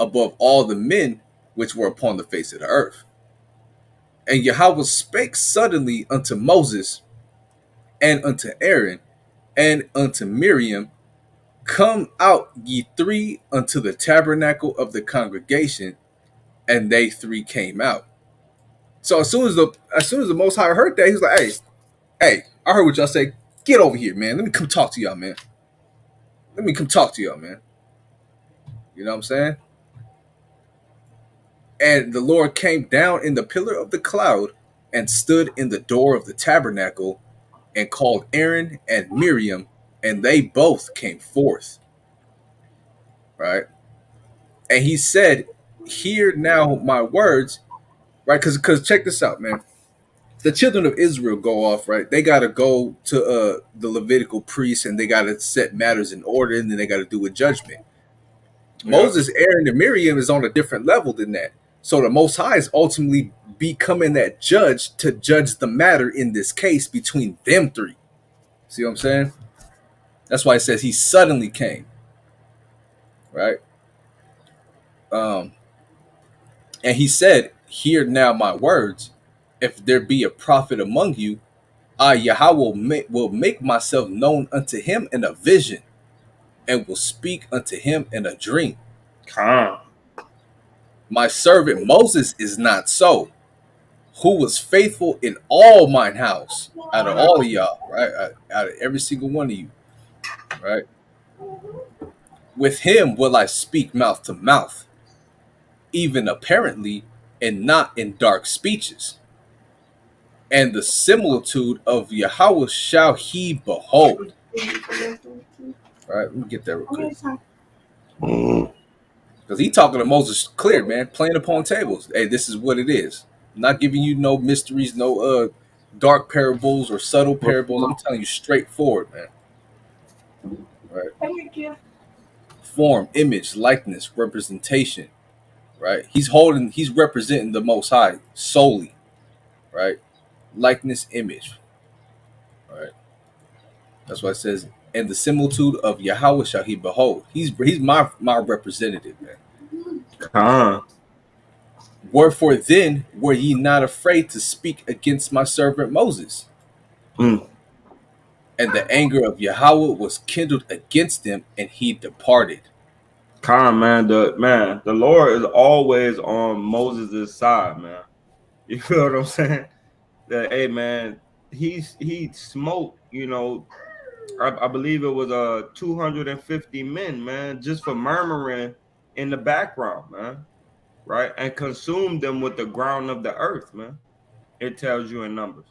above all the men which were upon the face of the earth. And Yahweh spake suddenly unto Moses, and unto Aaron, and unto Miriam, come out ye three unto the tabernacle of the congregation, and they three came out. So as soon as the Most High heard that, he was like, hey, I heard what y'all say. Get over here, man. Let me come talk to y'all, man. Let me come talk to y'all, man. You know what I'm saying? And the Lord came down in the pillar of the cloud and stood in the door of the tabernacle and called Aaron and Miriam, and they both came forth. Right? And he said, hear now my words, right? Because check this out, man. The children of Israel go off, right? They got to go to the Levitical priests and they got to set matters in order, and then they got to do a judgment. Yeah. Moses, Aaron, and Miriam is on a different level than that. So the Most High is ultimately becoming that judge to judge the matter in this case between them three. See what I'm saying? That's why it says he suddenly came, right? Um, and he said, hear now my words. If there be a prophet among you, I, Yahweh, will make myself known unto him in a vision, and will speak unto him in a dream. Con. My servant Moses is not so, who was faithful in all mine house, out of all of y'all, right? Out of every single one of you, right? With him will I speak mouth to mouth, even apparently, and not in dark speeches. And the similitude of Yahweh shall he behold. All right, let me get that real quick. Because he talking to Moses clear, man, playing upon tables. Hey, this is what it is. I'm not giving you no mysteries, no dark parables or subtle parables. I'm telling you straightforward, man. Right? Form, image, likeness, representation. Right? He's representing the Most High solely. Right? Likeness, image. Right? That's why it says, and the similitude of Yahweh shall he behold. He's my representative, man. Con. Wherefore then were ye not afraid to speak against my servant Moses? Mm. And the anger of Yahweh was kindled against them, and he departed. Con, the Lord is always on Moses' side, man. You feel what I'm saying? That, hey, man, he smote, I believe it was 250 men, man, just for murmuring in the background, man, right? And consumed them with the ground of the earth, man. It tells you in Numbers,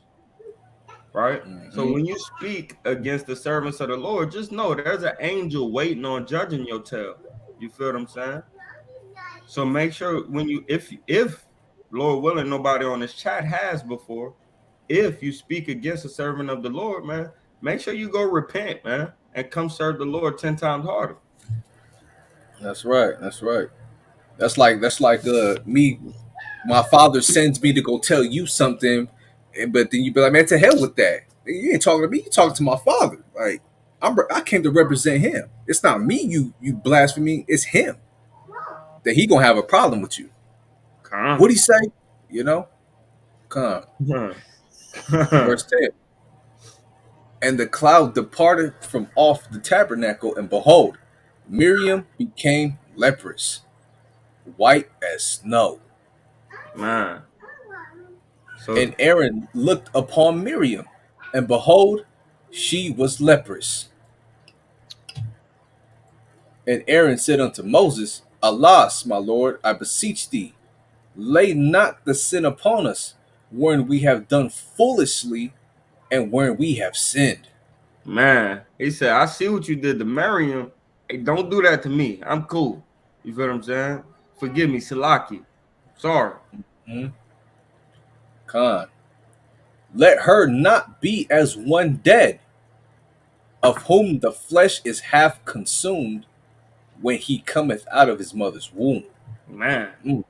right? So Mm-hmm. when you speak against the servants of the Lord, just know there's an angel waiting on judging your tale. You feel what I'm saying? So make sure when you, if Lord willing, nobody on this chat has before, if you speak against a servant of the Lord, man, make sure you go repent, man, and come serve the Lord 10 times harder. That's right. That's right. That's like me. My father sends me to go tell you something, but then you be like, man, to hell with that. You ain't talking to me. You talking to my father. Like I came to represent him. It's not me. You blasphemy. It's him that he gonna have a problem with you. Come. What'd he say? You know. Come. Verse 10. And the cloud departed from off the tabernacle, and behold, Miriam became leprous, white as snow. Man. So, And Aaron looked upon Miriam, and behold, she was leprous. And Aaron said unto Moses, Alas, my Lord, I beseech thee, lay not the sin upon us, wherein we have done foolishly, and wherein we have sinned. man, he said, I see what you did to Miriam. Hey, don't do that to me. I'm cool. You feel what I'm saying? Forgive me, Salaki. Sorry. Hmm? Khan. Let her not be as one dead, of whom the flesh is half consumed when he cometh out of his mother's womb. Man, Mm,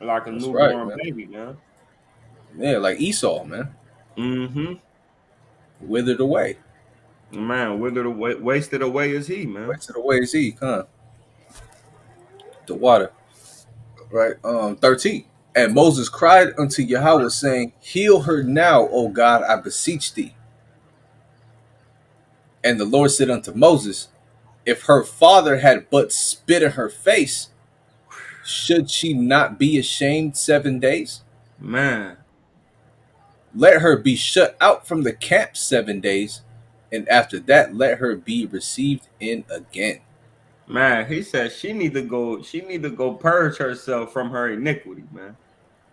like a that's right, newborn man. baby, man. Yeah, like Esau, man. Mm-hmm. Withered away. Man, withered away, wasted away is he, man. Wasted away is he, huh? The water. Right? 13. And Moses cried unto Yahweh, saying, Heal her now, O God, I beseech thee. And the Lord said unto Moses, If her father had but spit in her face, should she not be ashamed 7 days? Man, Let her be shut out from the camp 7 days, and after that let her be received in again. man, he said she need to go purge herself from her iniquity, man.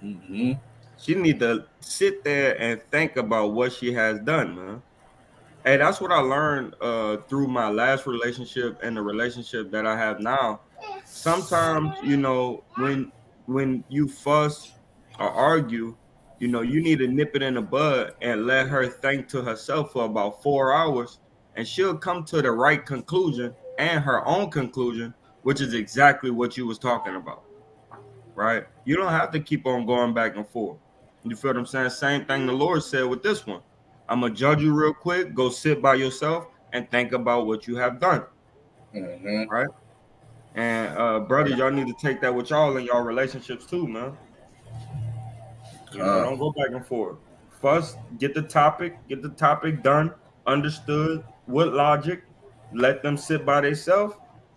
Mm-hmm. She need to sit there and think about what she has done, man. Hey, that's what I learned through my last relationship and the relationship that I have now. Sometimes, when you fuss or argue, you need to nip it in the bud and let her think to herself for about 4 hours, and she'll come to the right conclusion and her own conclusion, which is exactly what you was talking about, right? You don't have to keep on going back and forth. You feel what I'm saying? Same thing the Lord said with this one. I'm gonna judge you real quick. Go sit by yourself and think about what you have done, Mm-hmm. right? And brothers, y'all need to take that with y'all in y'all relationships too, man. Come. Don't go back and forth. First, get the topic done, understood with logic. Let them sit by themselves,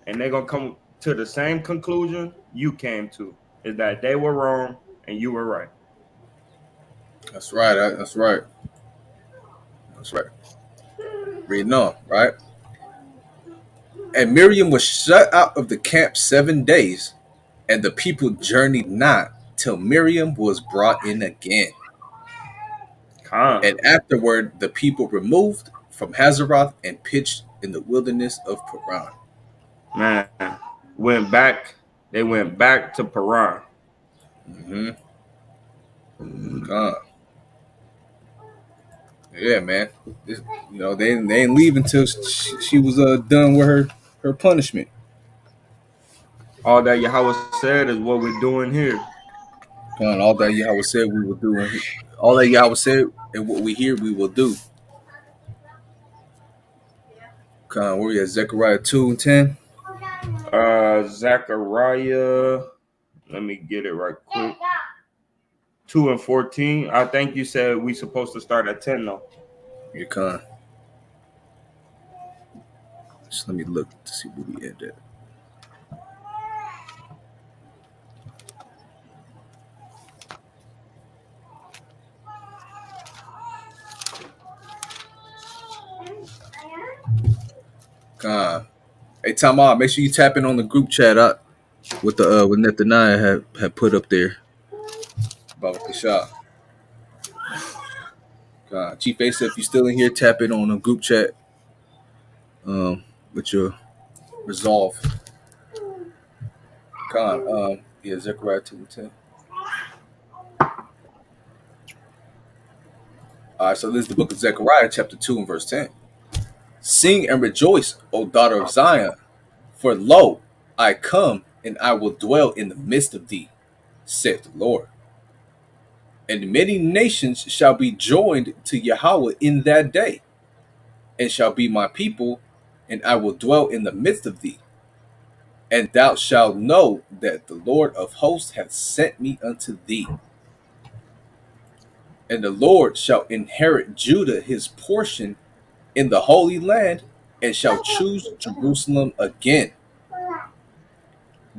and they're gonna come to the same conclusion you came to: is that they were wrong and you were right. That's right. That's right. That's right. Reading on, right? And Miriam was shut out of the camp 7 days, and the people journeyed not till Miriam was brought in again. Con. And afterward the people removed from Hazeroth and pitched in the wilderness of Paran. Man, went back. They went back to Paran. Mm-hmm. Yeah, man. This, they ain't leave until she was done with her punishment. All that Yahweh said is what we're doing here. All that Yahweh said we will do, and all that Yahweh said and what we hear we will do. Where we at? Zechariah 2:10. Zechariah. Let me get it right quick. 2 and 14. I think you said we supposed to start at 10 though. You can. Just let me look to see where we ended. Con. Hey, time out. Make sure you tap in on the group chat up with the what Netanyahu had put up there about the shot. Chief Asa, if you're still in here, tap in on the group chat with your resolve. Yeah, Zechariah 2 and 10. All right, so this is the book of Zechariah, chapter 2 and verse 10. Sing and rejoice, O daughter of Zion, for lo, I come and I will dwell in the midst of thee, saith the Lord. And many nations shall be joined to Yahweh in that day, and shall be my people, and I will dwell in the midst of thee. And thou shalt know that the Lord of hosts hath sent me unto thee. And the Lord shall inherit Judah his portion in the Holy Land, and shall choose Jerusalem again.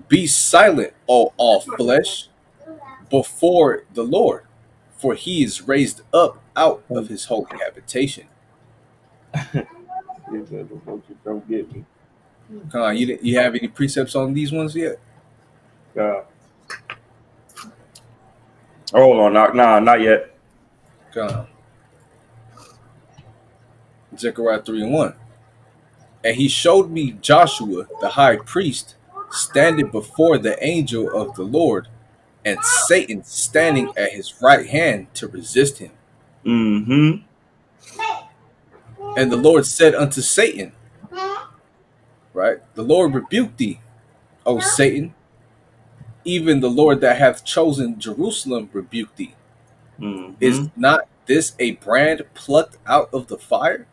Be silent, O all flesh, before the Lord, for he is raised up out of his holy habitation. Don't get me. Come on, you have any precepts on these ones yet? God. Hold on, not yet. Come on. Zechariah 3 and 1. And he showed me Joshua the high priest standing before the angel of the Lord, and Satan standing at his right hand to resist him. Mm-hmm. And the Lord said unto Satan, right? The Lord rebuked thee, O Satan. Even the Lord that hath chosen Jerusalem rebuke thee. Is Mm-hmm. not this a brand plucked out of the fire?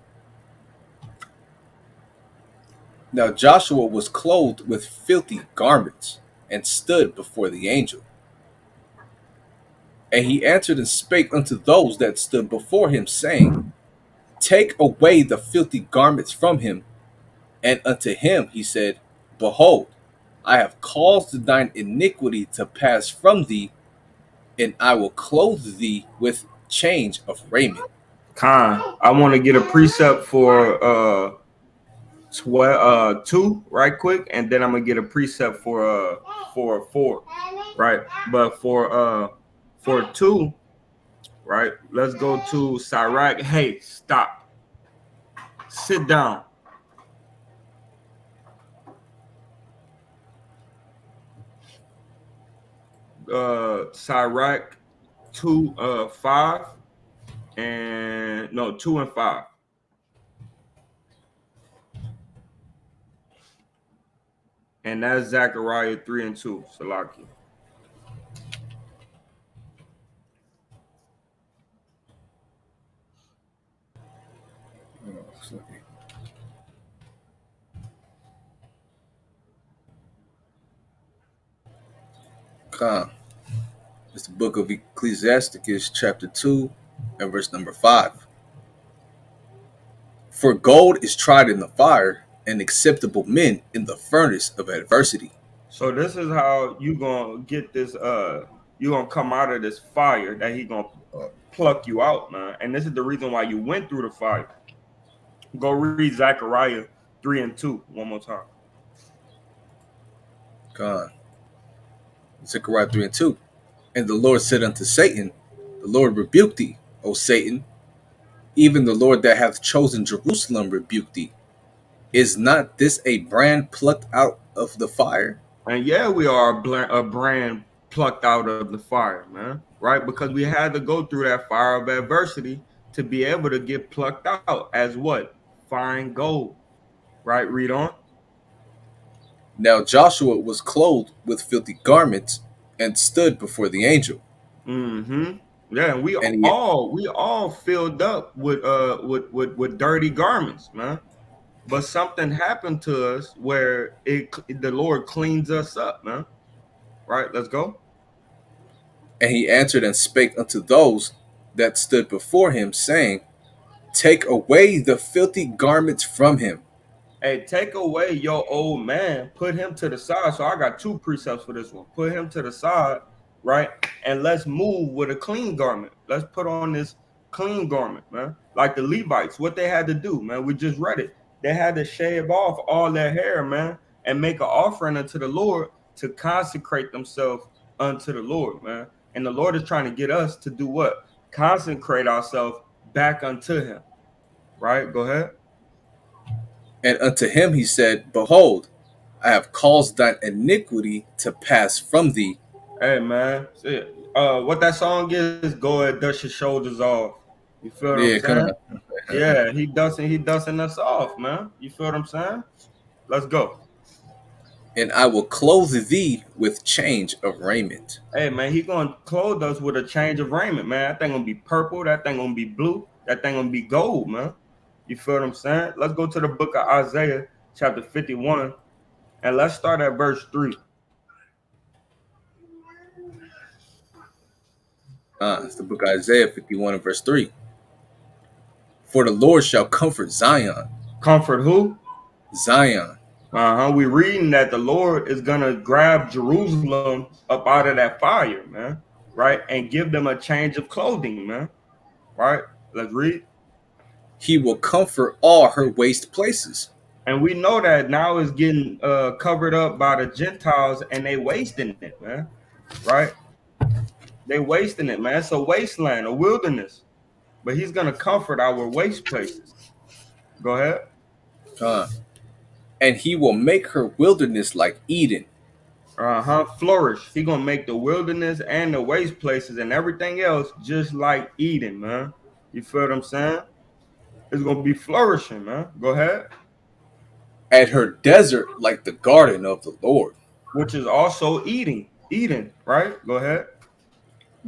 Now Joshua was clothed with filthy garments, and stood before the angel. And he answered and spake unto those that stood before him, saying, Take away the filthy garments from him. And unto him he said, Behold, I have caused thine iniquity to pass from thee, and I will clothe thee with change of raiment. I want to get a precept for 2 right quick, and then I'm gonna get a precept for 4, right? But for 2, right? Let's go to Sirach. Hey, stop. Sit down. Sirach 2 5 and no 2 and 5. And that's Zechariah 3 and 2. Salaki. Come. It's the book of Ecclesiasticus, chapter 2, and verse number 5. For gold is tried in the fire, and acceptable men in the furnace of adversity. So this is how you gonna get this. You gonna come out of this fire that he gonna pluck you out, man. And this is the reason why you went through the fire. Go read Zechariah 3 and 2 one more time. Come. Zechariah 3 and 2. And the Lord said unto Satan, The Lord rebuke thee, O Satan. Even the Lord that hath chosen Jerusalem rebuke thee. Is not this a brand plucked out of the fire? And yeah, we are a brand plucked out of the fire, man. Right? Because we had to go through that fire of adversity to be able to get plucked out as what? Fine gold. Right? Read on. Now Joshua was clothed with filthy garments, and stood before the angel. Mm-hmm. Yeah, and And he we all filled up with dirty garments, man. But something happened to us where the Lord cleans us up, man. Right? Let's go. And he answered and spake unto those that stood before him, saying, Take away the filthy garments from him. Hey, take away your old man, put him to the side. So I got two precepts for this one. Put him to the side, right? And let's move with a clean garment. Let's put on this clean garment, man. Like the Levites, what they had to do, man. We just read it. They had to shave off all their hair, man, and make an offering unto the Lord to consecrate themselves unto the Lord, man. And the Lord is trying to get us to do what? Consecrate ourselves back unto him, right? Go ahead. And unto him he said, Behold, I have caused thine iniquity to pass from thee. Hey man, see, what that song is, go ahead, dust your shoulders off. You feel what I'm Yeah, come saying? on. Yeah, he dusting us off, man. You feel what I'm saying? Let's go. And I will clothe thee with change of raiment. Hey man, he gonna clothe us with a change of raiment, man. That thing gonna be purple, that thing gonna be blue, that thing gonna be gold, man. You feel what I'm saying? Let's go to the book of Isaiah, chapter 51, and let's start at verse 3. It's the book of Isaiah 51 and verse 3. For the Lord shall comfort Zion. Comfort who? Zion. We reading that the Lord is gonna grab Jerusalem up out of that fire, man, right, and give them a change of clothing, man. Right? Let's read. He will comfort all her waste places. And we know that now is getting covered up by the Gentiles, and they wasting it, man. Right? They wasting it, man. It's a wasteland, a wilderness. But He's gonna comfort our waste places. Go ahead. Uh, and he will make her wilderness like Eden. Flourish. He gonna make the wilderness and the waste places and everything else just like Eden, man. You feel what I'm saying? It's gonna be flourishing, man. Go ahead. And her desert like the garden of the Lord. Which is also eating. Eden, right? Go ahead.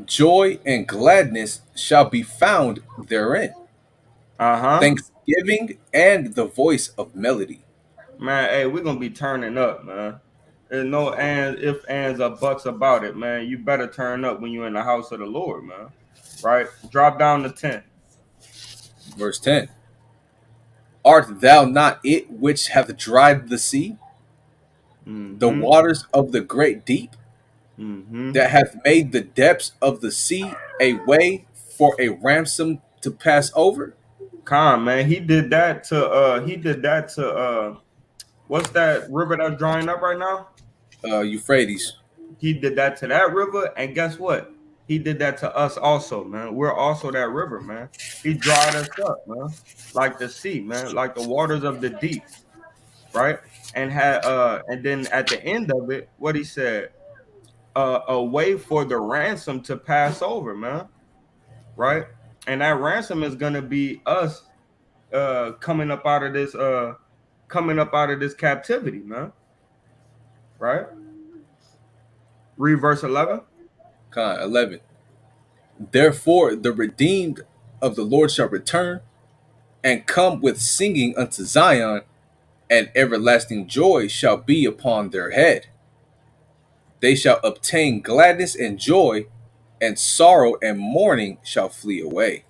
Joy and gladness shall be found therein. Uh-huh. Thanksgiving and the voice of melody. Man, hey, we're gonna be turning up, man. There's no ands, if ands or buts about it, man. You better turn up when you're in the house of the Lord, man. Right? Drop down to 10. Verse 10. Art thou not it which hath dried the sea, the Mm-hmm. waters of the great deep, Mm-hmm. that hath made the depths of the sea a way for a ransom to pass over? Con, man. He did that to what's that river that's drying up right now? Euphrates. He did that to that river, and guess what? He did that to us also, man. We're also that river, man. He dried us up, man, like the sea, man, like the waters of the deep, right? And then at the end of it, what he said, a way for the ransom to pass over, man, right? And that ransom is gonna be us coming up out of this captivity, man, right? Read verse 11. 11. Therefore the redeemed of the Lord shall return and come with singing unto Zion, and everlasting joy shall be upon their head. They shall obtain gladness and joy, and sorrow and mourning shall flee away.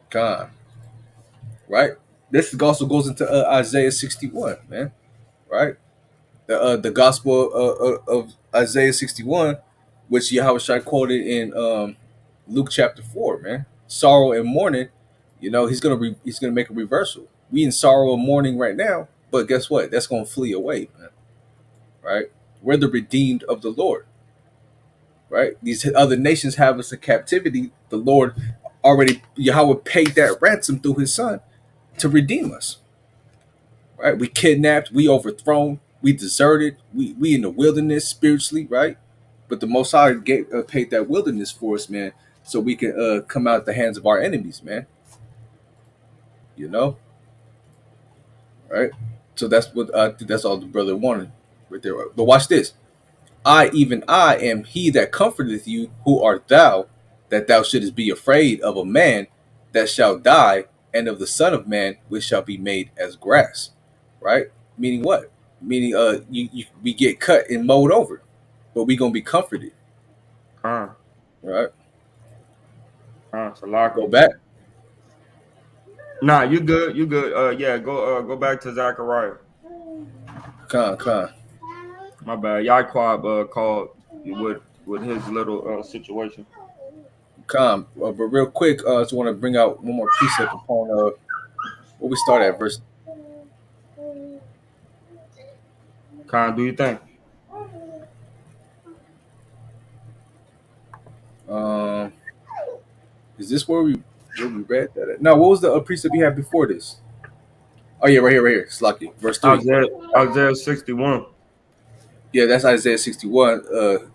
God, right? This also goes into Isaiah 61, man. Right? The gospel of Isaiah 61, which Yahweh quoted in Luke chapter 4, man. Sorrow and mourning, he's gonna make a reversal. We in sorrow and mourning right now, but guess what? That's gonna flee away, man. Right? We're the redeemed of the Lord. Right? These other nations have us in captivity. The Lord already Yahweh paid that ransom through his son to redeem us. Right? We kidnapped, we overthrown, we deserted, we in the wilderness spiritually, right? But the Most High paid that wilderness for us, man, so we can come out the hands of our enemies, man. You know, right? So that's what I think. That's all the brother wanted right there. But watch this. I, even I, am he that comforteth you. Who art thou, that thou shouldest be afraid of a man that shall die, and of the Son of Man, which shall be made as grass? Right? Meaning what? meaning we get cut and mowed over, but we gonna be comforted, Con, right? Go Salaki. back, Nah, you good. You good. Yeah, go back to Zachariah. con, My bad. Yaquab called with his little situation. con. But real quick, I just want to bring out one more precept upon where we start at verse. Con, do you think? Um, is this where we read that at? No, what was the precept we had before this? Oh yeah, right here. It's lucky. Verse 3. Isaiah Isaiah 61. Yeah, that's Isaiah 61.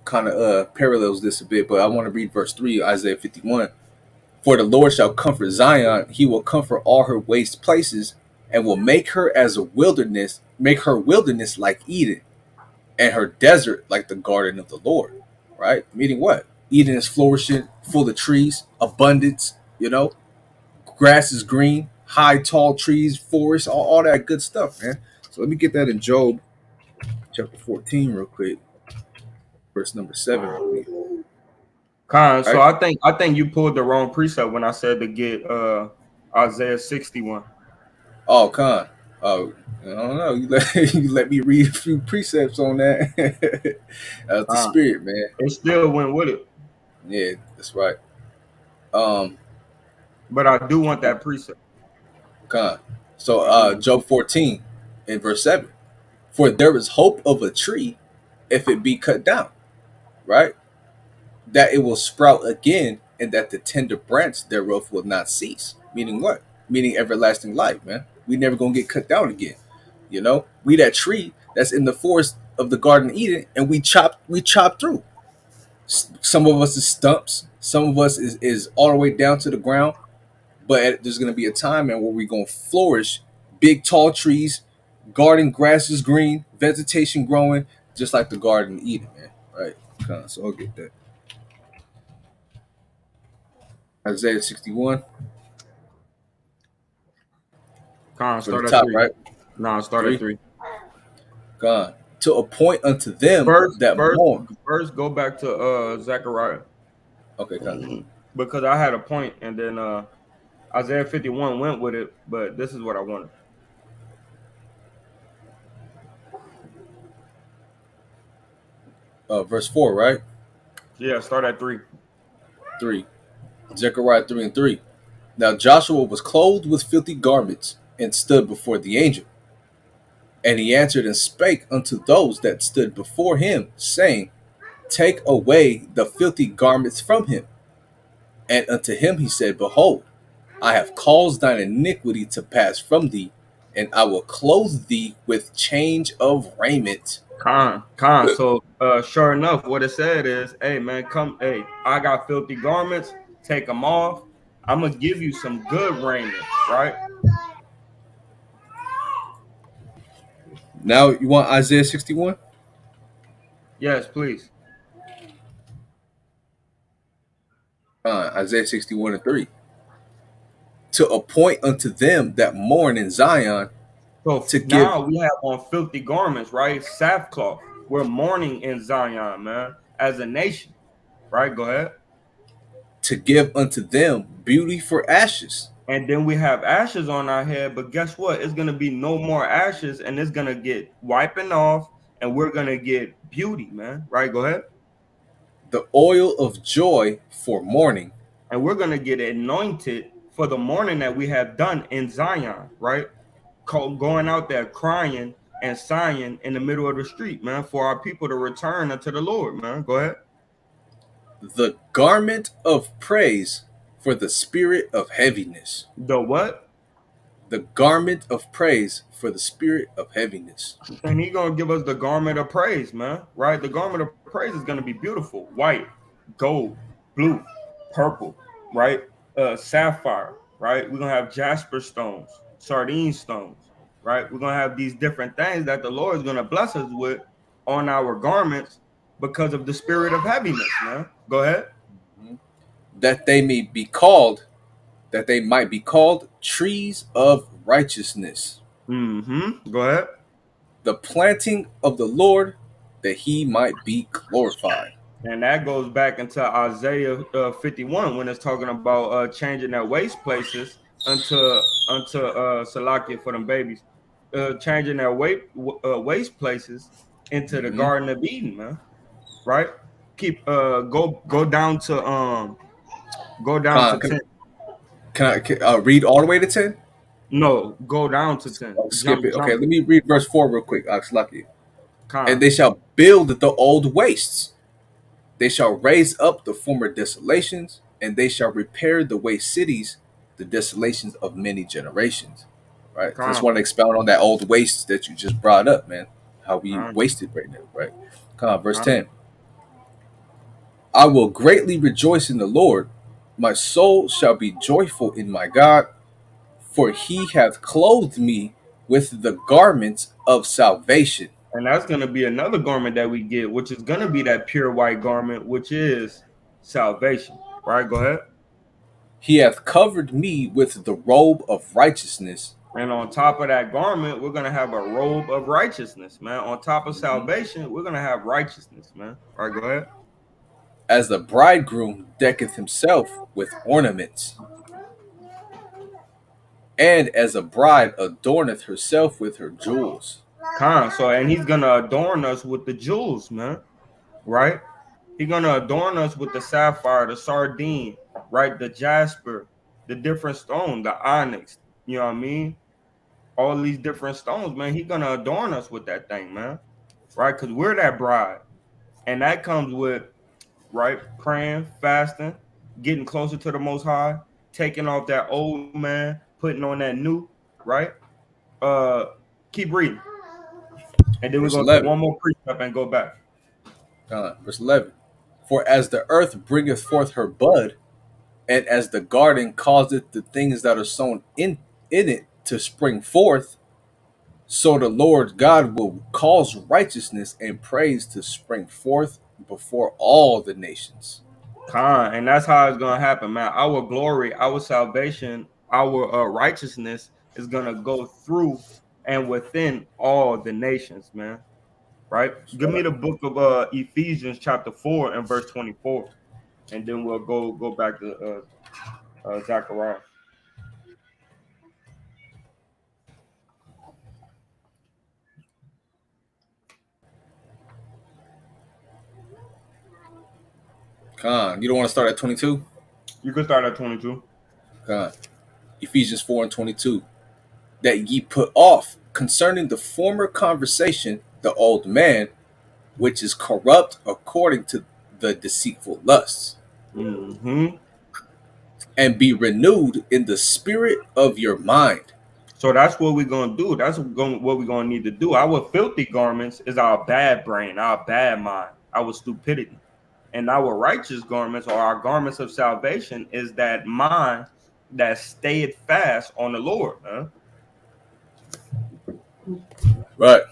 Kind of parallels this a bit, but I want to read verse 3, Isaiah 51. For the Lord shall comfort Zion; he will comfort all her waste places, and will make her as a wilderness, make her wilderness like Eden, and her desert like the garden of the Lord. Right? Meaning what? Eden is flourishing, full of trees, abundance. Grass is green, high, tall trees, forests, all that good stuff, man. So let me get that in Job chapter 14 real quick, verse number 7, I believe. Con, so Right? I think you pulled the wrong precept when I said to get Isaiah 61. Oh, Con. Oh, I don't know. You let me read a few precepts on that. That's the Con. spirit, man. It still went with it. Yeah, that's right. Um, But I do want that precept. Con. So, I do want Job 14 in verse 7. For there is hope of a tree if it be cut down, right? That it will sprout again, and that the tender branch thereof will not cease. Meaning what? Meaning everlasting life, man. We never gonna get cut down again. We that tree that's in the forest of the Garden of Eden, and we chop through. Some of us is stumps, some of us is all the way down to the ground. But there's gonna be a time, man, where we're gonna flourish, big tall trees, garden grass is green, vegetation growing, just like the Garden of Eden, man. Right? So I'll get that. Isaiah 61 Con, for the start at top, 3. right? Nah, start at Three. 3. God. To appoint unto them First, that first, mourn. first, go back to Zechariah Okay, God. because I had a point, and then Isaiah 51 went with it. But this is what I wanted. Verse 4, right? Yeah, start at 3. 3. Zechariah 3 and 3. Now Joshua was clothed with filthy garments and stood before the angel. And he answered and spake unto those that stood before him, saying, Take away the filthy garments from him. And unto him he said, Behold, I have caused thine iniquity to pass from thee, and I will clothe thee with change of raiment. Con. So, sure enough, what it said is, "Hey, man, come. Hey, I got filthy garments. Take them off. I'm gonna give you some good raiment, right? Now you want Isaiah 61? Yes, please. Isaiah 61 and 3. To appoint unto them that mourn in Zion, So to give now we have on filthy garments, right? Sackcloth. We're mourning in Zion, man, as a nation, right? Go ahead. to give unto them beauty for ashes. And then we have ashes on our head, but guess what? It's gonna be no more ashes, and it's gonna get wiping off, and we're gonna get beauty, man. Right? Go ahead. The oil of joy for mourning. And we're going to get anointed for the morning that we have done in Zion, right? Going out there crying and sighing in the middle of the street, man, for our people to return unto the Lord, man. Go ahead. The garment of praise for the spirit of heaviness. The what? The garment of praise for the spirit of heaviness. And He's going to give us the garment of praise, man, right? The garment of praise is going to be beautiful: white, gold, blue, purple, right? Sapphire, right? We're going to have jasper stones, sardine stones, right? We're going to have these different things that the Lord is going to bless us with on our garments because of the spirit of heaviness, man. Go ahead. That they may be called, that they might be called trees of righteousness. Mm-hmm. Go ahead. the planting of the Lord, that he might be glorified. And that goes back into Isaiah 51 when it's talking about changing their waste places unto Salakia for them babies, changing their waste places into the Mm-hmm. Garden of Eden, man. Right? Keep go down to Con, 10. can I read all the way to 10? No, go down to 10. Skip it. Okay, Jump let me read verse 4 real quick. Lucky. And con they shall build the old wastes. They shall raise up the former desolations, and they shall repair the waste cities, the desolations of many generations. Right? So I just con want to expound on that old waste that you just brought up, man. How we con wasted right now, right? Come on, verse con 10. I will greatly rejoice in the Lord. My soul shall be joyful in my God, for he hath clothed me with the garments of salvation. And that's going to be another garment that we get, which is going to be that pure white garment, which is salvation. Right? Go ahead. He hath covered me with the robe of righteousness. And on top of that garment, we're going to have a robe of righteousness, man. On top of Mhm. salvation, we're going to have righteousness, man. All right, go ahead. As the bridegroom decketh himself with ornaments, and as a bride adorneth herself with her jewels. So, and he's going to adorn us with the jewels, man. Right? He's going to adorn us with the sapphire, the sardine, right? The jasper, the different stone, the onyx. You know what I mean? All these different stones, man. He's going to adorn us with that thing, man. Right? Because we're that bride. And that comes with, right, praying, fasting, getting closer to the Most High, taking off that old man, putting on that new, right? Uh, Keep reading. And then we're Verse going to do 11. one more precept and go back. Verse 11. For as the earth bringeth forth her bud, and as the garden causeth the things that are sown in it to spring forth, so the Lord God will cause righteousness and praise to spring forth before all the nations. And that's how it's gonna happen, man. Our glory, our salvation, our righteousness is gonna go through and within all the nations, man. Right? Give me Right. the book of Ephesians chapter 4 and verse 24, and then we'll go back to Zechariah. You don't want to start at 22? You can start at 22. Con. Ephesians 4 and 22. That ye put off concerning the former conversation the old man, which is corrupt according to the deceitful lusts, Hmm. and be renewed in the spirit of your mind. So that's what we're gonna do. What we're gonna need to do. Our filthy garments is our bad brain, our bad mind, our stupidity. And our righteous garments or our garments of salvation is that mind that stayed fast on the Lord. Huh? Right.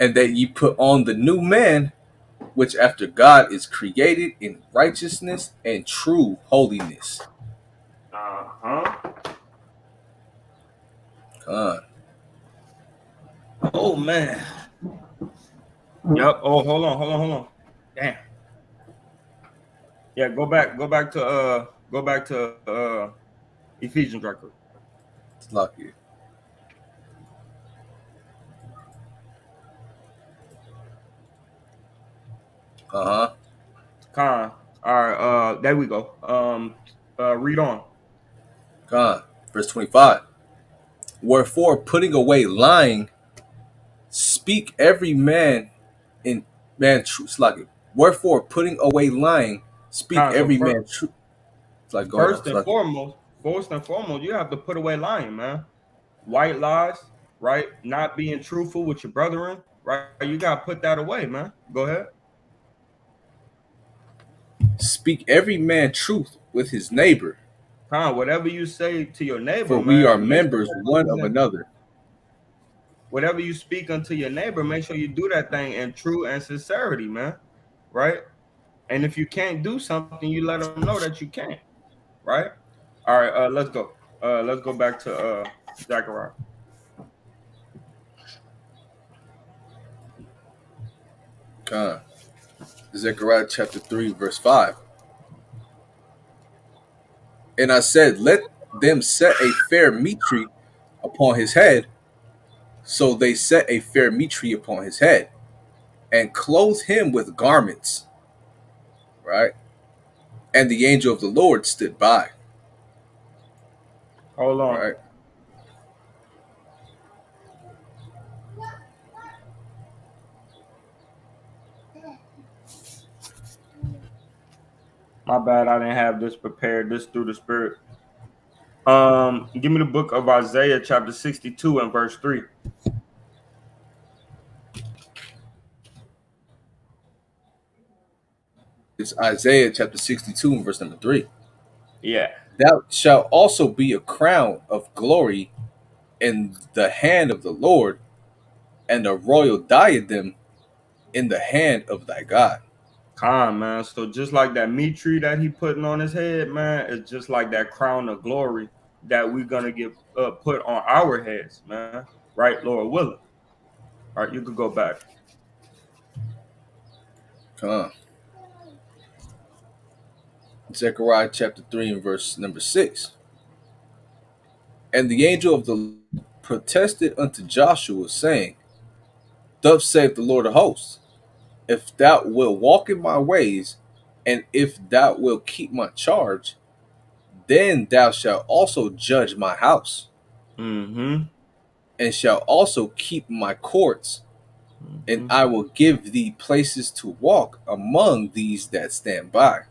And that ye put on the new man, which after God is created in righteousness and true holiness. Uh-huh. Con. Oh man. Yep. Oh, hold on. Damn. Yeah, go back to Ephesians record. It's lucky. Uh-huh. Con. All right, there we go. Read on. Con. Verse 25. Wherefore, putting away lying, speak every man in man truth. Sluggy. Wherefore, putting away lying, speak So every man truth. It's like, go ahead. Sluggy. first and foremost, you have to put away lying, man. White lies, right? Not being truthful with your brethren, right? You gotta put that away, man. Go ahead. Speak every man truth with his neighbor, Whatever you say to your neighbor, for we are man, make sure members that one thing's of in. another. Whatever you speak unto your neighbor, make sure you do that thing in true and sincerity, man. Right? And if you can't do something, you let them know that you can't. Right? All right. Let's go. Let's go back to Zechariah. Con. Zechariah chapter 3, verse 5. And I said, let them set a fair meat tree upon his head. So they set a fair meat tree upon his head and clothed him with garments, right? And the angel of the Lord stood by, Hold on. right? My bad, I didn't have this prepared. This through the spirit. Give me the book of Isaiah, chapter 62 and verse 3. It's Isaiah chapter 62 and verse number 3. Yeah. Thou shalt also be a crown of glory in the hand of the Lord, and a royal diadem in the hand of thy God. Con, man. So just like that meat tree that he putting on his head, man, it's just like that crown of glory that we're gonna get put on our heads, man. Right, Lord willing. All right, you could go back. Come. Zechariah chapter 3 and verse number 6. And the angel of the Lord protested unto Joshua, saying, thus saith the Lord of hosts, if thou wilt walk in my ways, and if thou wilt keep my charge, then thou shalt also judge my house, Mm-hmm. and shalt also keep my courts, and Mm-hmm. I will give thee places to walk among these that stand by.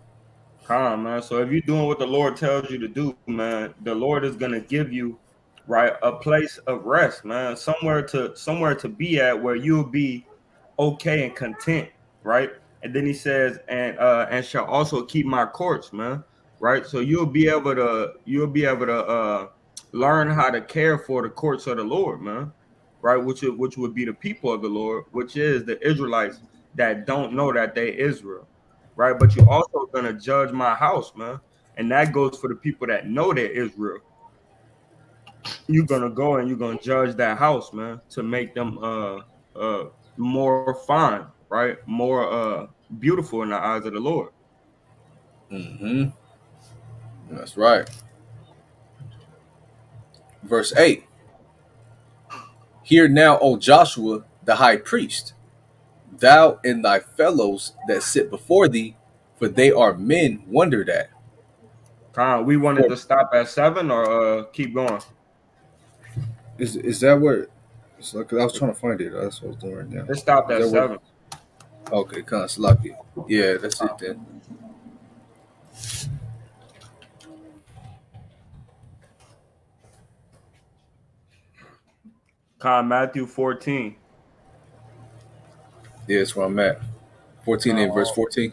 Con, man. So if you're doing what the Lord tells you to do, man, the Lord is gonna give you right a place of rest, man, somewhere to be at where you'll be okay and content, right? And then he says, and shall also keep my courts, man, right? So you'll be able to learn how to care for the courts of the Lord, man, right? Which would be the people of the Lord, which is the Israelites that don't know that they Israel, right? But you're also gonna judge my house, man, and that goes for the people that know they're Israel. You're gonna go and you're gonna judge that house, man, to make them more fine, right? More beautiful in the eyes of the Lord. Mm-hmm. That's right. Verse 8. Hear now, O Joshua, the high priest, thou and thy fellows that sit before thee, for they are men wondered at. We wanted For to stop at 7 or keep going. is that where? It's like I was trying to find it. That's what I was doing right now. It stopped Is at that where? 7. Okay, kind of lucky. Yeah, that's it then. Matthew 14. Yeah, that's where I'm at. 14 and verse All 14.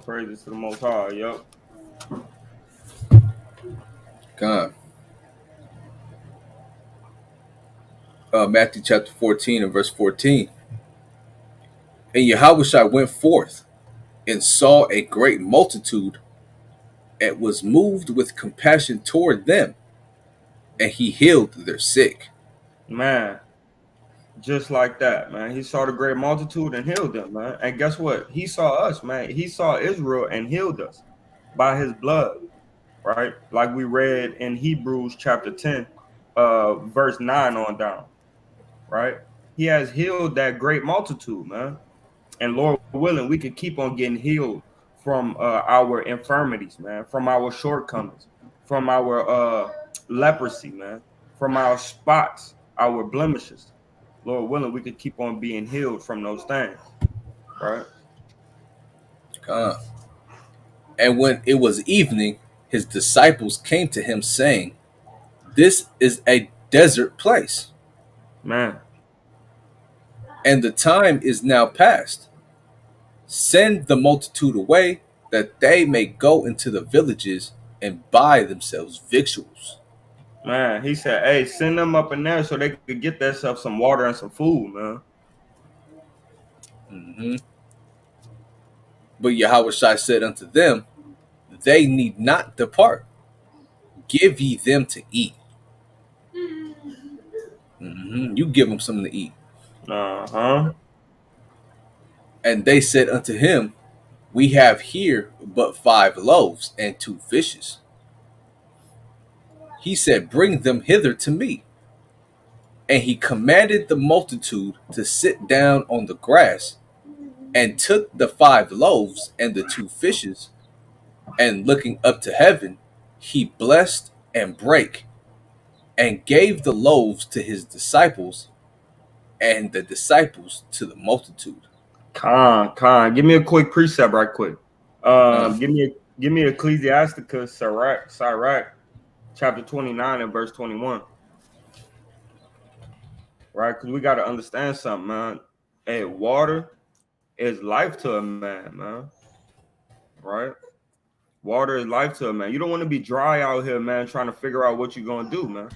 praises to the Most High. Yep. God. Matthew chapter 14 and verse 14. And Yahushua went forth and saw a great multitude and was moved with compassion toward them, and he healed their sick. Man, just like that, man. He saw the great multitude and healed them, man. And guess what? He saw us, man. He saw Israel and healed us by his blood, right? Like we read in Hebrews chapter 10, verse 9 on down, right? He has healed that great multitude, man. And Lord willing, we could keep on getting healed from our infirmities, man, from our shortcomings, from our leprosy, man, from our spots, our blemishes. Lord willing, we could keep on being healed from those things, right? God. And when it was evening, his disciples came to him, saying, this is a desert place, Man, and the time is now past. Send the multitude away, that they may go into the villages and buy themselves victuals. man, he said, hey, send them up in there so they could get themselves some water and some food, man. Mhm. But Yahushua said unto them, they need not depart. Give ye them to eat. You give them something to eat. Uh-huh. And they said unto him, We have here but 5 loaves and 2 fishes. He said, Bring them hither to me. And he commanded the multitude to sit down on the grass, and took the 5 loaves and the 2 fishes, and looking up to heaven, he blessed and brake, and gave the loaves to his disciples, and the disciples to the multitude. Khan. Give me a quick precept right quick. Uh, Give me Ecclesiasticus Sirach, chapter 29 and verse 21. Right? Because we gotta understand something, man. Hey, water is life to a man, man. Right? Water is life to a man. You don't want to be dry out here, man, trying to figure out what you're gonna do, man.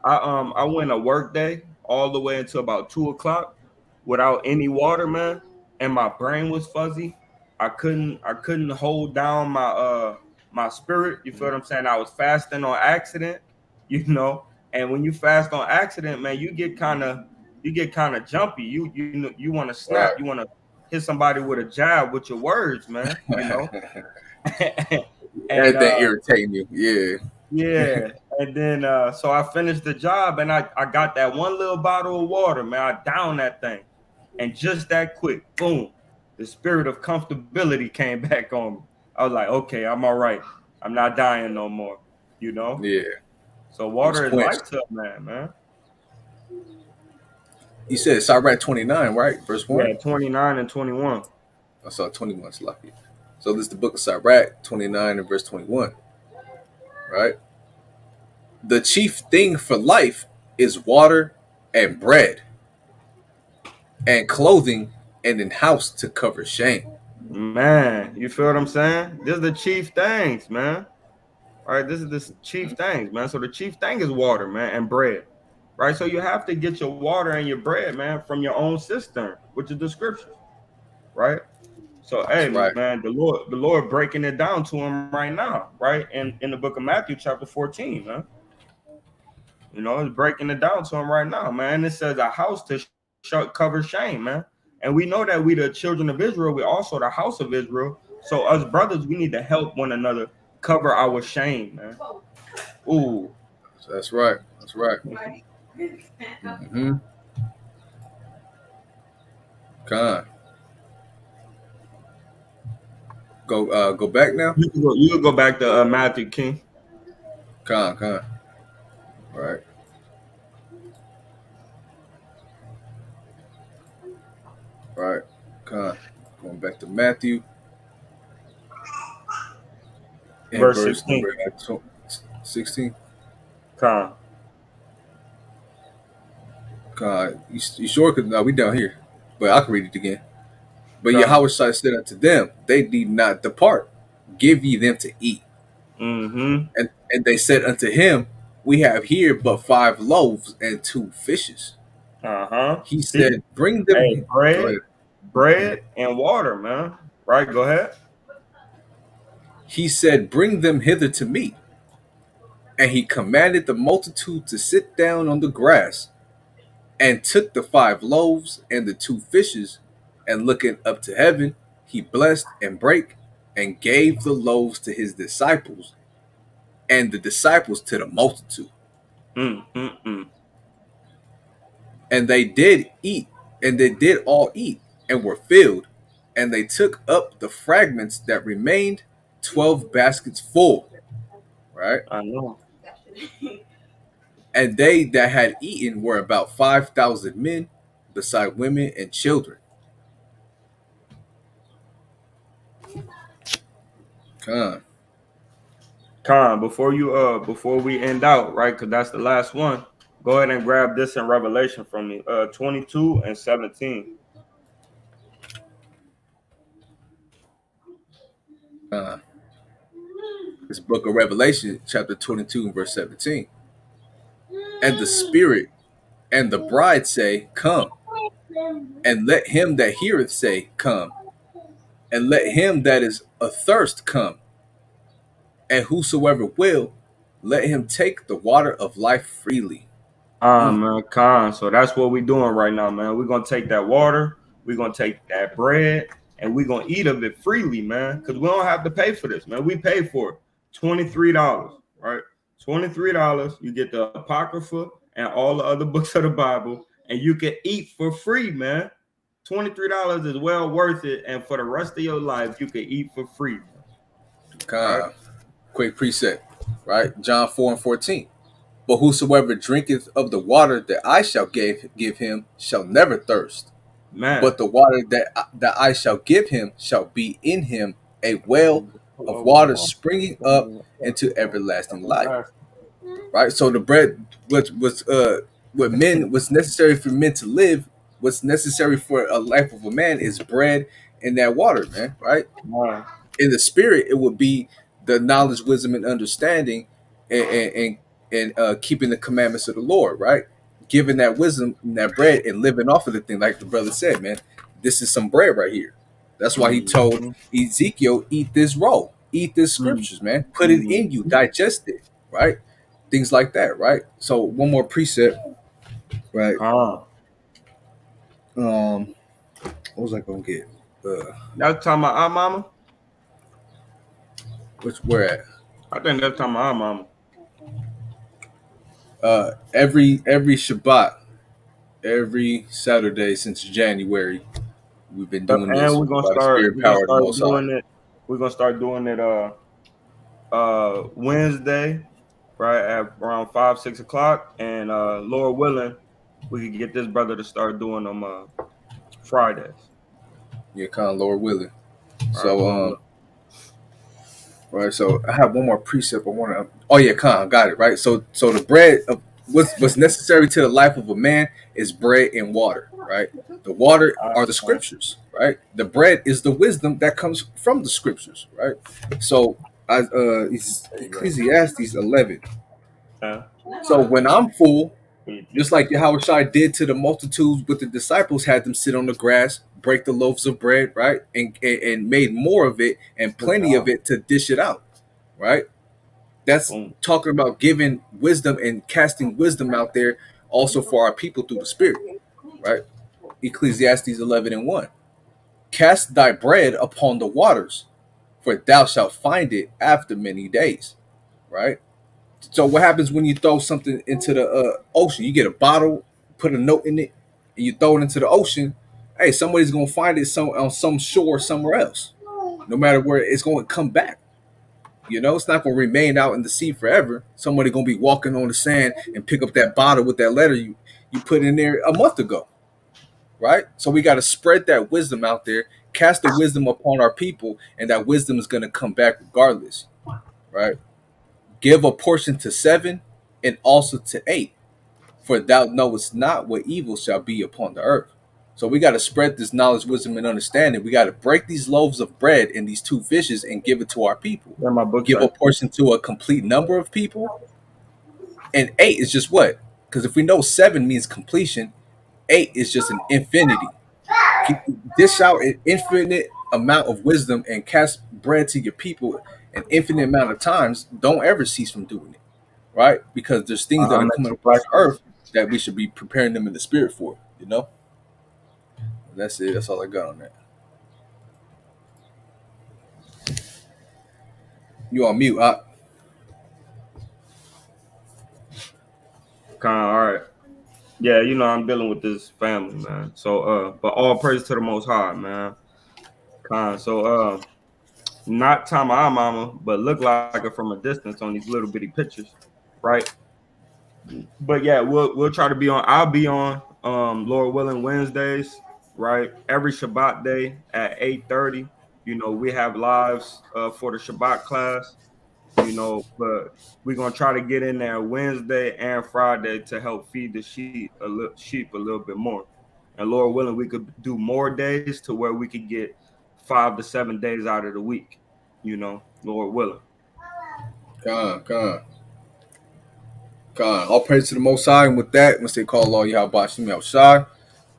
I went a work day all the way until about 2 o'clock without any water, man, and my brain was fuzzy. I couldn't hold down my spirit. You feel what I'm saying? I was fasting on accident, you know. And when you fast on accident, man, you get kind of jumpy. You want to snap. right. You want to hit somebody with a jab with your words, man. You know. and Everything irritating you. Yeah. Yeah, and then so I finished the job and I got that one little bottle of water, man. I downed that thing, and just that quick, boom, the spirit of comfortability came back on me. I was like, okay, I'm all right. I'm not dying no more, you know. Yeah. So You was water is life quenched. to a man, man. You said Sirach 29, right? Verse 1? Yeah, 29 and 21. I saw 21, it's lucky. So this is the book of Sirach 29 and verse 21, right? The chief thing for life is water and bread and clothing and an house to cover shame. Man, you feel what I'm saying? This is the chief things, man. All right, this is the chief things, man. So the chief thing is water, man, and bread. Right? So you have to get your water and your bread, man, from your own cistern, which is the scriptures, right? So That's hey, right. man, the Lord breaking it down to him right now, right? In the book of Matthew, chapter 14, man. It's breaking it down to him right now, man. It says a house to cover shame, man. And we know that we the children of Israel, we also the house of Israel. So us brothers, we need to help one another cover our shame, man. Ooh. That's right. That's right. Mm-hmm. Con. Go back now. You can go back to Matthew King. Con. Right. Right. Con. Going back to Matthew and Verse verse 16. number 16. Con. Con. You sure? Cause no, we down here. But I can read it again. But Con. Yahweh said unto them, They need not depart. Give ye them to eat. Mm-hmm. And they said unto him, We have here but 5 loaves and 2 fishes. Uh-huh. He See? said, Bring Hey, them. Go bread, ahead. bread and water, man. Right, go ahead. He said, Bring them hither to me. And he commanded the multitude to sit down on the grass, and took the 5 loaves and the 2 fishes, and looking up to heaven, he blessed and brake, and gave the loaves to his disciples, and the disciples to the multitude. Mm-mm-mm. And they did eat, and they did all eat, and were filled, and they took up the fragments that remained, 12 baskets full. Right? I know. And they that had eaten were about 5,000 men, beside women and children. Con. Con, before we end out, right? Because that's the last one. Go ahead and grab this in Revelation from me. 22 and 17. Uh, this book of Revelation, chapter 22, and verse 17. And the Spirit and the bride say, Come. And let him that heareth say, Come. And let him that is athirst come. And whosoever will, let him take the water of life freely. Mm. Man, con. So that's what we're doing right now, man. We're gonna take that water, we're gonna take that bread, and we're gonna eat of it freely, man, because we don't have to pay for this, man. We pay for it. $23, right? $23. You get the Apocrypha and all the other books of the Bible, and you can eat for free, man. $23 is well worth it, and for the rest of your life, you can eat for free, right? Con. Quick preset, right? John 4 and 14. But whosoever drinketh of the water that I shall give him shall never thirst. Man. But the water that I shall give him shall be in him a well of water springing up into everlasting life. Right. So the bread what men what's necessary for men to live, what's necessary for a life of a man is bread and that water, man. Right. Man. In the spirit, it would be the knowledge, wisdom, and understanding, and keeping the commandments of the Lord, right? Giving that wisdom and that bread and living off of the thing, like the brother said, man. This is some bread right here. That's why he told Mm-hmm. Ezekiel, "Eat this roll, eat this scriptures, man. Put it in you, Mm-hmm. digest it, right? Things like that, right? So one more precept, right? Con. What was I gonna get? Uh, That's talking about our mama. which where at? I think that's talking about our mama. Every Shabbat, every Saturday since January, we've been Yep, doing and this we're gonna by the start. Spirit We're gonna power of the start Most High. doing it. We're gonna start doing it. Wednesday, right at around 5, 6 o'clock, and Lord willing, we could get this brother to start doing them Fridays. Yeah, kind of Lord willing. All right, So, Lord willing. right. So I have one more precept I want to. Oh yeah, Khan, got it right. So the bread of what's necessary to the life of a man is bread and water, right? The water All are the right, scriptures, right? The bread is the wisdom that comes from the scriptures, right? So, there you go. Ecclesiastes 11. Yeah. So when I'm full, For your just teeth. like Yahweh Shai did to the multitudes with the disciples, had them sit on the grass, break the loaves of bread, right? And made more of it and Good plenty of job. it to dish it out, right? That's Boom. talking about giving wisdom and casting wisdom out there also for our people through the Spirit, right? Ecclesiastes 11 and 1. Cast thy bread upon the waters, for thou shalt find it after many days, right? So what happens when you throw something into the ocean? You get a bottle, put a note in it, and you throw it into the ocean. Hey, somebody's gonna find it on some shore somewhere else. No matter where, it's gonna come back. You know, it's not gonna remain out in the sea forever. Somebody gonna be walking on the sand and pick up that bottle with that letter you put in there a month ago, right? So we got to spread that wisdom out there, cast the wisdom upon our people, and that wisdom is gonna come back regardless, right? Give a portion to seven and also to eight, for thou knowest not what evil shall be upon the earth. So we got to spread this knowledge, wisdom, and understanding. We got to break these loaves of bread and these two fishes and give it to our people. Where my books Give a at? portion to a complete number of people. And eight is just what? Because if we know seven means completion, eight is just an infinity. Dish out an infinite amount of wisdom and cast bread to your people an infinite amount of times. Don't ever cease from doing it, right? Because there's things that are I'm at coming two across the breakfast. earth that we should be preparing them in the spirit for, you know? That's it. That's all I got on that. You on mute, All right. Yeah, I'm dealing with this family, man. So but all praise to the most high, man. So not Tama our mama, but look like her from a distance on these little bitty pictures, right? But yeah, we'll try to be on. I'll be on Lord willing Wednesdays, right? Every Shabbat day at 8:30. We have lives for the Shabbat class, but we're gonna try to get in there Wednesday and Friday to help feed the sheep a little bit more. And Lord willing, we could do more days to where we could get 5 to 7 days out of the week, Lord willing. Con. All praise to the Most High. And with that, once they call all Yahweh Bashim Shai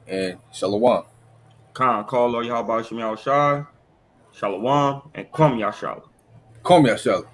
and Shalawam. Call Lord Yahweh Shem Shai, Shalawam, and Kwam Yashala. Kom Yashal.